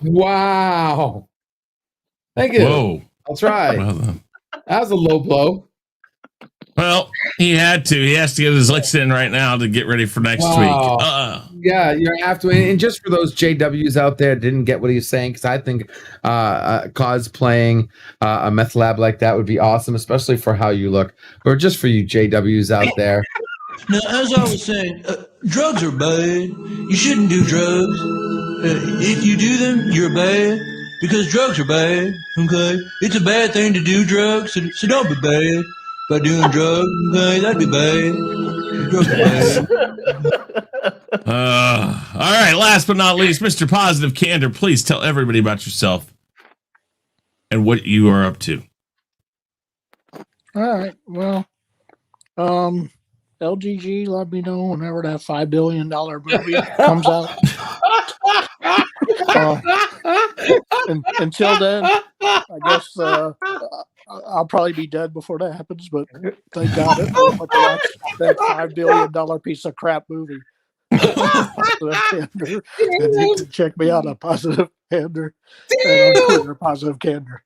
Wow! Thank you. Whoa! I'll try. That was a low blow. Well, he had to. He has to get his licks in right now to get ready for next week. Yeah, you have to. And just for those JWs out there didn't get what he was saying, because I think cosplaying a meth lab like that would be awesome, especially for how you look. Or just for you JWs out there. Now, as I was saying, drugs are bad. You shouldn't do drugs. If you do them, you're bad, because drugs are bad, okay? It's a bad thing to do drugs, so don't be bad by doing drugs, okay? That'd be bad. Drugs are bad. All right, last but not least, Mr. Positive Candor, please tell everybody about yourself and what you are up to. All right, well, LGG, let me know whenever that $5 billion movie comes out. Until then, I guess I'll probably be dead before that happens, but thank God I don't have to watch that $5 billion piece of crap movie. Positive Candor. And you can check me out on Positive Candor and on Twitter, Positive Candor.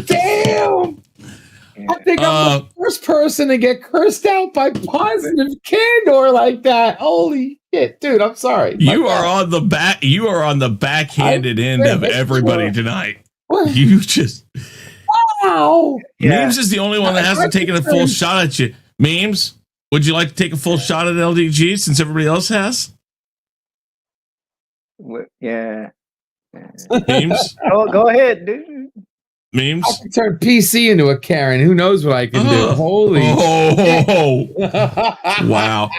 Damn! I think I'm the first person to get cursed out by Positive Candor like that. Holy shit, dude! I'm sorry. You are on the back. You are on the backhanded end of everybody tonight. You just wow. Memes is the only one that hasn't taken a full shot at you. Memes, would you like to take a full shot at LDG since everybody else has? Yeah. Memes. Oh, go ahead, dude. Memes. I can turn PC into a Karen. Who knows what I can do? Holy wow.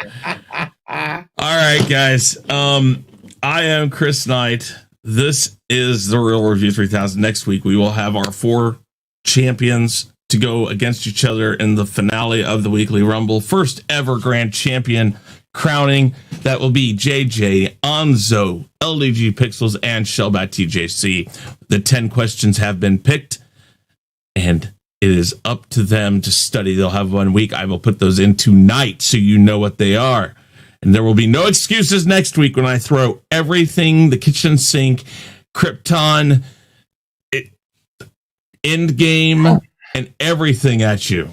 All right, guys. I am Chris Knight. This is the Real Review 3000. Next week, we will have our 4 champions to go against each other in the finale of the Weekly Rumble. First ever grand champion crowning. That will be JJ, Anzo, LDG Pixels, and Shellbat TJC. The 10 questions have been picked, and it is up to them to study. They'll have 1 week. I will put those in tonight so you know what they are. And there will be no excuses next week when I throw everything, the kitchen sink, Krypton, Endgame, and everything at you.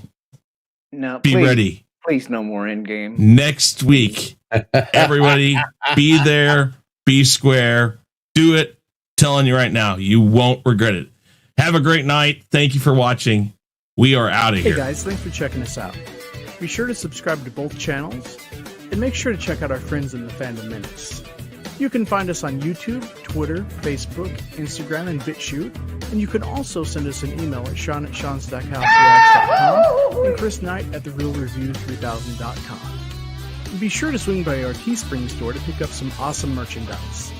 No, be ready. Please, no more Endgame. Next week, everybody, be there, be square, do it. Telling you right now, you won't regret it. Have a great night. Thank you for watching. We are out of here. Hey guys, thanks for checking us out. Be sure to subscribe to both channels, and make sure to check out our friends in the Fandom Minutes. You can find us on YouTube, Twitter, Facebook, Instagram, and BitChute, and you can also send us an email at sean@seanstackhouse.com and Chris Knight at therealreview3000.com. And be sure to swing by our Teespring store to pick up some awesome merchandise.